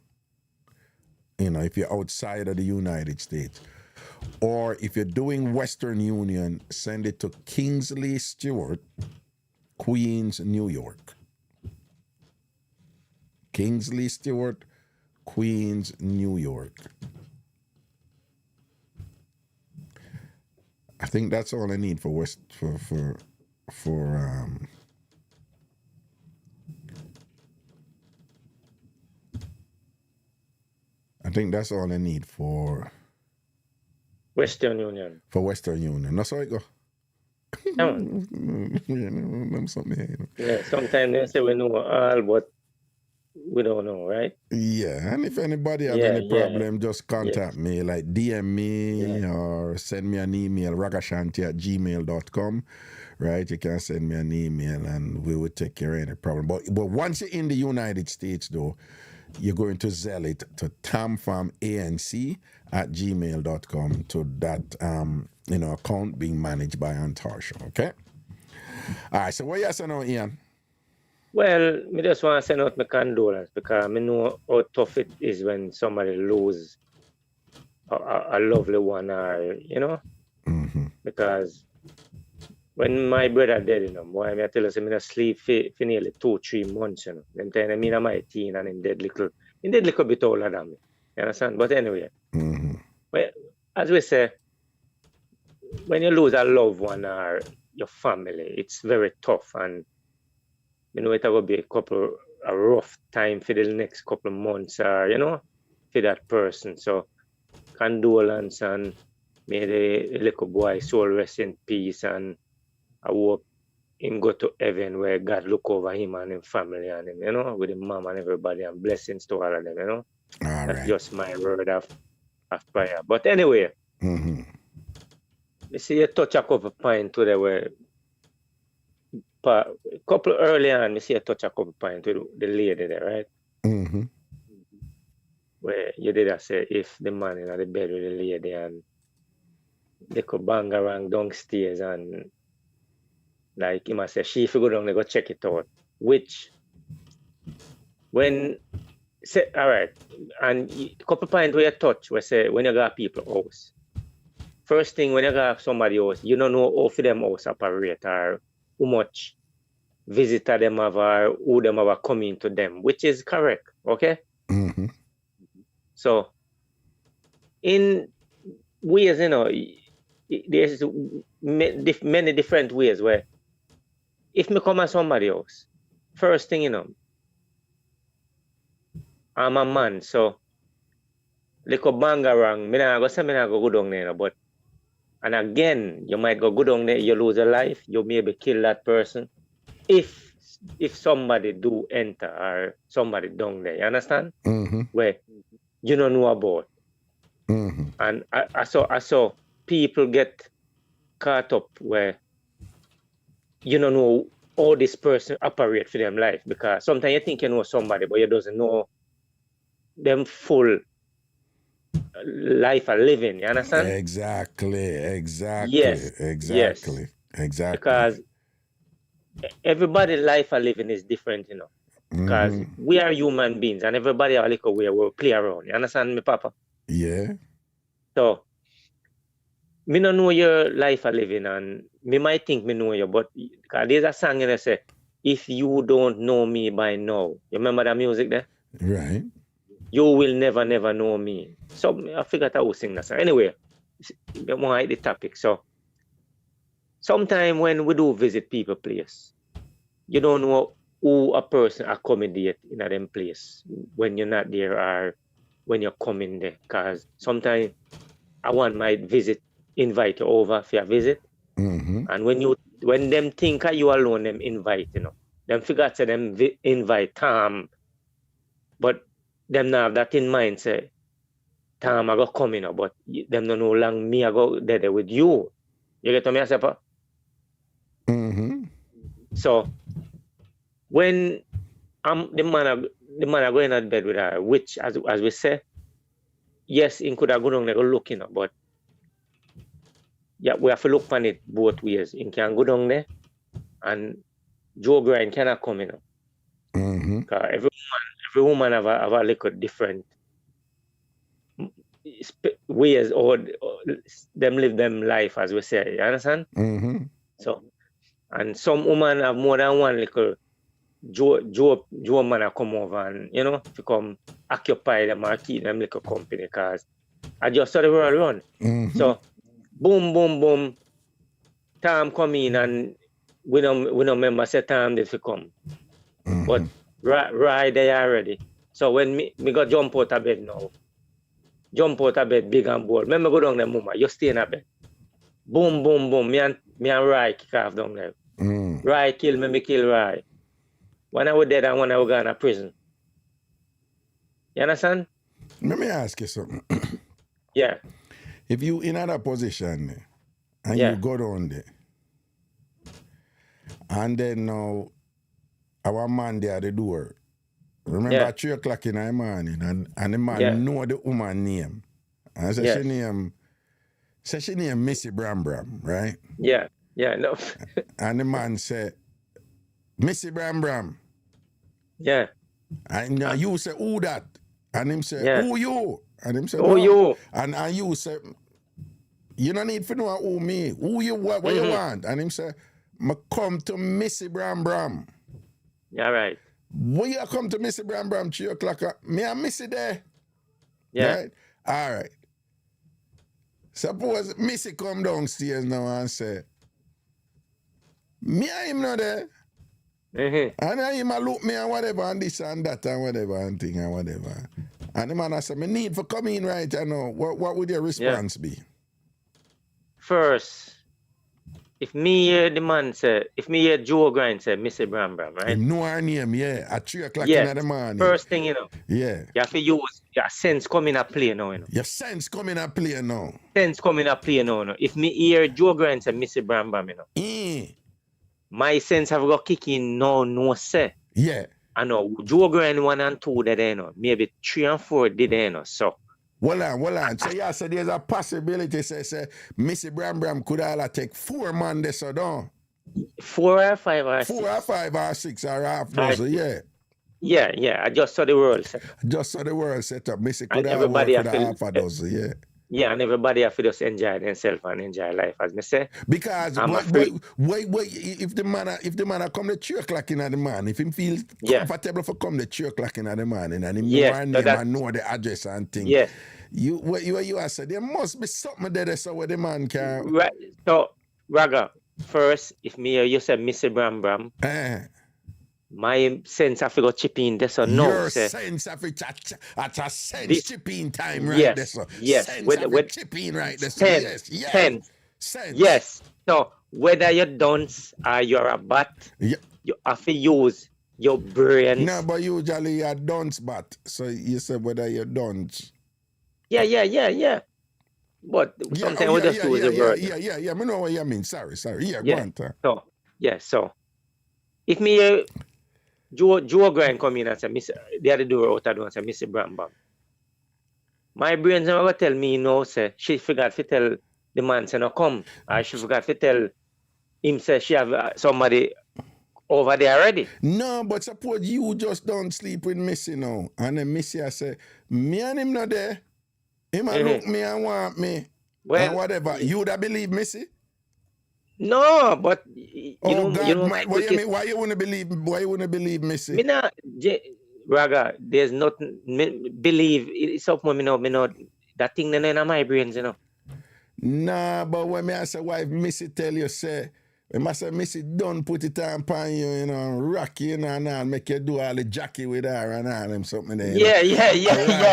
if you're outside of the United States. Or if you're doing Western Union, send it to Kingsley Stewart, Queens, New York. Kingsley Stewart, Queens, New York. I think that's all I need for I think that's all I need for Western Union. For Western Union. That's how it go. Yeah, sometimes they say we know all, but we don't know, right? Yeah, and if anybody have any problem, just contact me, like DM me or send me an email, ragashanti at gmail.com, right? You can send me an email and we will take care of any problem. But once you're in the United States, though, you're going to sell it to tamfamanc at gmail.com to that account being managed by Antarsha, okay? All right, so what you say now, Ian? Well, I just want to send out my condolence because I know how tough it is when somebody lose a lovely one, or because when my brother dead, boy, I tell us, I don't sleep for nearly 2-3 months, Then time I'm in my teen and in dead little bit older than me. You understand? But anyway, well, as we say, when you lose a loved one or your family, it's very tough, and it will be a rough time for the next couple of months, or for that person. So condolence, and may the little boy soul rest in peace, and I hope him go to heaven where God look over him and his family and him, with his mom and everybody, and blessings to all of them, All That's right. just my word of prayer. But anyway, you see you touch a couple points today where a couple early on, you see you touch a couple points with the lady there, right? Where you did say if the man in the bed with the lady and they could bang around downstairs, and like he must say she if you go down they go check it out, which when say all right, and a couple points where you touch where say when you got people house, first thing when you got somebody else, you don't know how for them house operate or how much visitor them have or who them have coming to them, which is correct, okay? So in ways, there's many different ways where if me come at somebody else, first thing, I'm a man, so little bang around, me not go down there, but and again, you might go down there, you lose a life, you maybe kill that person. If somebody do enter or somebody down there, you understand? Where you don't know about. And I saw people get caught up where you don't know how this person operate for them life, because sometimes you think you know somebody, but you doesn't know them full life of living, you understand? Exactly. Yes. Because everybody's life of living is different, because we are human beings and everybody have a little way we play around. You understand me, Papa? Yeah. So, me don't know your life of living, and me might think me know you, but there's a song that say, if you don't know me by now, you remember that music there? Right. You will never know me. So I figured I would sing that song. Anyway, I want the topic. So sometimes when we do visit people place, you don't know who a person accommodate in a them place when you're not there or when you're coming there. Because sometimes I want my visit invite you over for a visit. And when them think you alone, them invite, them figure to them invite Tom, but them not have that in mind, say, Tom, I go come, but them don't know long me, I go there with you. You get to me, I say, So, when the man are going to bed with her, which, as we say, yes, he could have gone down there look, but yeah, we have to look on it both ways. He can go down there, and Joe Grind cannot come, Because every woman have a little different ways or them live them life, as we say. You understand? So, and some women have more than one little Joe man come over and to come occupy them or keep them little company, because I just saw the world run. So boom, boom, boom. Time come in and we don't remember say time did to come. But right there already. So when me go jump out of bed now. Jump out of bed big and bold. Remember go down there, mama. You stay in a bed. Boom, boom, boom. Me and Rai kick off down there. Rai kill me kill Rai. When I was dead and when I was gone to prison. You understand? Let me ask you something. Yeah. If you in that position and you go down there, and then now our man there at the door, remember at 3 o'clock in the morning, and the man know the woman name. And she name Missy Bram Bram, right? Yeah, no. And the man said, Missy Bram Bram. Yeah. And you say, who that? And him say, who you? And him say, who you? And you say, you don't need to know who me. Who you, what you want? And him say, I come to Missy Bram Bram. Yeah, right. When you come to Missy Bram Bram 3 o'clock, me and Missy there. Yeah. Right? All right. Suppose Missy come downstairs now and say, me and him not there. And then him a look me and whatever and this and that and whatever and thing and whatever. And the man I say, me need for come in right now. What would your response be? First, if me hear the man say, if me hear Joe Grind say, Missy Bram Bram, right? You know her name, at 3 o'clock in the morning. First thing, Yeah. You have to use your sense coming at play now, Your sense coming at play now. Sense coming at play now. If me hear Joe Grind say, Missy Bram Bram, my sense have got kick in no say. Yeah. I know Joe Grind 1 and 2 there, maybe 3 and 4 did so. Hold on. So yeah, so there's a possibility, say Missy Bram Bram could all take 4 man there, so don't. 4 or 5 or 6. 4 or 5 or 6 or half dozen, yeah. Yeah. I just saw the world set up. Missy could all everybody work for the half a dozen, yeah. Yeah, and everybody have to just enjoy themselves and enjoy life, as me say. Because wait, if the man come to 3 o'clock in the morning, if him feel comfortable for come to 3 o'clock in the morning and him know her name and know the address and thing. Yeah. You are saying there must be something there so where the man can. Right. So Raga, first, if you say Missy Bram Bram, my sense I go chip in this or no. Your sense of it at a sense chipping time right there. So. Yes. With chipping right there. So. Yes. Sense. Yes. So whether you're dunce or you're a bat, you have to use your brain. No, but usually you're dunce bat. So you say whether you're dunce. Yeah. But sometimes we just use the word. Yeah. I know what you mean. Sorry. Yeah, go on. So if me Joe Grind come in and say, the other door out of door and say, Missy Bram Bram. My brain's never tell me no, say, she forgot to tell the man, say, no come. Or she forgot to tell him, say, she have somebody over there already. No, but suppose you just don't sleep with Missy now. And then Missy I say, me and him not there. Him a look me and want me. Well, and whatever. You would have believe Missy? No, but you know, why you wouldn't believe Missy? Me not, Raga, there's nothing, believe, it's something me know, that thing in my brains, you know. Nah, but when me ask wife, Missy tell you, say, when I say, Missy, don't put it on pan you, you know, and rock you, and all, make you do all the jockey with her and all them something there, you know.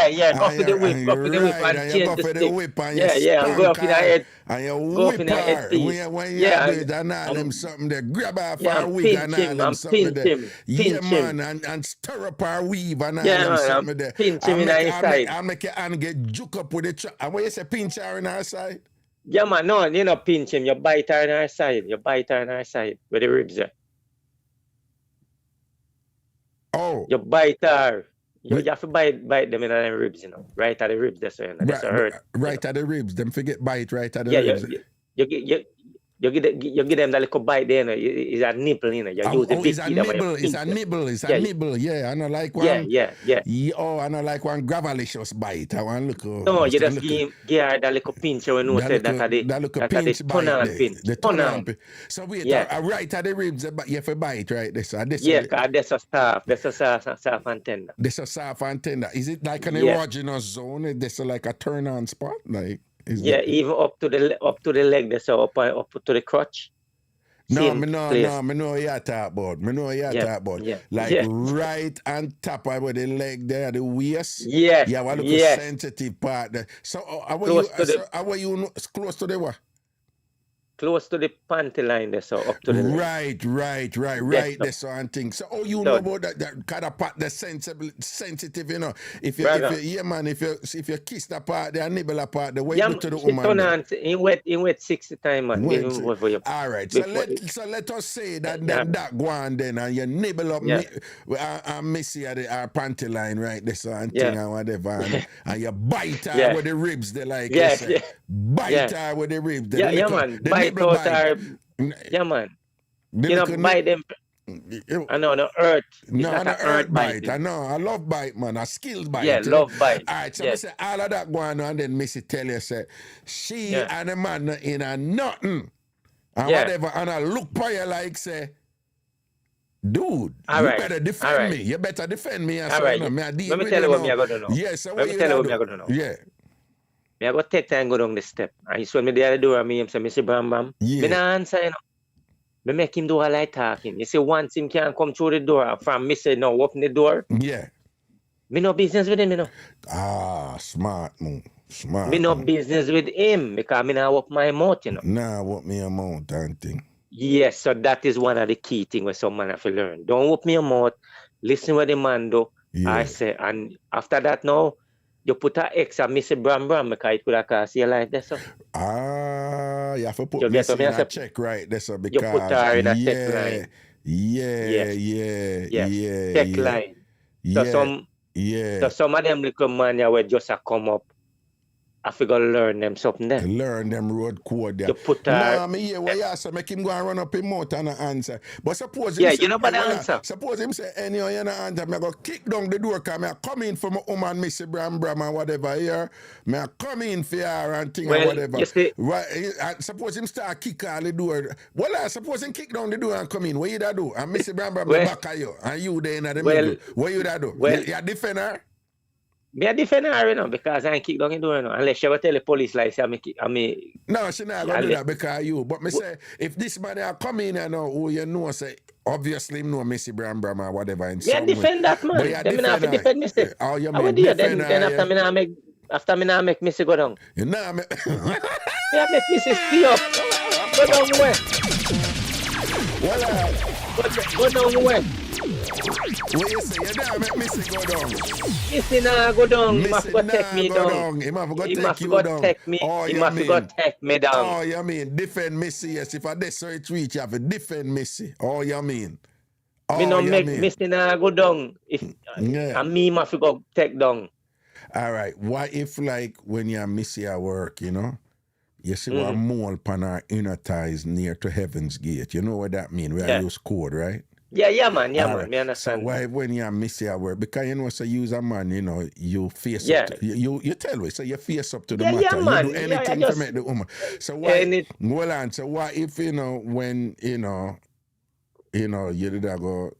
Yeah. Go for the whip, and go for the whip, right, and you change go the for the stick. whip, and Yeah, you and go up in her head. and you Go up whip in her her. headpiece. When you Yeah, do it, and all them something there, grab her for yeah, her and wig and pinch all him, them and something pinch there. him, Yeah, pinch him. man, and stir up her weave and all Yeah, them man, something and there. pinch him in her side. I'll make your hand get juke up with the truck. And when you say pinch her in her side? Yeah, man, no, you know, pinch him. You bite her in her side. You bite her in her side where the ribs are. Oh. You bite her. You have to bite them in the ribs, you know. Right at the ribs, that's why. That's hurt. Right at the ribs. Them forget bite right at the yeah, ribs. You give them that little bite there, you know. It's a nipple, you know. You use the big it's a nibble. It's a nibble. It's a nibble. Yeah, I know like one. Yeah. Oh, I know like one gravelicious bite. I want to look. No, you just give her that little pinch when you say that little pinch bite. The tongue. So wait, right at the ribs, you have to bite right there. So because that's a soft. That's a soft and tender. That's a soft and tender. Is it like an erogenous zone? That's like a turn on spot, like. Even up to the leg, that's up to the crotch. No, me know what you talk about. Like right on top of the leg there, the waist. Yes. Yeah, one look sensitive part there. So how are you close to the what? Close to the panty line there, so up to the right there, so and things. So know about that kind of part that's sensitive, you know. If you kiss that part, they nibble that part, the way you to the woman. In wet 60 times, man. All right. So let us say that go on then, and you nibble up Missy at our panty line, right? This and thing and whatever, and you bite her with the ribs, they like bite her with the ribs. Man. Bite out her. Yeah, man. You know, bite them. I know, no earth. No, an earth bite. I know, I love bite, man. A skill bite. Yeah, love bite. All right, so I say all of that going on, and then Missy tell you, say, she and the man in a nothing. And whatever, and I look for you like, say, dude, better defend me. You better defend me. All right. Let me tell you what me I got to know. Yes, so let me tell you what me I got to know. Yeah. Me I go take time go down the step. And he told me the other door, me say, Mr. Bam Bam. Yeah. Me not answer, you know. Me make him do a light talking. You see, once him can't come through the door, from me say, no, open the door. Yeah. Me no business with him, you know. Ah, smart move. Smart. Me no business with him, because me not walk my mouth, you know. Nah, walk me your mouth and thing. Yes, so that is one of the key things where some man have to learn. Don't open your mouth, listen what the man do. Yeah. I say, and after that now, you put an X and Mr. Bram Bram because it could have cost your life. That's so. You have to put Missy in a check right there, so because you put her in a check line. Check line. So some of them little man will just come up. I figure learn them something there. Learn them road code there. You put her. No, me hear what you say, make him go and run up his mouth and answer. But suppose him say, you know about the answer. Suppose him say, anyhow, you know answer, me go kick down the door, because I come in for my woman, Missy Bram Bram and whatever here. Me come in for her and thing and whatever. You see, suppose him start kick all the door. Well, I suppose him kick down the door and come in. What you da do? And Missy Bram Bram back at you. And you there in the middle. What you da do? You defend her? Me a defend her, you know, because I ain't kick down the door, you know, unless she will tell the police, like, say, No, she not going to do that because of you. But me say, if this man come in, you know, who you know, say, obviously him know Missy Bram Bram or whatever. In some defend that, man. Then me not have to defend Missy. Oh, you mean defend her? Then after me not make Missy go down. You know, me I make Missy stay up. Go down the way. Go down the way. What you say? You don't make Missy go down. Missy nah go down. He must go take me down. He must go take me down. He must go take me down. Oh, you mean defend Missy? Yes, if I desperate reach, you have to defend Missy. Oh, you mean? Me no make Missy nah go down. And me must go take down. All right. What if like when you Missy at work, you know? You see one mole upon her inner thighs near to Heaven's Gate. You know what that mean? We use code, right? Yeah, man. Me understand. So why when you miss your work? Because you know, so you as a man, you know, you face up to, you tell me, so you face up to the matter. Yeah, man. You do anything to make the woman. So why hold on, so why if you know when you did go,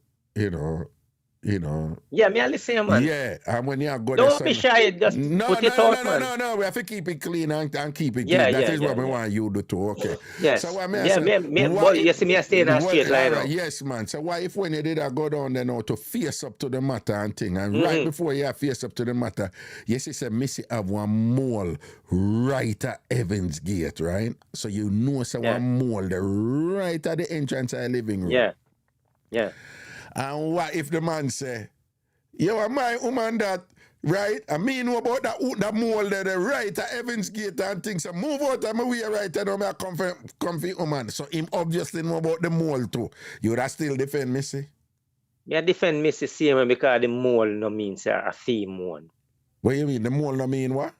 you know. Yeah, me I listen, man. Yeah, and when you go Don't be shy. Just put it out, man. No. We have to keep it clean and keep it Yeah, clean. That yeah, is yeah, what we yeah. want you to do. Okay. Yes. So what Yeah, boy, you see me I stay in a straight line now. Yes, man. So why if when you did go down there now to face up to the matter and thing, and right before you face up to the matter, yes, it's a Missy have one mole right at Evans Gate, right? So you know one mole there right at the entrance of the living room. Yeah. Yeah. And what if the man say, you are my woman that, right? I mean about that mole there right at Evans Gate and things. So move out of my way right now, I come for woman. So him obviously know about the mole too. You would still defend Missy? Yeah, defend Missy same because the mole no means a theme one. What do you mean? The mole no mean what?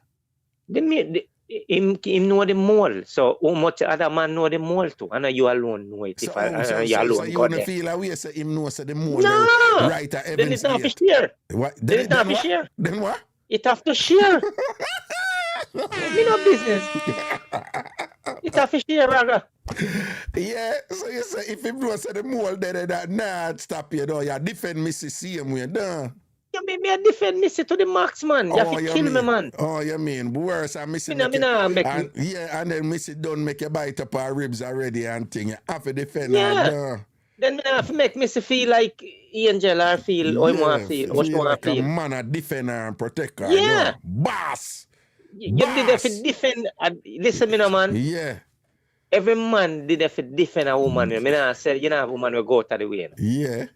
Him know the mole. So how much other man know the mole too? And you alone know it. So, You alone so you wouldn't feel a way say him know say the mole right at Evans Gate. Then it have to share. What? Then it have to share. Then what? It have to share. Me no business. It have to share, Raga. Yeah, so you say if him know say the mole there that nah stop you though, you defend Missy same way, nah. You me defend Missy to the max, man. You have to kill me, man. Oh, you mean worse? And Missy and then Missy don't make you bite up her ribs already and thing. You have to defend her. No. Then I have to make Missy feel like Angel or feel or more feel. What you want to feel? A man a defend her and protect her. Yeah. No. Boss. You did have to defend. Listen, me, no, man. Yeah. Every man did have to defend a woman. I mean, I said, you know, a woman will go out of the way. Yeah.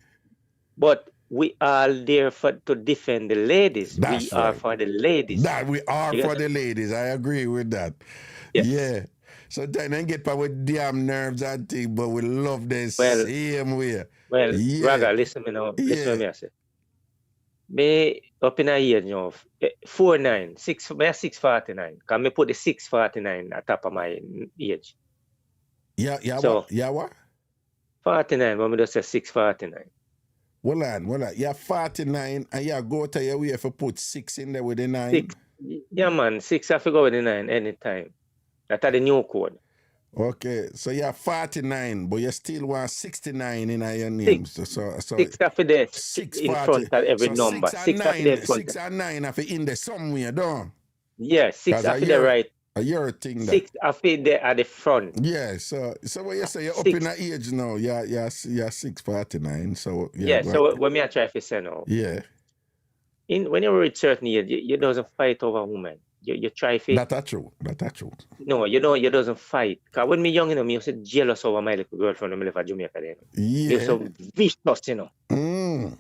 But we are there to defend the ladies. That's we are for the ladies. That we are for the ladies. I agree with that. Yes. Yeah. So then get power with damn nerves and things, but we love the same way. Well, yeah. Raga, listen me now. Listen to me, I say. Me up in a year, you know, 649. Can me put the 649 at top of my age? Yeah, so, what? 49, when me just say 649. Hold on. You're 49 and you go to your way if you put 6 in there with the 9. 6. Yeah, man. 6 I have to go with the 9 anytime. That's the new code. Okay, so you're 49, but you still want 69 in your name. 6. So 6 after that, 6 in front of every number. 6 after that. 6 and 9 after in there somewhere, don't? Yeah, 6 after the right. Your thing 6 after there at the front. Yeah, so what you say, you're up in the age now, you're 649, so... Yeah, so when me I try to say now... Yeah. When you reach certain age, you doesn't fight over women. You try to... That's true. No, you doesn't fight. Because when me young, you know, me used to jealous over my little girlfriend when I live in Jamaica then. Yeah. You're so vicious, you know. When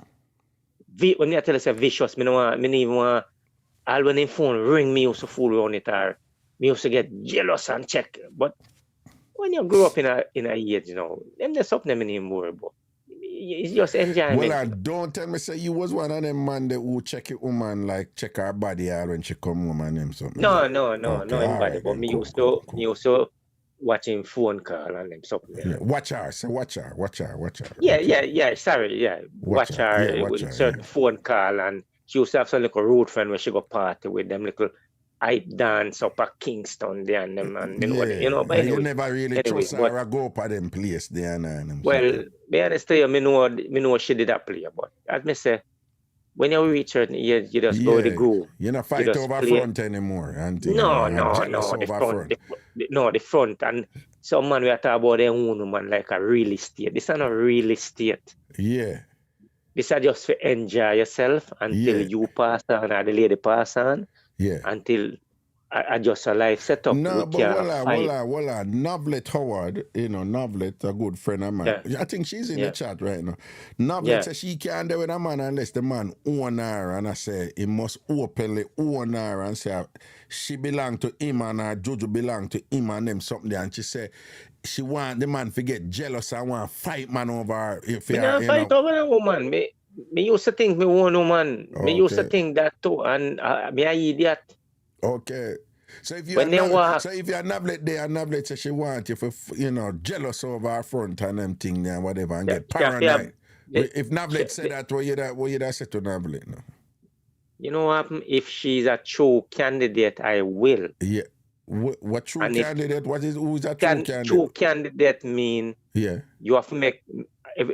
me I tell you say vicious, me even want... All when the phone ring, me used to fool around it or... Me used to get jealous and check. But when you grow up in a age, you know, them there's something them anymore about. It's just enjoyment. Well, and don't tell me say you was one of them man that who check a woman, like check her body out when she come home and them something. No, anybody. But me used to watching phone call and them something. Yeah. Watch her. Yeah. Sorry, yeah. Watch her with certain phone call, and she used to have some little road friend where she go party with them little I dance up at Kingston there and them and you know, but anyway, you never really trust her or go up at them place there and well, be honest to you, me know she did that play, but as me say, when you reach certain age, you just go with the groove. You not fight over front anymore. No, the front and some man we are talking about their own man like a real estate. This is not real estate. Yeah. This is just to enjoy yourself until you pass on or the lady pass on. Yeah. Until I just a life setup. No, but voila. Novlet Howard, you know, Novlet, a good friend of mine. Yeah. I think she's in the chat right now. Novlet says she can't do with a man unless the man own her. And I say he must openly own her and say she belong to him and her Jojo belong to him and them something there. And she said she want the man to get jealous and want to fight man over her. If you fight over a woman. Me used to think me one woman. Me used to think that too, and me a idiot. Okay. So if you're Navlet there, Navlet says she want you for, you know, jealous over her front and them thing there, whatever, and get paranoid. If Navlet said that, what you that say to Navlet? No? You know what? If she's a true candidate, I will. Yeah. What true candidate? Who is a true candidate? True candidate mean you have to make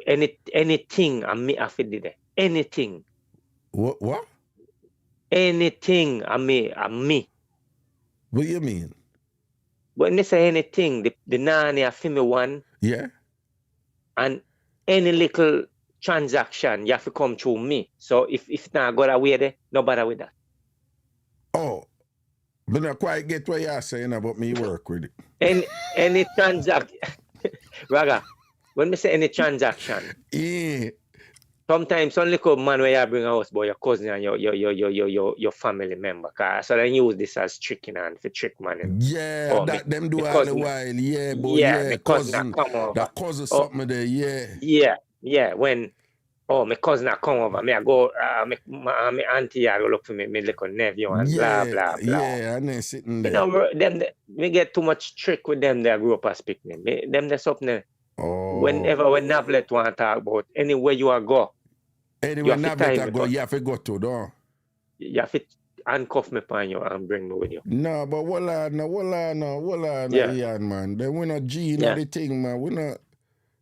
anything and me have to do that. anything. What? Anything I'm me. What do you mean? When they say anything, the nanny a for me one. Yeah. And any little transaction, you have to come through me. So if not go away there, no bother with that. Oh, but not quite get what you're saying about me work with it. Any transaction, Raga, when we say any transaction, Yeah. sometimes some little man where you bring a house boy, your cousin and your family member. So they use this as tricking and for trick man. Yeah, that them do all the while. Yeah, boy. Yeah, cousin. That cousin something there. Yeah. Yeah. When my cousin I come over, I go, my auntie I go look for me little nephew and blah blah blah. Yeah, and then sitting there. You know, we get too much trick with them. They grew up as picnic. Them there's something. When Navlet want to talk about anywhere you are go. Anywhere Navlet go, you have to go to though. You have to handcuff me upon you and bring me with you. No, but wala yeah, man. Then we not G in the thing, man. We not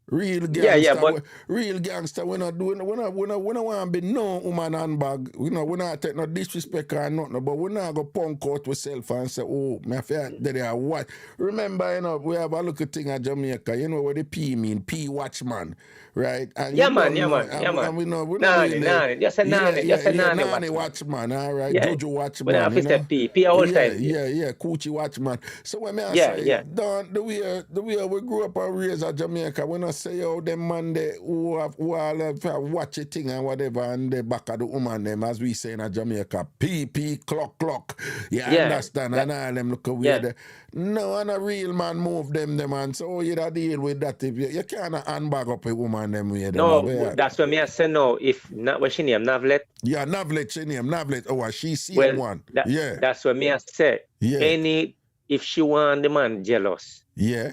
real gangster. But real gangster. We not doing. We not want to be no woman handbag. We not take no disrespect or nothing. But we not go punk out ourselves and say, oh, me feel that they are what. Remember, you know, we have a little thing at Jamaica. You know what the P mean? P watchman, right? And man. And we know. Nani. Just a nani. Nani watchman. All right. Yeah. Jojo watchman. We have to say P all time. Yeah. Coochie watchman. So when I say, the way we grew up and raised at Jamaica, we not say, oh, them man they who have watch a thing and whatever, and they back of the woman them, as we say in Jamaica, P, clock. You understand? And all them look weird. No, and a real man move them, and so you da deal with that. If you can't handbag up a woman them way. No, that's what me I say no. If not, what she name, Navlet? Yeah, Navlet, she name, Navlet. Oh, she see one. That's what me I say. Yeah. If she want the man jealous. Yeah.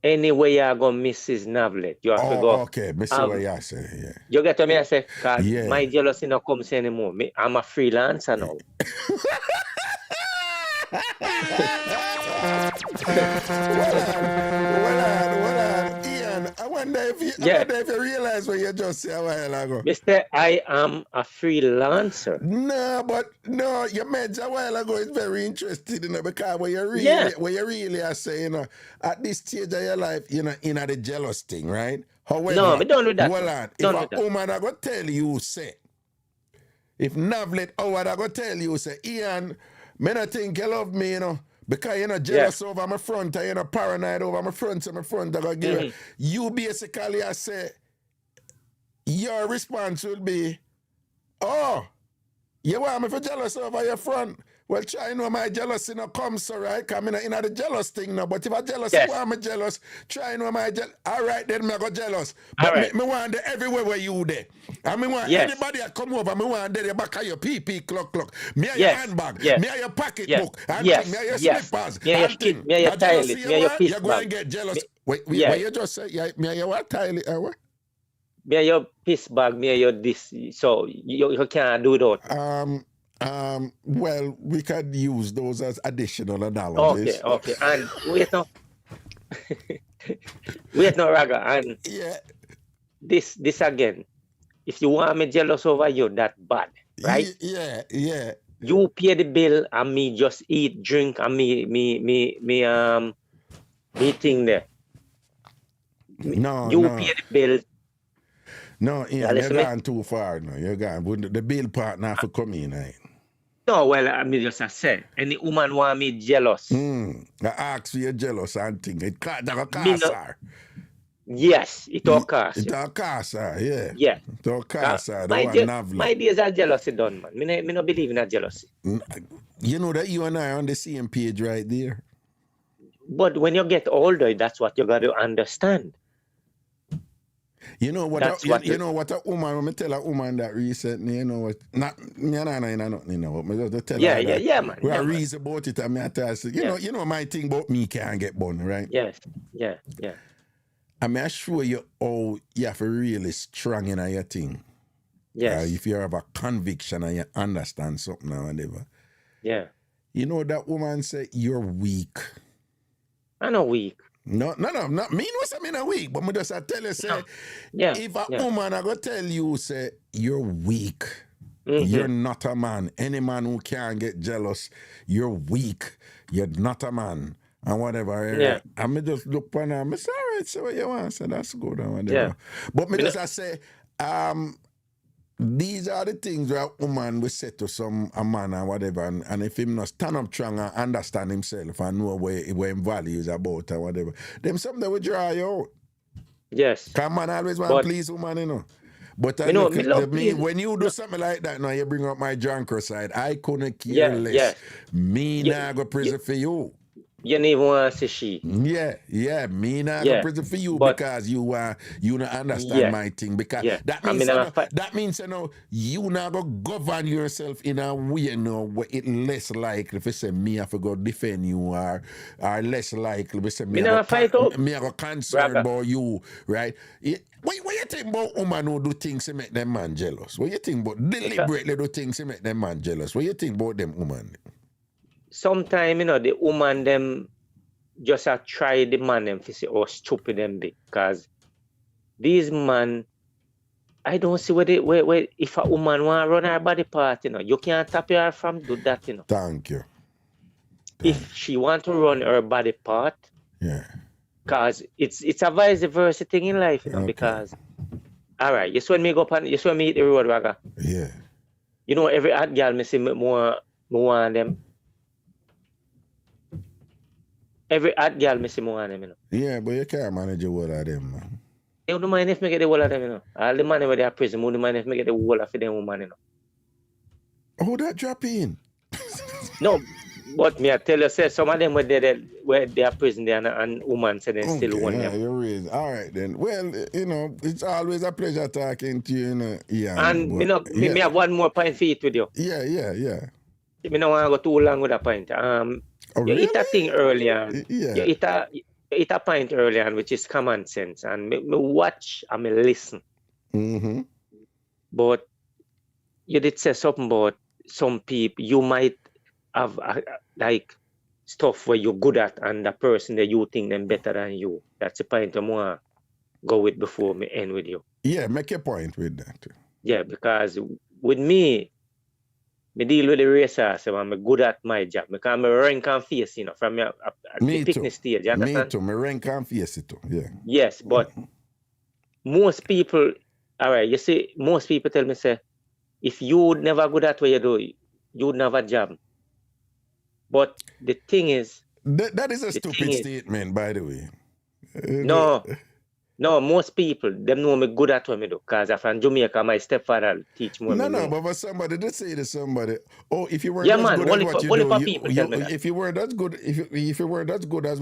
Anyway, you're going to miss his Navlet. You have to go. Okay. Me see what you say. Yeah. You get what me I say? Because my jealousy not comes anymore. I'm a freelancer now. Well, Ian, I wonder if you realize what you just said a while ago. Mister, I am a freelancer. No, you mentioned a while ago it's very interesting, you know, because what you really are saying, you know, at this stage of your life, you know, in the jealous thing, right? However, no, we don't do that. Well, if a woman I go tell you, say, if Navlet Howard I go tell you, say, Ian, me not think you love me, you know, because you're not jealous over my front, and you're not paranoid over my front, I go give you. You basically, I say, your response will be, oh, you want me for jealous over your front? Well, try know my jealousy no comes, so right? Because I'm in the jealous thing now. But if I jealous, you want me jealous, try know my jealous. All right, then me go jealous. But me want the everywhere where you there. And me want anybody that come over, me want there back of your PP clock. Me and your handbag. Me and your pocketbook. And me and your slippers. Me and your toilet. Me and your piss bag. You're going to get jealous. Wait, you just say, me and your what toilet? What? Me and your piss bag, me and your this. So you can't do that. Well, we could use those as additional analogies. Okay. And wait now, Raga. And this again. If you want me jealous over you, that bad, right? Yeah. You pay the bill and me just eat, drink, and me thing there. No. Pay the bill. No, you're going too far now. You're going. The bill part now for come in, eh? No, well, I mean, just I said, any woman want me jealous. I ask you jealous and think it cost her. Yes, it all cost. It all cost her, yeah. Yeah. It all cost her. My days are jealousy done, man. Me no believe in that jealousy. You know that you and I are on the same page right there. But when you get older, that's what you got to understand. You know what? A woman. When me tell a woman that recently, you know what? Not me and I nothing. You know, me just tell her that. Yeah, man. We are reason about it, and me I tell her, you know, my thing about me can't get born, right? Yes. Yeah. I mean, I show you how you have to really strong in your thing. Yes. If you have a conviction and you understand something or whatever. Yeah. You know that woman say you're weak. I'm not weak. No, not mean what's I mean a weak, but me just I tell you, say, Yeah. if a Yeah. woman I go tell you, say, you're weak, Mm-hmm. you're not a man. Any man who can't get jealous, you're weak, you're not a man. And whatever. Yeah. I me just look upon her, I say, all right, so what you want? So that's good and whatever. Yeah. But me Me just I say, these are the things that a woman will say to a man or whatever, and if him not stand up strong and understand himself and know where his value is about or whatever, then something will draw you out. Yes. Because man always want to please woman, you know. But I know, look me at love me, please. when you do something like that, now you bring up my drunker side. I couldn't care less. Yeah. Me not go prison for you. You don't even want to see she. Yeah. Me not go prison for you because you don't understand my thing. Because that means you know you not go govern yourself in a way, you know, where it less likely if you say me have to go defend you or less likely if say me I go concerned about you, right? What you think about woman who do things to make them man jealous? What you think about deliberately do things to make them man jealous? What you think about them woman? Sometimes, you know, the woman them just try the man them to see how stupid them be. Because these man, I don't see where if a woman want to run her body part, you know, you can't tap her from do that, you know. Thank you. If she want to run her body part, because it's a vice versa thing in life, you know, because all right, you when me go up and you when me hit the road, Raga. Yeah. You know, every hot girl me see more on them. Every hot girl me see more on them, you know. Yeah, but you can't manage the whole of them, man. You don't mind if me get the whole of them, you know. All the money where they are prison, you don't mind if me get the whole of them woman, you know. Oh, that drop in? No, but me I tell you, say some of them where they are prison there and woman say they still want them. You're right. All right then. Well, you know, it's always a pleasure talking to you, you know. Yeah. And me have one more point for it with you. Yeah. Me don't want to go too long with that point. You hit a thing earlier. Yeah. You hit a point earlier, which is common sense. And me watch and me listen. Mm-hmm. But you did say something about some people, you might have like stuff where you're good at and the person that you think them better than you. That's the point I want to go with before me end with you. Yeah, make a point with that. Yeah, because with me deal with the racer, so I'm good at my job. Because I'm a rank and face, you know, from the picnic stage. You understand? Me too. My rank and face it too. Yeah. Yes, but most people, all right, you see, most people tell me, say, if you never good at what you do, you would never job. But the thing is... That is a stupid statement, by the way. No, most people, them know me good at what I do. Because I'm from Jamaica, my stepfather teach me. No, but for somebody to say to somebody, oh, if you weren't good at what you do, if you weren't as good, if you weren't as good as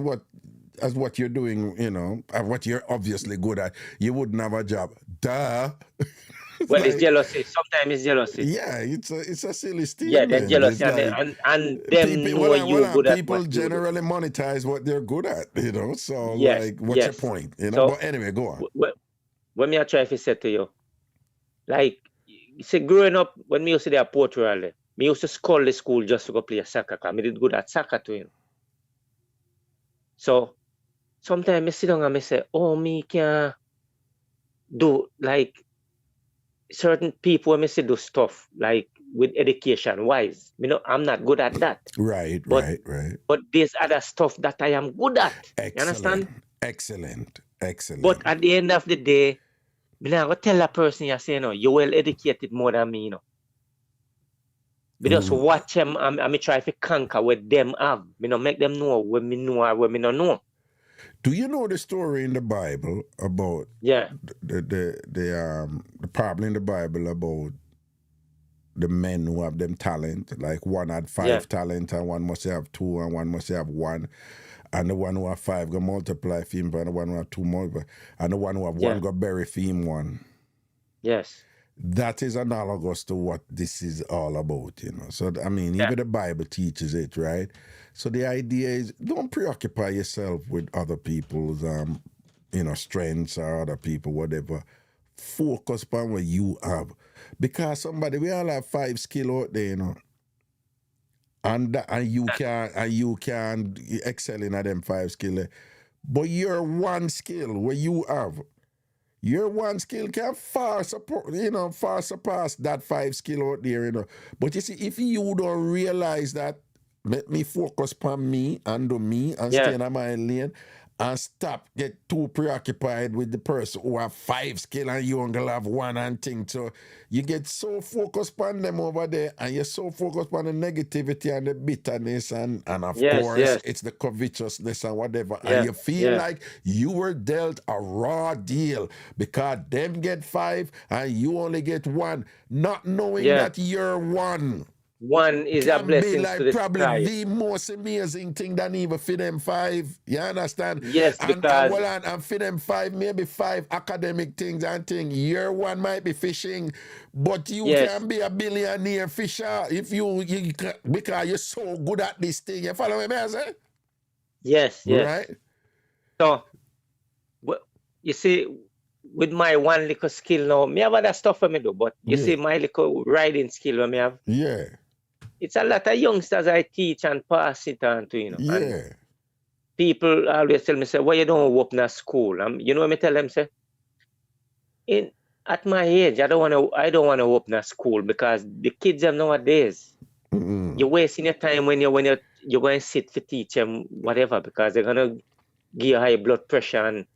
what you're doing, you know, what you're obviously good at, you wouldn't have a job. Duh. Well, it's jealousy. Sometimes it's jealousy. Yeah, it's a silly statement. Yeah, then jealousy and them know you're good at. People generally monetize what they're good at, you know. So what's your point? You know. So, but anyway, go on. What me I try to say to you, like, see, growing up when me used to be at Portugal, me used to scull the school just to go play soccer. Cause me did good at soccer too, you know. So sometimes I sit down and I say, oh, me can do like. Certain people when me see do stuff like with education wise, you know, I'm not good at that. Right. But there's other stuff that I am good at. Excellent. You understand? Excellent. But at the end of the day, me not go tell a person you say, you know, you're well educated more than me, you know. Me just watch them and me try to conquer what them have. Me not make them know what me know or what me not know. Do you know the story in the Bible about the parable in the Bible about the men who have them talent? Like one had 5 talent and one must have 2 and one must have 1. And the one who have 5 go multiply for him, and the one who have 2 multiply. And the one who have 1 go bury for him 1. Yes. That is analogous to what this is all about, you know. So, I mean, even the Bible teaches it, right? So the idea is don't preoccupy yourself with other people's, you know, strengths or other people, whatever. Focus on what you have. Because we all have 5 skills out there, you know. And you can excel in them 5 skills. But your one skill where you have, your one skill can far support, far surpass that 5 skill out there, But you see, if you don't realize that, let me focus on me and do me and stay in my lane and stop get too preoccupied with the person who have 5 skill and you only have one and thing. So you get so focused on them over there and you're so focused on the negativity and the bitterness and of course it's the covetousness and whatever. And you feel like you were dealt a raw deal because them get 5 and you only get 1, not knowing that you're 1. One is a blessing like to the probably sky. the most amazing thing than even for them 5. You understand? Yes, because and for them 5, maybe 5 academic things and things. Your 1 might be fishing, but you can be a billionaire fisher if you because you're so good at this thing. You follow me, I say? Yes. Right? So, you see, with my one little skill now, me have other stuff for me do, but you see my little riding skill me have. Yeah. It's a lot of youngsters I teach and pass it on to, Yeah. And people always tell me, say, why you don't open a school? You know what I tell them, say? At my age, I don't want to open a school because the kids have nowadays. You're wasting your time when you're going to sit to teach them whatever because they're gonna give you high blood pressure and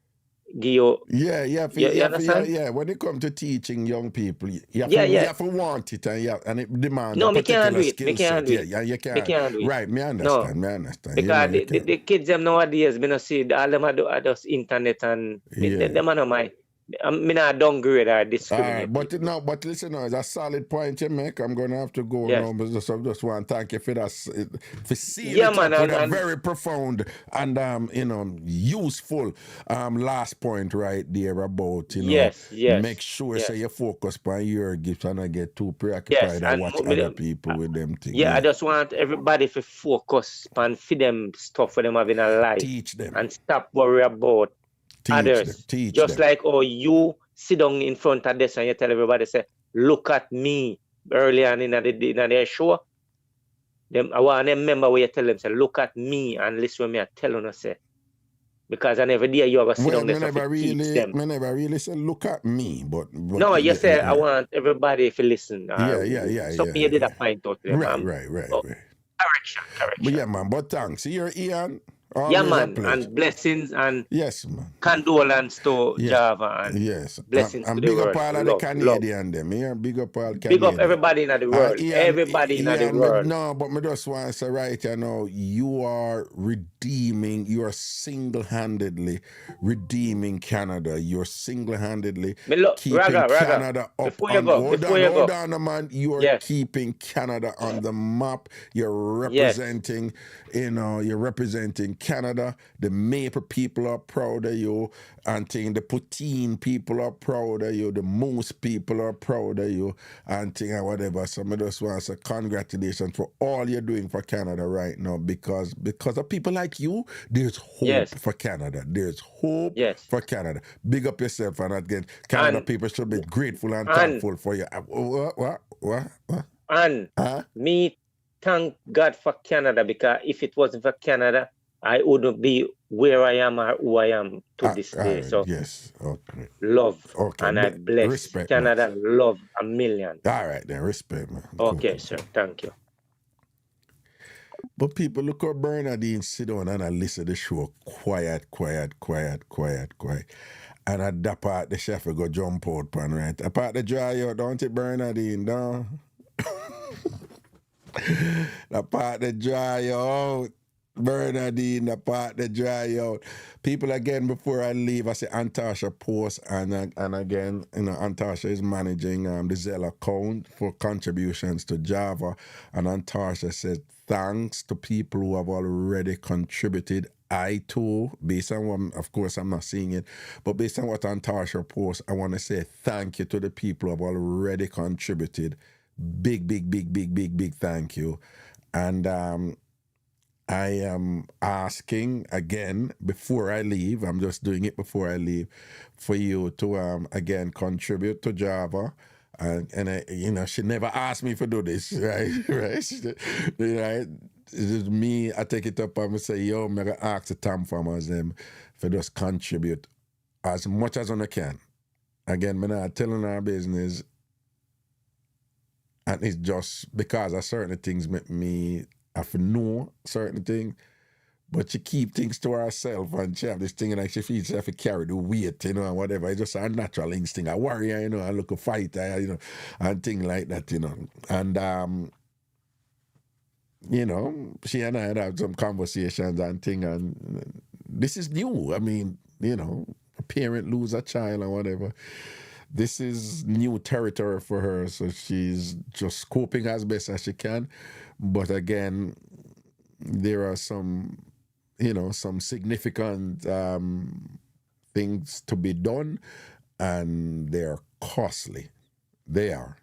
give you. When it comes to teaching young people, you have to want it and it demands a particular skill set. You can't. Right, me understand. Because the kids them nowadays, me not see all them are just internet and them are not my. I'm not downgrade or discriminate. But listen, it's a solid point you make. I'm going to have to go now, but just want to thank you for that. For seeing it up with a very profound and useful last point right there about make sure so you focus on your gifts and not get too preoccupied and watch other people with them things. I just want everybody to focus on for them stuff for them having a life. Teach them and stop worry about others. Just like you sit down in front of this and you tell everybody, say, look at me early on in the show. I want them remember where you tell them, say, look at me and listen when me I tell them, say. Because I never did you ever sit down there and teach them. I never really say look at me, but no, you say I want everybody to listen. So you did a point out there. Right. Correction. But yeah, man, but thanks. You're Ian. And blessings and condolence to Java and blessings to the big world. up all of the Canadian them here. Big up all Canadian. Big up everybody in the world. Everybody in the world. No, but me just want to say right now, you are single-handedly redeeming Canada. You're single-handedly keeping Canada up. Hold on, man. You are keeping Canada on the map. You're representing, you're representing Canada. The Maple people are proud of you. And the Poutine people are proud of you. The Moose people are proud of you. And whatever. So I just want to say congratulations for all you're doing for Canada right now. Because of people like you, there's hope for Canada. There's hope for Canada. Big up yourself. And again, Canada people should be grateful and thankful for you. What? And me thank God for Canada, because if it wasn't for Canada, I wouldn't be where I am or who I am to this day. So love. And I bless respect, Canada, man. Love a million. All right, then. Respect, man. Okay, cool. Sir. Thank you. But people, look how Bernadine sit down and I listen to the show quiet. And at that part, the chef will go jump out, pan, right? Apart the dry out, don't it, Bernadine, no? The part the dry out. Bernadine, the part the dry out. People, again, before I leave, I say Antasha post, and again, Antasha is managing the Zelle account for contributions to Java, and Antasha said thanks to people who have already contributed. I too, based on what, of course, I'm not seeing it, but based on what Antasha posts, I want to say thank you to the people who have already contributed. Big thank you. And I am asking again before I leave, I'm just doing it before I leave, for you to again contribute to Java. And she never asked me to do this, right? Right? me, I take it up and I say, yo, I'm going to ask the Tom farmers them for just contribute as much as I can. Again, I'm not telling our business, and it's just because of certain things make me have to know certain things, but she keep things to herself, and she have this thing like she feels she have to carry the weight, you know, and whatever. It's just a natural instinct, a warrior, you know, I look a fighter, you know, and things like that, you know. And you know, she and I had some conversations and things, and this is new. I mean, you know, a parent lose a child or whatever. This is new territory for her, so she's just coping as best as she can. But again, there are some, you know, some significant things to be done, and they're costly. They are.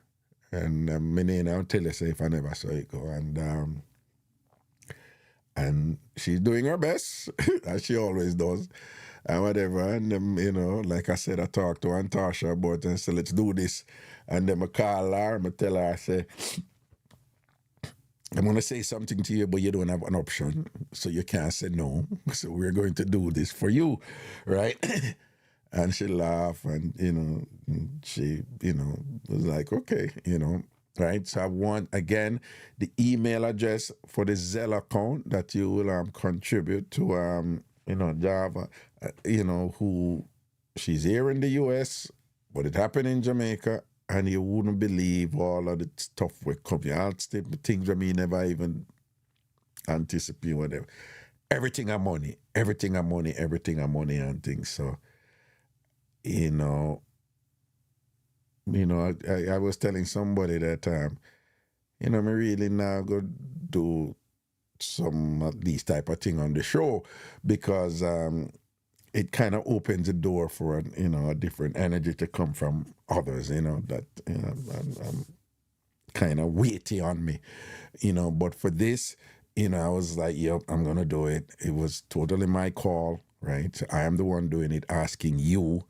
And my name, I'll tell you, say, if I never saw it go. And she's doing her best, as she always does, and whatever. And you know, like I said, I talked to Antasha about it and said, let's do this. And then I call her, I tell her, I say, I'm going to say something to you, but you don't have an option, so you can't say no. So we're going to do this for you, right? And she laughed, and, you know, she, you know, was like, okay, you know, right? So I want, again, the email address for the Zelle account that you will contribute to, you know, Java, you know, who she's here in the U.S., but it happened in Jamaica, and you wouldn't believe all of the stuff we come here, things that me never even anticipate, whatever. Everything are money, everything are money, everything are money and things. So, you know, I was telling somebody that, you know, I really now go do some of these type of thing on the show, because it kind of opens the door for, you know, a different energy to come from others, you know, that, you know, I'm kind of weighty on me, you know. But for this, you know, I was like, yep, I'm going to do it. It was totally my call, right? I am the one doing it, asking you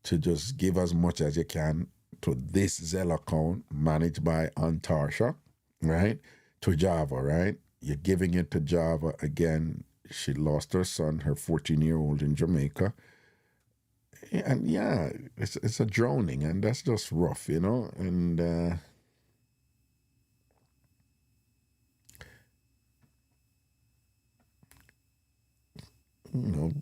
to just give as much as you can to this Zelle account managed by Antasha, right? To Java, right? You're giving it to Java. Again, she lost her son, her 14-year-old in Jamaica. And yeah, it's a drowning, and that's just rough, you know? And you know,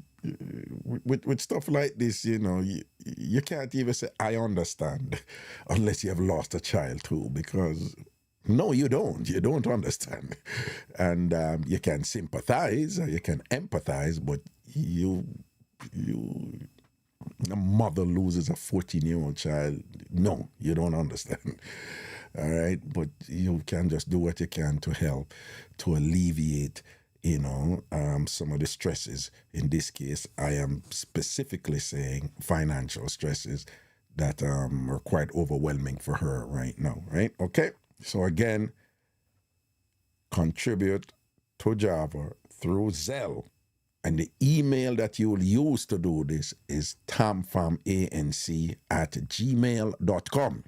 with stuff like this, you know, you can't even say, I understand, unless you have lost a child too, because no, you don't. You don't understand. And you can sympathize, or you can empathize, but a mother loses a 14-year-old child. No, you don't understand. All right? But you can just do what you can to help, to alleviate, you know, some of the stresses. In this case, I am specifically saying financial stresses that are quite overwhelming for her right now, right? Okay? So again, contribute to Java through Zelle. And the email that you will use to do this is tamfamanc@gmail.com.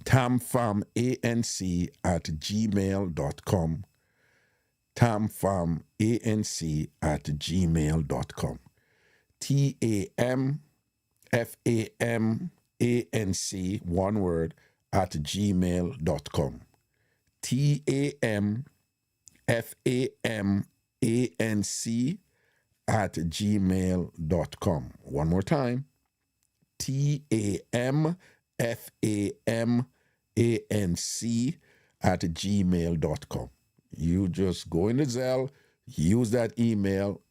tamfamanc@gmail.com. tamfamanc@gmail.com. TAMFAMANC, one word, @gmail.com. TAMFAMANC@gmail.com. One more time. TAMFAMANC@gmail.com. You just go in the Zelle, use that email,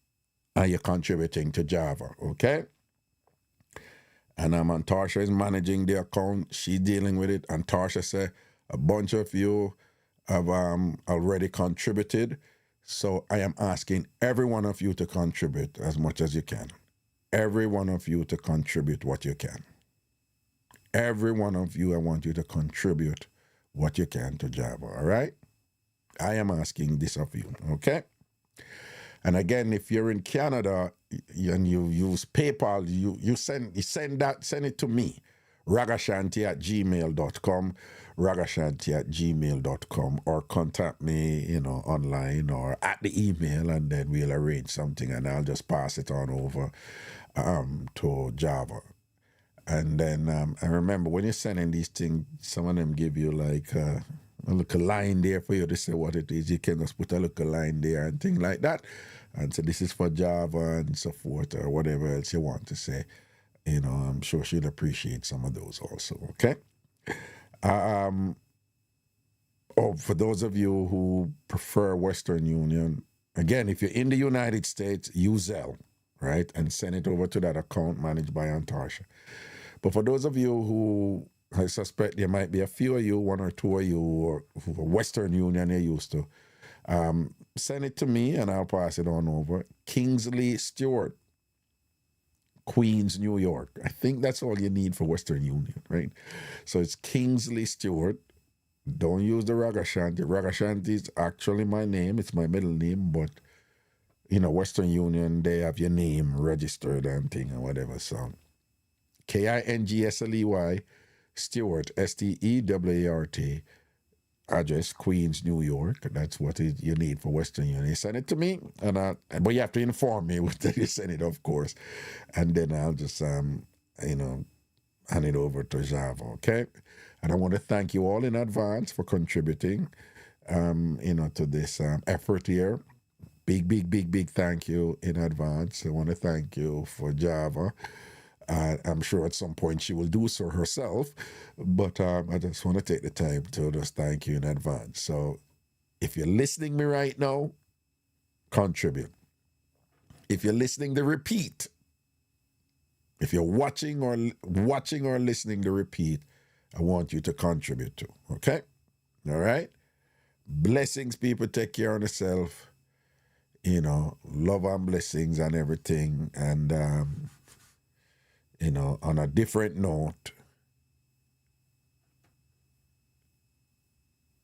and you're contributing to Java, okay? And Antasha is managing the account. She's dealing with it. Antasha said a bunch of you have already contributed. So I am asking every one of you to contribute as much as you can. Every one of you to contribute what you can. Every one of you, I want you to contribute what you can to Java, all right? I am asking this of you, okay? And again, if you're in Canada and you use PayPal, you send it to me, ragashanti@gmail.com, ragashanti@gmail.com, or contact me, online or at the email, and then we'll arrange something, and I'll just pass it on over to Java. And then I remember when you're sending these things, some of them give you like a little line there for you to say what it is. You can just put a little line there and things like that, and so this is for Java and so forth, or whatever else you want to say. I'm sure she'll appreciate some of those also. Okay. For those of you who prefer Western Union, again, if you're in the United States, use Zelle, right, and send it over to that account managed by Antarsha. But for those of you who, I suspect there might be a few of you, one or two of you, or who are Western Union you're used to, send it to me and I'll pass it on over. Kingsley Stewart, Queens, New York. I think that's all you need for Western Union, right? So it's Kingsley Stewart. Don't use the Raga Shanti. Raga Shanti is actually my name. It's my middle name, but Western Union, they have your name registered and thing and whatever. So Kingsley Stewart, Stewart, address Queens, New York. That's what you need for Western Union. You send it to me, but you have to inform me that you send it, of course, and then I'll just hand it over to Java. Okay, and I want to thank you all in advance for contributing, to this effort here. Big thank you in advance. I want to thank you for Java. I'm sure at some point she will do so herself, but I just want to take the time to just thank you in advance. So if you're listening me right now, contribute. If you're listening to repeat, if you're watching or listening to repeat, I want you to contribute too, okay? All right? Blessings, people. Take care of yourself. Love and blessings and everything. And, on a different note,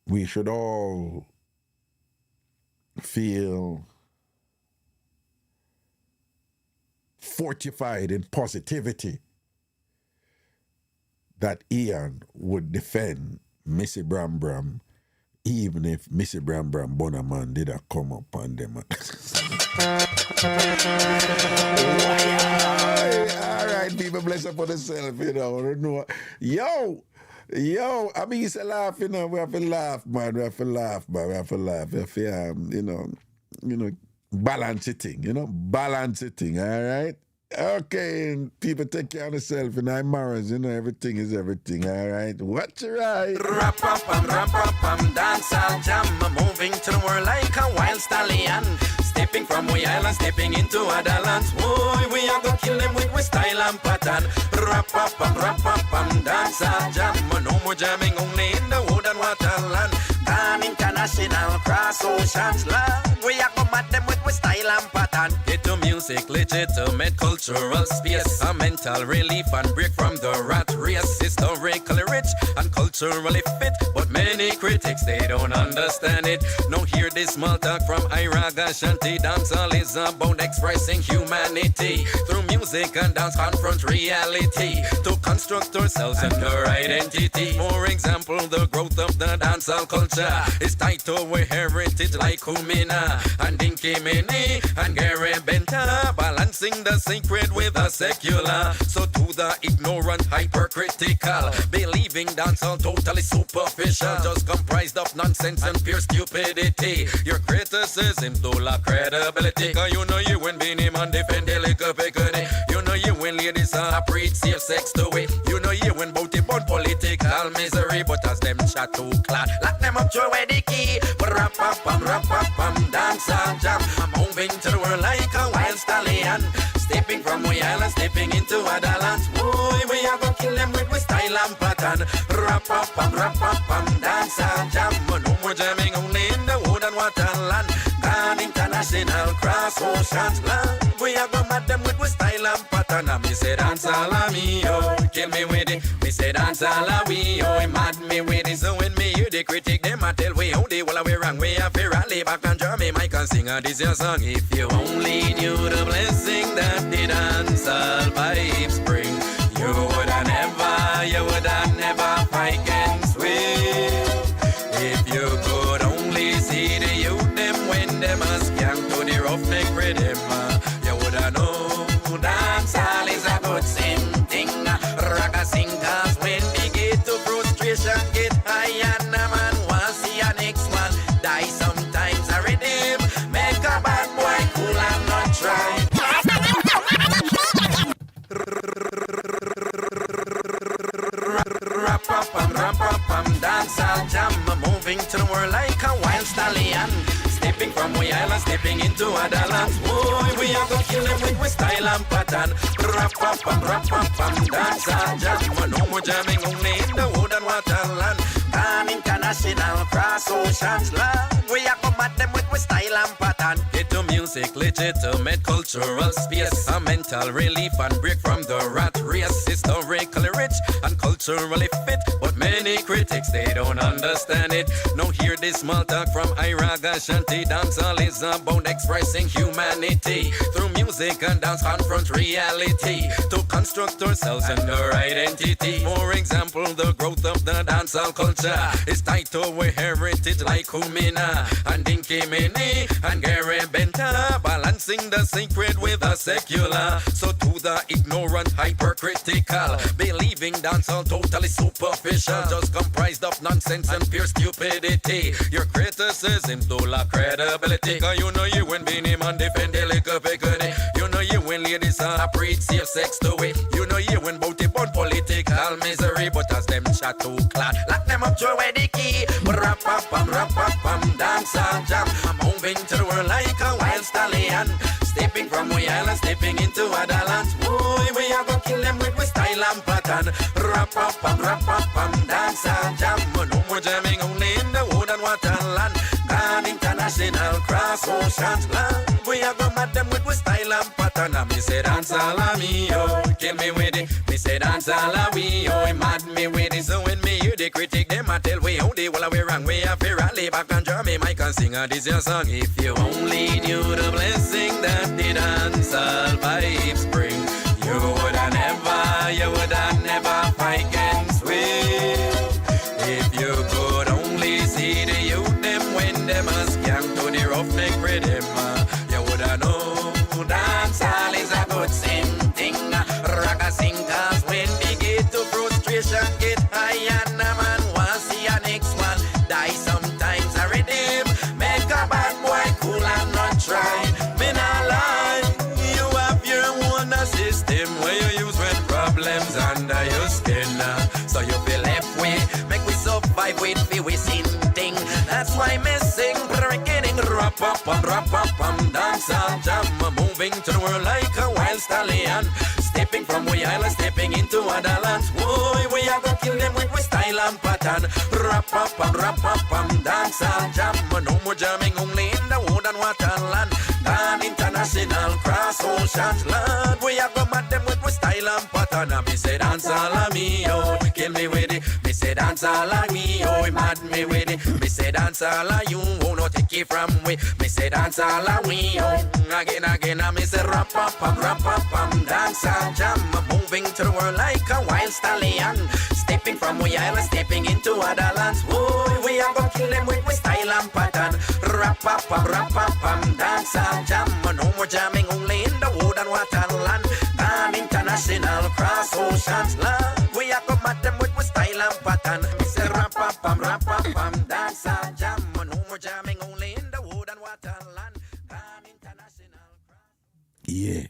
we should all feel fortified in positivity that Ian would defend Missy Bram Bram, even if Missy Bram Bram Bonaman did not come up on them. All right, people, bless up for themselves, Yo, I mean, it's a laugh, we have to laugh, man. We have to laugh. We have to, balance it thing, balance it thing, all right? Okay, and people take care of themselves, I'm married, everything is everything, all right? Watch your right. Rap-a-pam, dance-all jam, moving to the world like a wild stallion. Stepping from we island, stepping into other lands. Boy, we are gonna kill them with style and pattern. Rap-a-pam, dance-all jam, no more jamming, only in the wood and waterland. Gone international, cross oceans, land. We are gonna mad them with style and pattern. Get to music, legitimate cultural space, a mental relief and break from the rat race. Historically rich and culturally fit, but many critics, they don't understand it. Now hear this small talk from Raga Shanti. Dancehall is about expressing humanity through music and dance, confront reality to construct ourselves and our identity. For example, the growth of the dancehall culture is tied to our heritage like Kumina and Dinky Mini and Gary Benta, balancing the sacred with the secular. So to the ignorant, hypercritical, believing dancehall totally superficial, just comprised of nonsense and pure stupidity. Your criticism do lack credibility, cause you know you when Beanie Man defend the liquor pickety. You know you when ladies preach safe sex to it. You know you when bout it born political misery, but as them chat too clad, lock them up throw away the key. But rap-a-pam, dance-all jam, I'm moving to the world like a wild stallion. Stepping from we island, stepping into other lands. Boy, we are gonna kill them with style and pattern. Rap-a-pam, dance-all jam, no more jamming, only in the wood and waterland. Gone international, cross oceans, land. We are gonna mad them with style and pattern. And me say dancehall a me, oh, kill me with it. Me say dancehall a we, oh, mad me with it. So when me hear the critic, them a tell we how they well we wrong. We have to rally back and drum me mic and sing this your song. If you only knew the blessing that the dancehall vibes bring, You woulda never fight against we. If you could only see the youth them when them a skank to the roughneck rhythm, you woulda know dancehall is a good same thing. Raga singers when they get to frustration get high and a man want see a next one die sometimes a rhythm make a bad boy cool and not try. Rap-a-pam, dancehall jam, moving to the world like a wild stallion. Stepping from we island, stepping into other lands. Boy, we are gonna kill them with style and pattern. Rap-a-pam, dancehall jam. No more jamming only in the wood and waterland. An international cross oceans land. We are come at them with style and pattern. Get to music, legitimate cultural space. A mental relief and break from the rat race. Historically rich and culturally fit, but many critics, they don't understand it. Now hear this small talk from Raga Shanti. Dancehall is about expressing humanity. Through music and dance confront reality. To construct ourselves and our identity. For example, the growth of the dancehall culture is tied to our heritage like Kumina and Dinky Mini and Gary Benta. Balancing the sacred with the secular. So to the ignorant, hypercritical, believing dancehall totally superficial, just comprised of nonsense and pure stupidity. Your criticism do lack credibility. Cause you know you when Beanie Man defend the liquor pickery. You know you when ladies are preach safe sex to it. You know you when bout it on political misery. But as them chat too clad, lock them up throw away the key. Rap-a-pam, dancehall jam. I'm moving to the world like a wild stallion. Stepping from we island, stepping into other lands. Boy, we are gonna kill them with style and pattern. Rap-a-pam, dancehall jam. No more jamming only in the wood and waterland. An international cross oceans land. We are gonna mad them with style and pattern. And me say dancehall me, oh, kill me with it. Me say dancehall we, oh, mad me with it. So when me hear the critic, them a tell we how they will we wrong. We have to rally back and drum me mic and sing this your song. If you only knew the blessing that the dancehall vibes bring, you woulda never fight against we. If you could only see the youth them when them a skank to the roughneck rhythm, you woulda know dancehall is a good same thing. Raga singers when they get to frustration get high and a man want see a next one die sometimes a rhythm make a bad boy cool and not try. Me nah lie, you have your own system where you use when problems under your skin. So you feel left way, make we survive with we sin thing. That's why me sing breaking rap-a-pam, dancehall jam. Moving to the world like a wild stallion. Stepping from we island, stepping into other lands. Boy, we are gonna kill them with style and pattern. Rap-a-pam, dancehall jam. No more jamming only in the wood and waterland. An international cross oceans land. We are gonna mad them with style and pattern. And me say dancehall me, oh, kill me with it. Me say dancehall me, oh, mad me with it. Me say dancehall you, oh, no take it from we. Me say dancehall we, oh, again, and me say rap-a-pam, dancehall jam. Moving to the world like a wild stallion. Stepping from we island, stepping into other lands. Boy, we are gonna kill them with style and pattern. Rap-a-pam, dancehall jam. No more jamming only in the wood and waterland. An international cross oceans land. We are come at them with style and pattern. We say rap-a-pam, dancehall jam. No more jamming only in the wood and waterland. An international cross. Yeah.